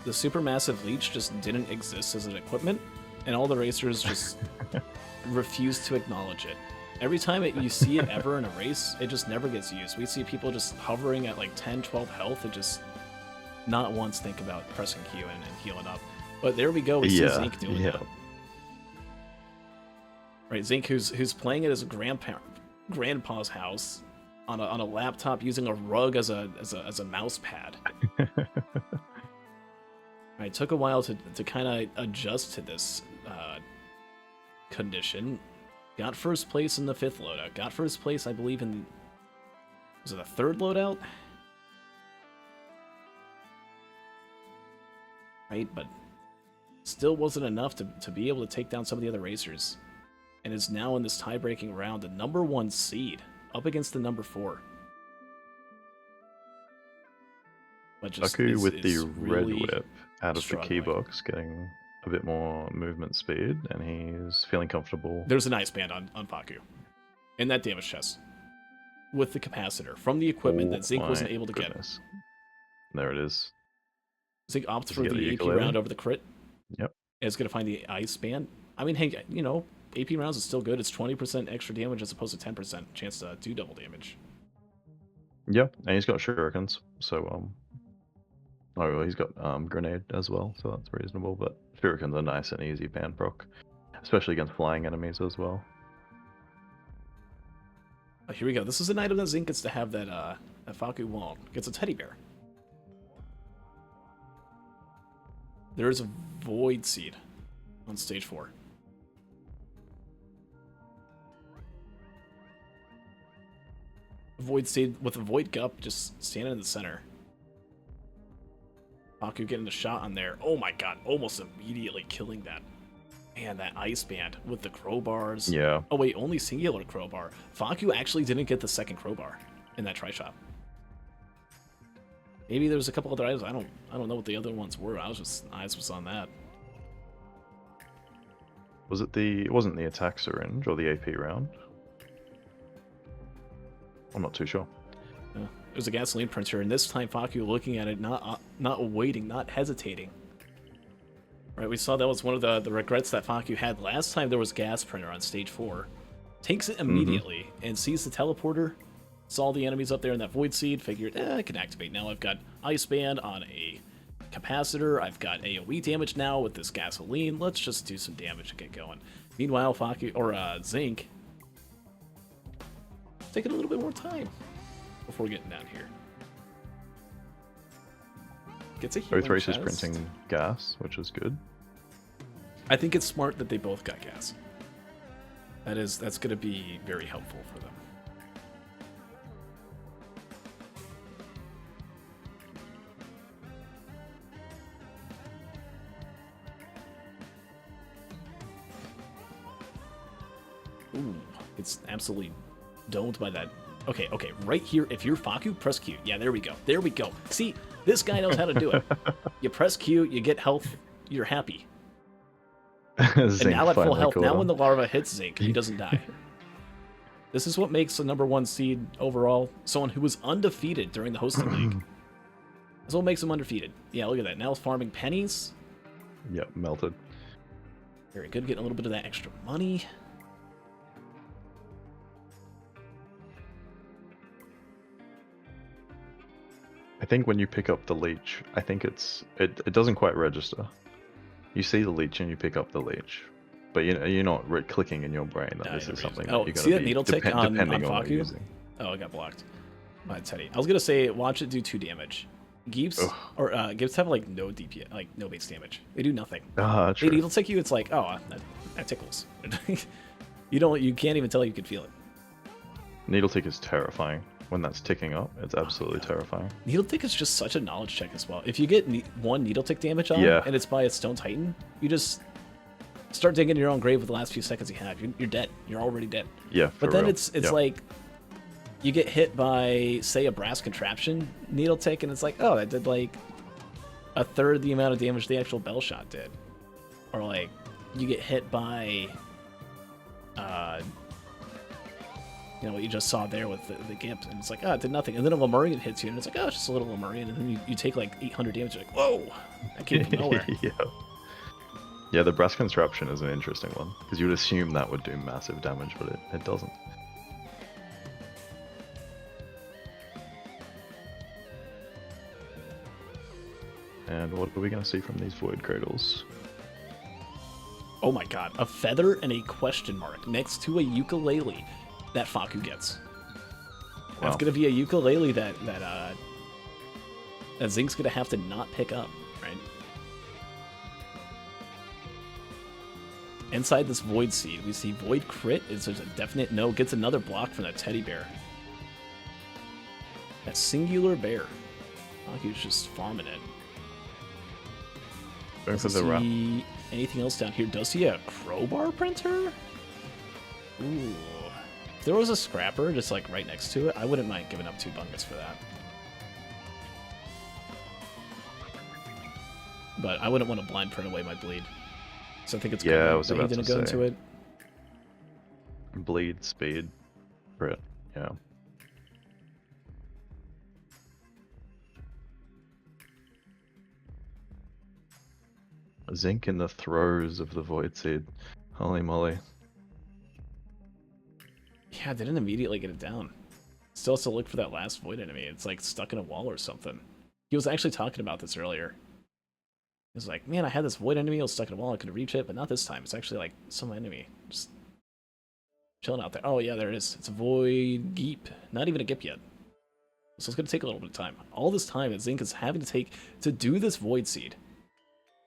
supermassive leech just didn't exist as an equipment, and all the racers just refused to acknowledge it. Every time you see it ever in a race, it just never gets used. We see people just hovering at like 10, 12 health and just not once think about pressing Q and healing up. But there we go. We see Yeah, Zink doing yeah. that. Right, Zink, who's playing it as a grandpa's house on a laptop using a rug as a mouse pad. Right, took a while to kind of adjust to this condition. Got first place in the 5th loadout. Got first place, I believe, in... Was it the 3rd loadout? Right, but still wasn't enough to be able to take down some of the other racers. And is now in this tie-breaking round, the number 1 seed, up against the number 4. But just Faku with the red really whip out of the key struggling. box, getting a bit more movement speed, and he's feeling comfortable. There's an ice band on Faku. In that damage chest. With the capacitor. From the equipment that Zinc wasn't able to goodness. There it is. Zinc opts Does for he get the the AP ukulele? round over the crit. Yep. And it's going to find the ice band. I mean, hey, you know, AP rounds is still good. It's 20% extra damage as opposed to 10% chance to do double damage. Yeah, and he's got shurikens, so oh, well, he's got grenade as well, so that's reasonable. But shurikens are nice and easy pan proc, especially against flying enemies as well. Oh, here we go. This is an item that Zinc gets to have that Faku won't. Gets a teddy bear. There is a void seed on stage 4. Void seed with a void gup just standing in the center. Faku getting a shot on there. Oh my god, almost immediately killing that. Man, that ice band with the crowbars. Yeah. Oh wait, only singular crowbar. Faku actually didn't get the second crowbar in that tri-shot. Maybe there was a couple other items. I don't know what the other ones were. Eyes was on that. Was it the? It wasn't the attack syringe or the AP round. I'm not too sure. It was a gasoline printer, and this time Faku looking at it, not waiting, not hesitating. Right, we saw that was one of the regrets that Faku had last time there was gas printer on stage 4. Takes it immediately and sees the teleporter, saw the enemies up there in that void seed, figured, I can activate now. I've got ice band on a capacitor, I've got AoE damage now with this gasoline. Let's just do some damage and get going. Meanwhile, Faku or Zinc taking a little bit more time before getting down here. Gets a healing Both races chest. printing gas, which is good. I think it's smart that they both got gas. That's going to be very helpful for them. Ooh, it's absolutely domed by that. Okay, right here, if you're Faku, press Q. Yeah, there we go. See, this guy knows how to do it. You press Q, you get health, you're happy. And now at full health, now when the larva hits Zinc, he doesn't die. This is what makes the number 1 seed overall someone who was undefeated during the hosting league. That's what makes him undefeated. Yeah, look at that. Now farming pennies. Yep, melted. Very good, getting a little bit of that extra money. I think when you pick up the leech, I think it doesn't quite register. You see the leech and you pick up the leech, but you're not clicking in your brain that this is something that you're see that going to be needle tick on depending on what Faku? you're using. Oh, it got blocked by Teddy. I was gonna say watch it do 2 damage. Geeps Geeps have like no DPS, like no base damage. They do nothing. Ah, They true. needle tick you. It's like, oh, that tickles. You can't even tell you could feel it. Needle tick is terrifying. When that's ticking up, it's absolutely terrifying. Needle tick is just such a knowledge check as well. If you get 1 needle tick damage on, Yeah. and it's by a stone titan, you just start digging your own grave with the last few seconds you have. You're dead. You're already dead. Yeah, But for then real. it's Yeah. like you get hit by, say, a brass contraption needle tick, and it's like, oh, that did like a third the amount of damage the actual bell shot did. Or like you get hit by what you just saw there with the gimp, and it's like, oh, it did nothing. And then a Lemurian hits you, and it's like, oh, it's just a little Lemurian, and then you take like 800 damage. You're like, whoa, that came from nowhere. Yeah, the brass contraption is an interesting one, because you would assume that would do massive damage, but it doesn't. And what are we going to see from these void cradles? Oh my god, a feather and a question mark next to a ukulele that Faku gets. That's Wow. gonna be a ukulele that Zinc's gonna have to not pick up, right? Inside this Void Seed, we see Void crit. There's a definite no. Gets another block from that teddy bear. That singular bear. Faku's just farming it. Going for Does the wrap. he anything else down here? Does he a crowbar printer? Ooh. If there was a scrapper just like right next to it, I wouldn't mind giving up 2 bungus for that. But I wouldn't want to blind print away my bleed. So I think it's good Yeah, I was that he about didn't to go into say. it. Bleed, speed, crit. Yeah. Zinc in the throes of the Void Seed. Holy moly. Yeah, I didn't immediately get it down. Still has to look for that last void enemy. It's like stuck in a wall or something. He was actually talking about this earlier. He was like, man, I had this void enemy, it was stuck in a wall, I could reach it, but not this time. It's actually like some enemy just chilling out there. Oh yeah, there it is. It's a void geep. Not even a gip yet. So it's gonna take a little bit of time. All this time that Zinc is having to take to do this void seed.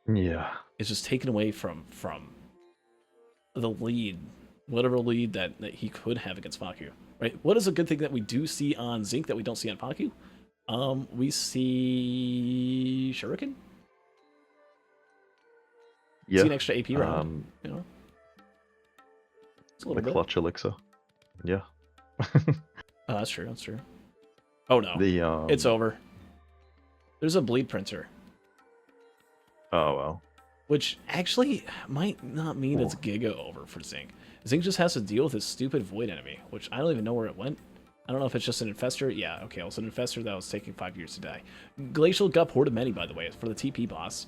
Yeah. It's just taken away from the lead, whatever lead that he could have against Faku. Right? What is a good thing that we do see on Zinc that we don't see on Faku? We see Shuriken. Yeah. See an extra AP round. You know, it's a The little bit. clutch elixir. Yeah. Oh, that's true. That's true. Oh no, The it's over. There's a bleed printer, Oh well. which actually might not mean it's Oh. Giga over for Zinc. Zinc just has to deal with this stupid void enemy, which I don't even know where it went. I don't know if it's just an infester. Yeah, okay, also an infester that was taking 5 years to die. Glacial Gup Horde of Many, by the way, for the TP boss.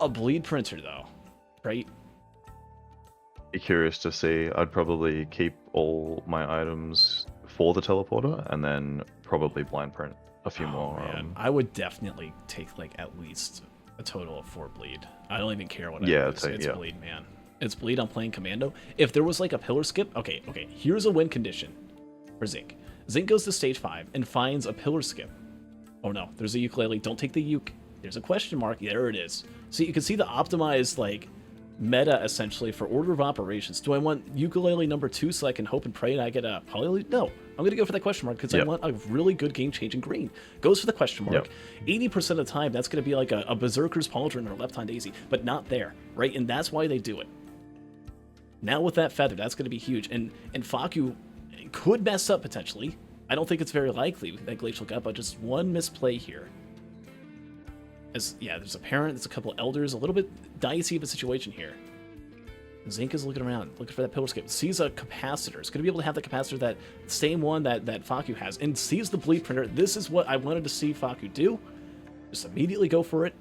A bleed printer, though, right? Be curious to see. I'd probably keep all my items for the teleporter and then probably blind print a few more. Man, I would definitely take like at least a total of 4 bleed. I don't even care what I Yeah, lose. It's yeah. bleed, man. It's bleed. I'm playing commando. If there was like a pillar skip, okay. Here's a win condition for Zinc. Zinc goes to stage 5 and finds a pillar skip. Oh no, there's a ukulele. Don't take the uke. There's a question mark. There it is. So you can see the optimized like meta essentially for order of operations. Do I want ukulele number 2 so I can hope and pray and I get a poly? No, I'm gonna go for that question mark because I want a really good game-changing green. Goes for the question mark. 80% of the time, that's gonna be like a Berserker's Pauldron or Left on Daisy, but not there, right? And that's why they do it. Now with that feather, that's gonna be huge. And Faku could mess up potentially. I don't think it's very likely with that Glacial Gut, but just one misplay here. There's a parent, there's a couple of elders, a little bit dicey of a situation here. Zinc is looking around, looking for that pillar skip. Sees a capacitor. It's going to be able to have the capacitor, that same one that Faku has, and sees the bleed printer. This is what I wanted to see Faku do. Just immediately go for it.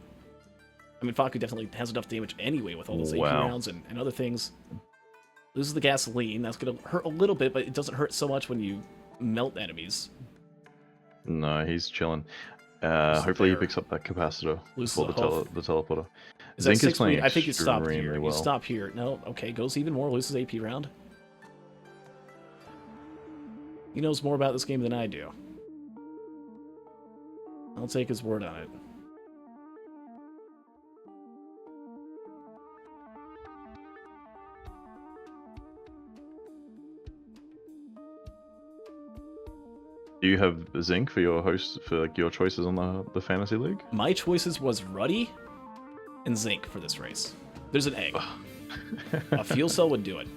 I mean, Faku definitely has enough damage anyway with all those AP rounds and other things. Loses the gasoline. That's going to hurt a little bit, but it doesn't hurt so much when you melt enemies. No, he's chilling. Hopefully he picks up that capacitor for the teleporter. Zinc is playing I think you stop here. extremely well. You stop here. No, okay, goes even more, loses AP round. He knows more about this game than I do. I'll take his word on it. Do you have Zinc for your host for like, your choices on the fantasy league? My choices was Ruddy and Zinc for this race. There's an egg. A fuel cell would do it.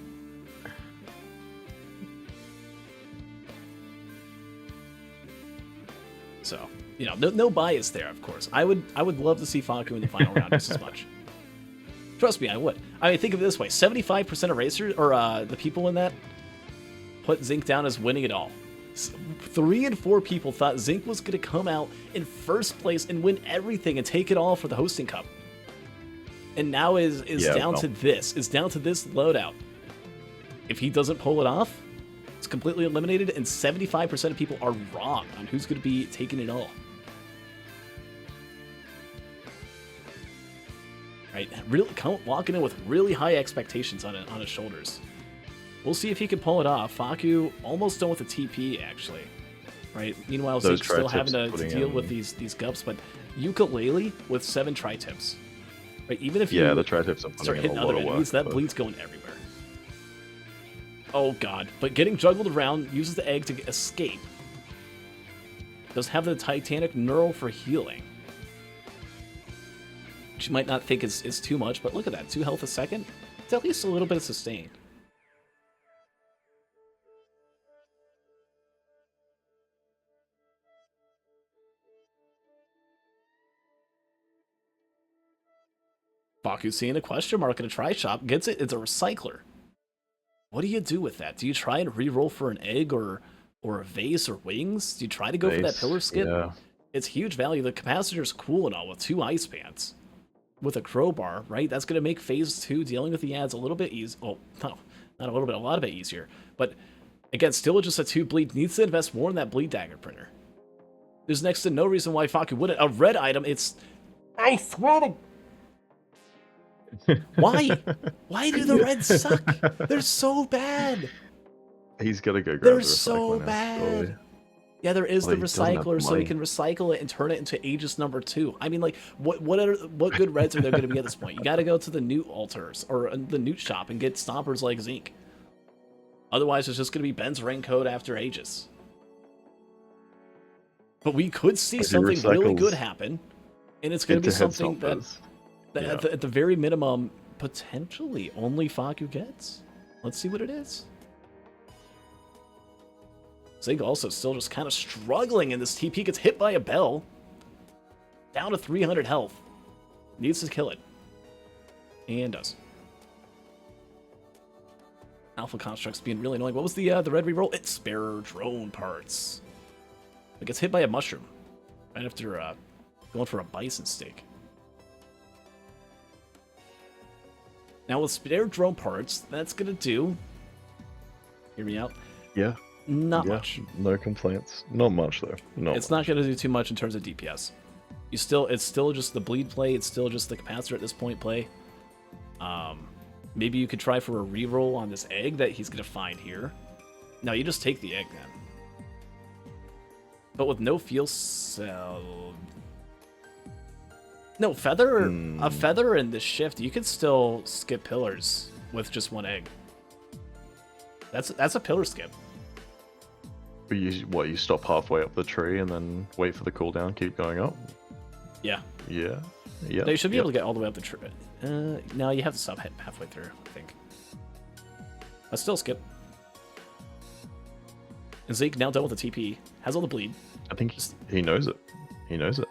So, you know, no bias there, of course. I would love to see Faku in the final round just as much. Trust me, I would. I mean, think of it this way: 75% of racers or the people in that put Zinc down as winning it all. 3 and 4 people thought Zinc was going to come out in first place and win everything and take it all for the H0sting Cup. And now is down to this. Is down to this loadout. If he doesn't pull it off, it's completely eliminated, and 75% of people are wrong on who's going to be taking it all. Right? Really walking in with really high expectations on his shoulders. We'll see if he can pull it off. Faku almost done with the TP, actually. Right? Meanwhile, Zeke's still having to deal with these gups, but Ukulele with 7 tri-tips. But even if you Yeah, the tri-tips are start putting in hitting a lot other of work. enemies, that but- bleed's going everywhere. Oh god. But getting juggled around uses the egg to escape. Does have the Titanic neural for healing. Which you might not think is too much, but look at that. 2 health a second. It's at least a little bit of sustain. Faku seeing a question mark in a tri-shop, gets it, it's a recycler. What do you do with that? Do you try and re-roll for an egg or a vase or wings? Do you try to go for that Vase, pillar skip? yeah. It's huge value. The capacitor's cool and all with 2 ice pants. With a crowbar, right? That's going to make phase 2 dealing with the ads a little bit easier. Oh, no, not a little bit, a lot of it easier. But again, still just a 2 bleed. Needs to invest more in that bleed dagger printer. There's next to no reason why Faku wouldn't. A red item, it's... I swear to... Why? Why do the reds suck? They're so bad. He's got to go grab They're the so recycler now, bad. surely. Yeah, there is Well, the he doesn't have recycler, so he money. can recycle it and turn it into Aegis number 2. I mean, like, what good reds are there going to be at this point? You got to go to the newt altars or the newt shop and get stompers like Zinc. Otherwise, it's just going to be Ben's raincoat after Aegis. But we could see But he something really recycles good happen, and it's going to be Into head something that, stompers. at the very minimum, potentially only Faku gets. Let's see what it is. Zig also still just kind of struggling in this TP. Gets hit by a bell. Down to 300 health. Needs to kill it. And does. Alpha Constructs being really annoying. What was the red reroll? It's spare drone parts. It gets hit by a mushroom. Right after going for a bison steak. Now with spare drone parts, that's going to do... Hear me out. Yeah. Not yeah, much. No complaints. Not much though. It's not going to do too much in terms of DPS. It's still just the bleed play. It's still just the capacitor at this point play. Maybe you could try for a reroll on this egg that he's going to find here. No, you just take the egg then. But with no fuel cell... No, feather, a feather in this shift, you could still skip pillars with just 1 egg. That's a pillar skip. But you stop halfway up the tree and then wait for the cooldown, keep going up? Yeah. Yeah. Yeah. No, you should be able to get all the way up the tree. No, you have to stop halfway through, I think. But still skip. And Zeke now done with the TP. Has all the bleed. I think he knows it. He knows it.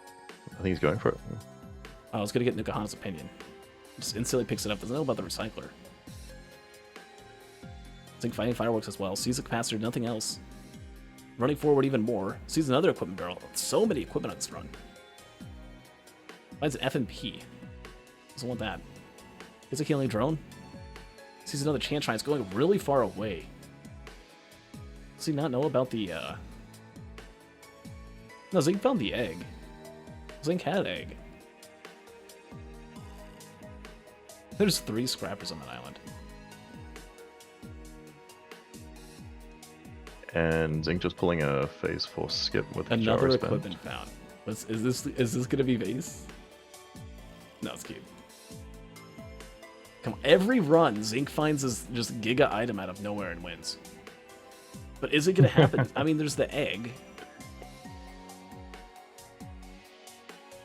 I think he's going for it. Oh, I was going to get Nukahana's opinion. Just instantly picks it up. Doesn't know about the recycler. Zeke fighting fireworks as well. Sees the capacitor, nothing else. Running forward even more. Sees another equipment barrel. So many equipment on this run. Finds an F&P. Doesn't want that. Gets a healing drone. Sees another chant shrine. It's going really far away. Does he not know about the, No, Zink found the egg. Zink had egg. There's 3 scrappers on that island. And Zink just pulling a phase 4 skip with Another Jaro equipment found. Is this gonna be base? No, it's cute. Come on, every run, Zink finds this just giga item out of nowhere and wins. But is it gonna happen? I mean, there's the egg.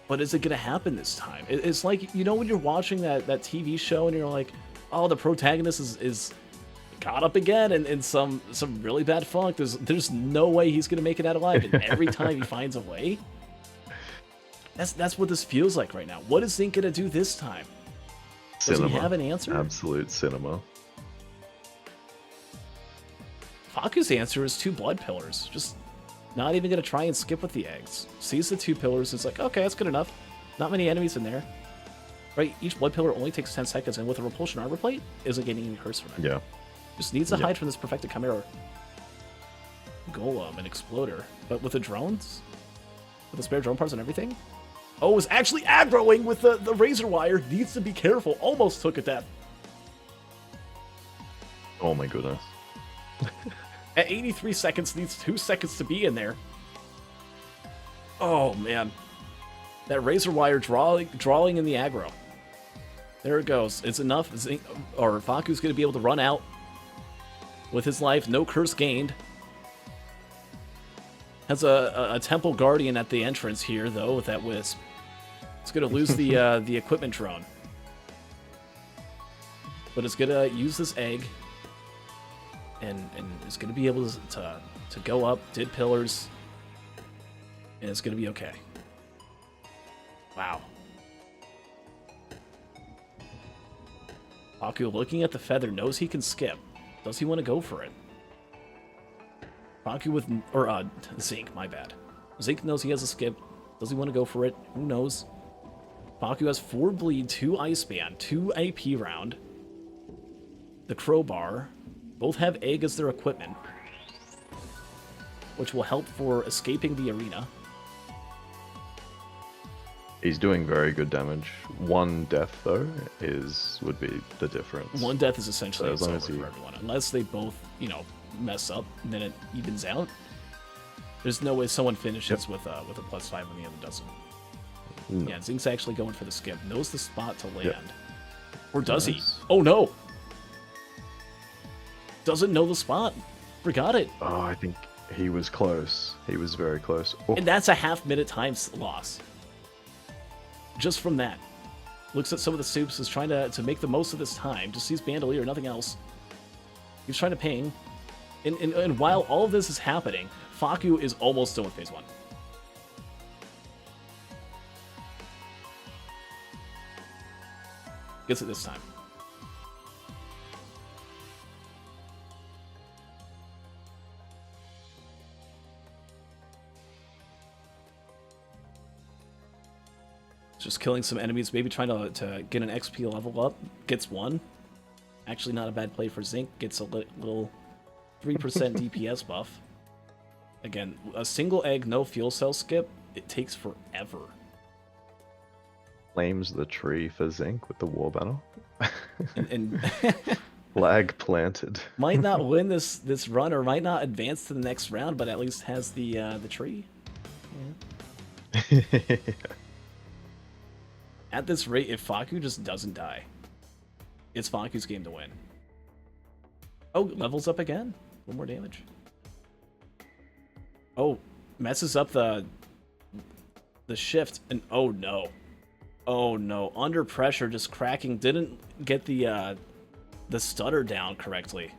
But is it gonna happen this time? It's like, you know when you're watching that TV show and you're like, oh, the protagonist is caught up again in some really bad funk. There's no way he's gonna make it out alive, and every time he finds a way. That's what this feels like right now. What is Zink gonna do this time? Does he have an answer? Absolute cinema. Faku's answer is 2 blood pillars. Just not even gonna try and skip with the eggs. Sees the 2 pillars, it's like, okay, that's good enough. Not many enemies in there. Right, each blood pillar only takes 10 seconds, and with a repulsion armor plate, isn't getting any curse from it. Yeah. Just needs to hide from this perfected chimera. Golem and exploder. But with the drones? With the spare drone parts and everything? Oh, it's actually aggroing with the razor wire. Needs to be careful. Almost took a death. Oh my goodness. At 83 seconds, needs 2 seconds to be in there. Oh, man. That razor wire drawing in the aggro. There it goes. It's enough. Or Faku's going to be able to run out with his life. No curse gained. Has a Temple Guardian at the entrance here, though, with that Wisp. It's going to lose the equipment drone. But it's going to use this egg. And it's going to be able to go up. Did pillars. And it's going to be okay. Wow. Faku, looking at the feather, knows he can skip. Does he want to go for it? Faku with... Or, Zinc, my bad. Zinc knows he has a skip. Does he want to go for it? Who knows? Faku has 4 bleed, 2 ice band, 2 AP round. The crowbar. Both have egg as their equipment, which will help for escaping the arena. He's doing very good damage. 1 death, though, would be the difference. 1 death is essentially as long over as for everyone. Unless they both, mess up, and then it evens out. There's no way someone finishes with a +5 and the other doesn't. No. Yeah, Zink's actually going for the skip. Knows the spot to land. Yep. Or does he? Nice. Oh, no! Doesn't know the spot. Forgot it. Oh, I think he was close. He was very close. Oh. And that's a half-minute time loss. Just from that. Looks at some of the soups, is trying to make the most of this time. Just sees Bandolier, nothing else. He's trying to ping. And while all of this is happening, Faku is almost done with phase 1. Gets it this time. Just killing some enemies, maybe trying to get an XP level up. Gets 1. Actually not a bad play for Zinc. Gets a little 3% DPS buff. Again, a single egg, no fuel cell skip. It takes forever. Claims the tree for Zinc with the war banner. And Flag planted. might not win this run or might not advance to the next round, but at least has the tree. Yeah. At this rate, if Faku just doesn't die, it's Faku's game to win. Oh, levels up again. 1 more damage. Oh, messes up the shift, and oh no. Oh no, under pressure, just cracking. Didn't get the stutter down correctly.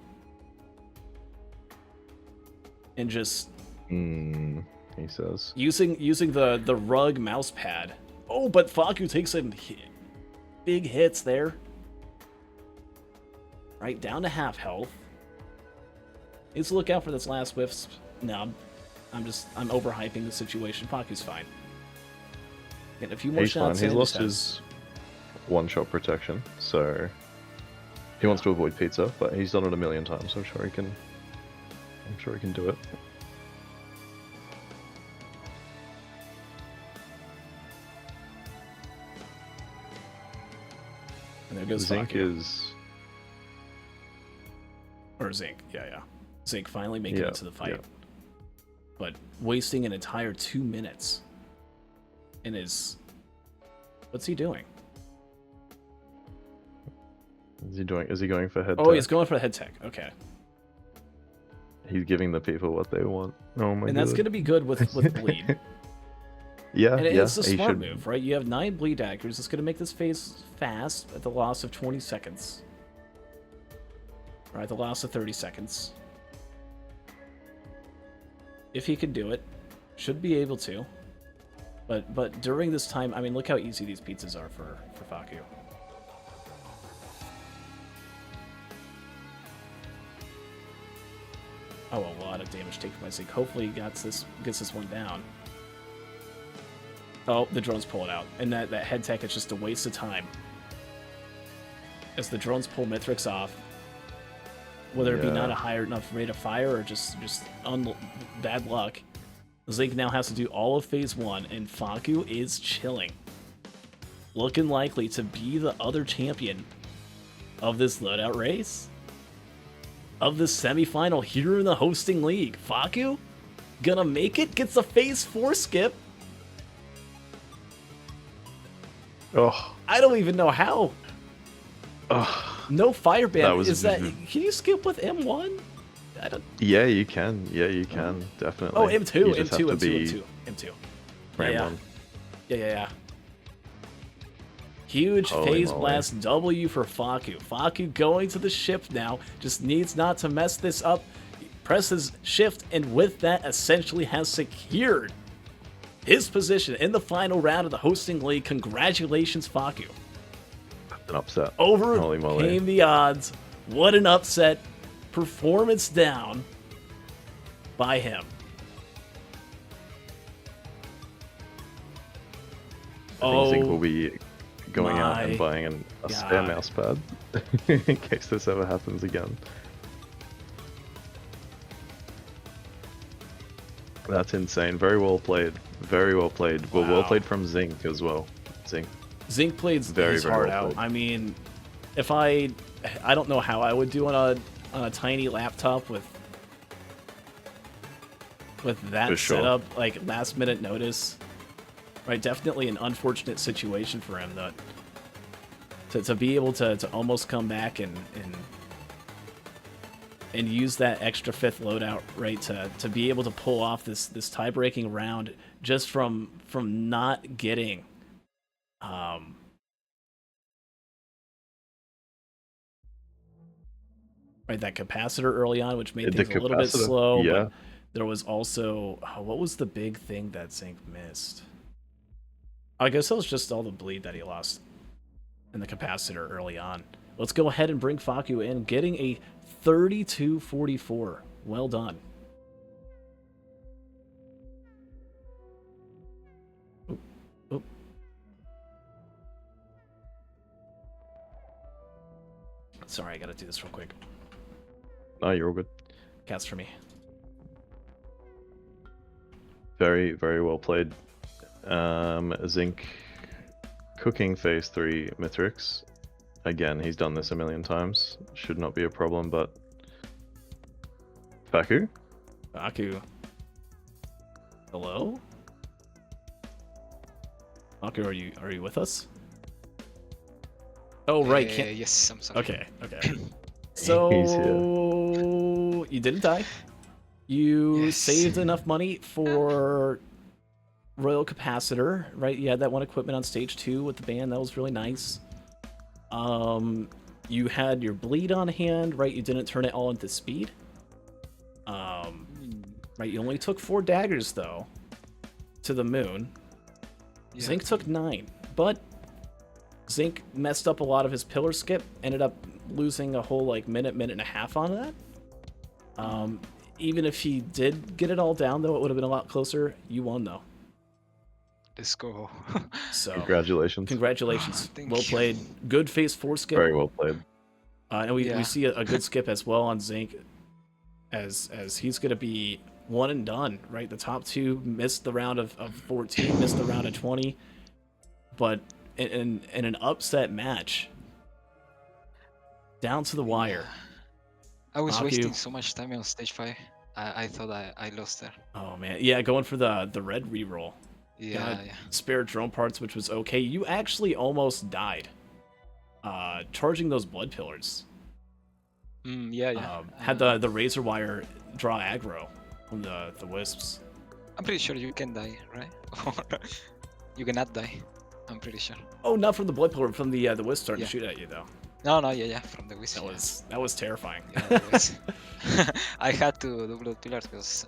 And just... he says. Using the rug mouse pad. Oh, but Faku takes some big hits there. Right, down to half health. Needs to look out for this last wisp. No, I'm overhyping the situation. Faku's fine. Get a few more He's shots. fine. He's lost his 1-shot protection, so he wants to avoid pizza, but he's done it a million times, so I'm sure he can do it. And there goes Zinc Faku. Or Zinc, yeah. Zinc finally making it to the fight. Yeah. But wasting an entire 2 minutes. And what's he doing? Is he going for head Oh, tech? he's going for head tech. Okay. He's giving the people what they want. Oh my god. And that's going to be good with bleed. Yeah, And yeah. it's a he smart should... move, right? You have 9 bleed daggers. It's going to make this phase fast at the loss of 20 seconds. Alright, the loss of 30 seconds. If he can do it. Should be able to. But during this time, I mean, look how easy these pizzas are for Faku. Oh, a lot of damage taken by Zinc. Hopefully he gets this one down. Oh, the drones pull it out. And that head tech is just a waste of time. As the drones pull Mithrix off, whether it be not a higher enough rate of fire or just bad luck, Zinc now has to do all of phase 1, and Faku is chilling. Looking likely to be the other champion of this loadout race. Of the semi-final here in the hosting league. Faku gonna make it, gets a phase 4 skip. Oh, I don't even know how. Oh, No fire ban. That was Is that? Can you skip with M1? I don't. yeah, you can. Yeah, you can. Definitely. Oh, M2, You just M2, have to M2, be M2, M2. frame Yeah, one. yeah. Huge Holy phase moly. blast W for Faku. Faku going to the shift now. Just needs not to mess this up. Presses shift, and with that, essentially has secured his position in the final round of the hosting league. Congratulations, Faku. An upset. Over Holy moly. came the odds. What an upset. Performance down by him. I think we'll be going out my and buying a spare God. mouse pad in case this ever happens again. That's insane. Very well played. Very well played. Well, well Wow. played from Zinc as well. Zinc. Zinc played Very, his very heart well out. played. I mean, if I don't know how I would do on a tiny laptop with that For sure. setup, like last minute notice. Right, definitely an unfortunate situation for him that to be able to almost come back and use that extra fifth loadout, right, to be able to pull off this tie-breaking round just from not getting right, that capacitor early on, which made The things a little bit capacitor, slow, yeah. but there was also what was the big thing that Zinc missed? I guess that was just all the bleed that he lost in the capacitor early on. Let's go ahead and bring Faku in, getting a 32-44. Well done. Oop, oop. Sorry, I gotta do this real quick. Oh, you're all good. Cats for me. Very, very well played. Zinc cooking phase 3 Mithrix. Again, he's done this a million times. Should not be a problem, but Faku? Faku. Hello? Faku, are you with us? Oh right, can't. Yes, I'm sorry. Okay. So you didn't die. You Yes. saved enough money for Royal Capacitor, right? You had that one equipment on stage 2 with the band. That was really nice. You had your bleed on hand, right? You didn't turn it all into speed. Right, you only took 4 daggers though to the moon. Yeah. Zinc took 9, but Zinc messed up a lot of his pillar skip, ended up losing a whole like minute and a half on that. Even if he did get it all down though, it would have been a lot closer. You won though. Let's go. So Congratulations. congratulations. Thank Well you. played. Good phase 4 skip. Very well played. And we Yeah. see a good skip as well on Zinc, as he's gonna be one and done, right? The top 2 missed the round of 14, missed the round of 20, but in an upset match, down to the wire. I was Faku. wasting so much time on stage 5. I thought I lost there. Oh man, yeah, going for the red reroll. Yeah, Got spare drone parts, which was okay. You actually almost died, charging those blood pillars. Yeah. Had the razor wire draw aggro from the wisps. I'm pretty sure you can die, right? You cannot die. I'm pretty sure. Oh, not from the blood pillar, from the wisp starting Yeah. to shoot at you though. No, yeah, from the whistle. That was terrifying. Yeah, that was- I had to do blood pillars because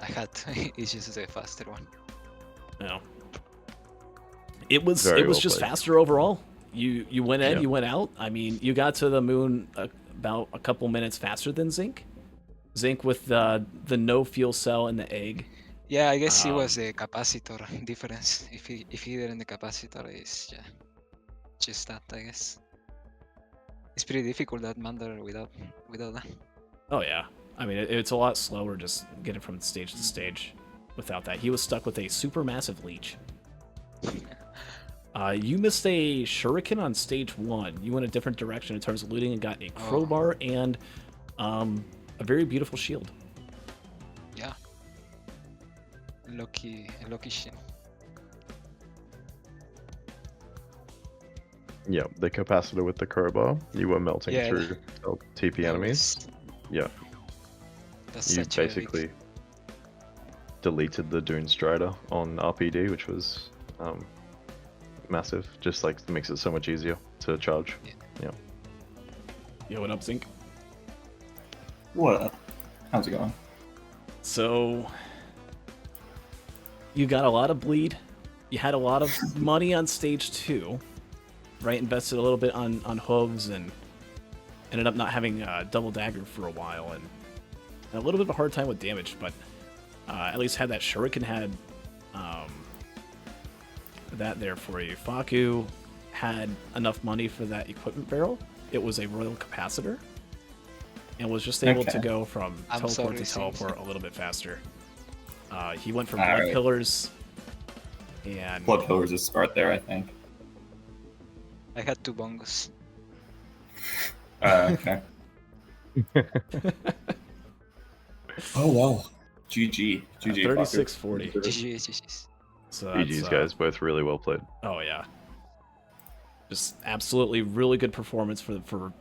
I had it's just the faster one. No. It was Very well just played. faster overall. You went in, Yeah. you went out. I mean, you got to the moon about a couple minutes faster than Zinc. Zinc with the no fuel cell and the egg. Yeah, I guess it was the capacitor difference. If he didn't the capacitor is just that, I guess. It's pretty difficult that Mander without that. Oh yeah. I mean, it's a lot slower just getting from stage to stage without that. He was stuck with a super massive leech. You missed a shuriken on stage 1. You went a different direction in terms of looting and got a crowbar and a very beautiful shield. Yeah. Lucky shit. Yeah, the capacitor with the crowbar. You were melting Yeah, through TP enemies. That Yeah, That's you such a big- basically deleted the Dune Strider on RPD, which was massive. Just like makes it so much easier to charge. Yo, what up, Zinc? What up? How's it going? So, you got a lot of bleed. You had a lot of money on stage 2, right? Invested a little bit on hooves and ended up not having double dagger for a while and a little bit of a hard time with damage, but at least had that shuriken, had that there for you. Faku had enough money for that equipment barrel. It was a royal capacitor and was just able to go from I'm teleport to sorry, teleport a little bit faster. He went for All blood right. pillars and Blood Pillars is smart there, I think. I had 2 bongos. Okay. Oh wow. GG. GG. 3640. GG's. So that's, GG's guys, both really well played. Oh yeah, just absolutely really good performance for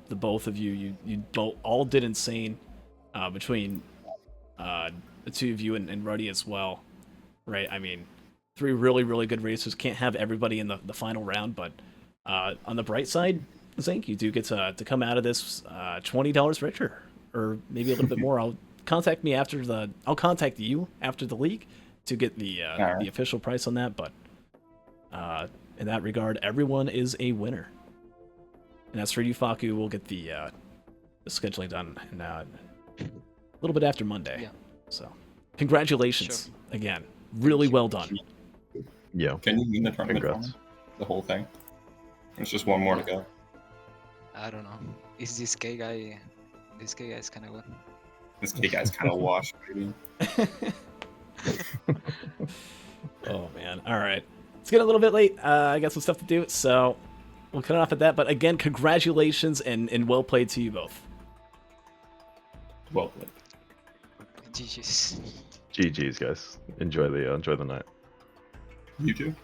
the both of you. You both all did insane between the two of you and Ruddy as well, right? I mean, 3 really good racers. Can't have everybody in the final round, but on the bright side, Zink, you do get to come out of this $20 richer, or maybe a little bit more. I'll contact you after the league to get the official price on that, but in that regard, everyone is a winner. And as for you, Faku, we'll get the scheduling done in, a little bit after Monday. Yeah. So, congratulations Sure. again. Really you. well done. Yeah. Can you win the tournament? for Congrats. me? The whole thing. There's just one more to go. I don't know. Is this K guy? This K guy is kind of good. This K guy's kind of washed, maybe. Oh man. All right. It's getting a little bit late. I got some stuff to do, so we'll cut it off at that. But again, congratulations and well played to you both. Well played. GG's. GG's guys. Enjoy the night. You too.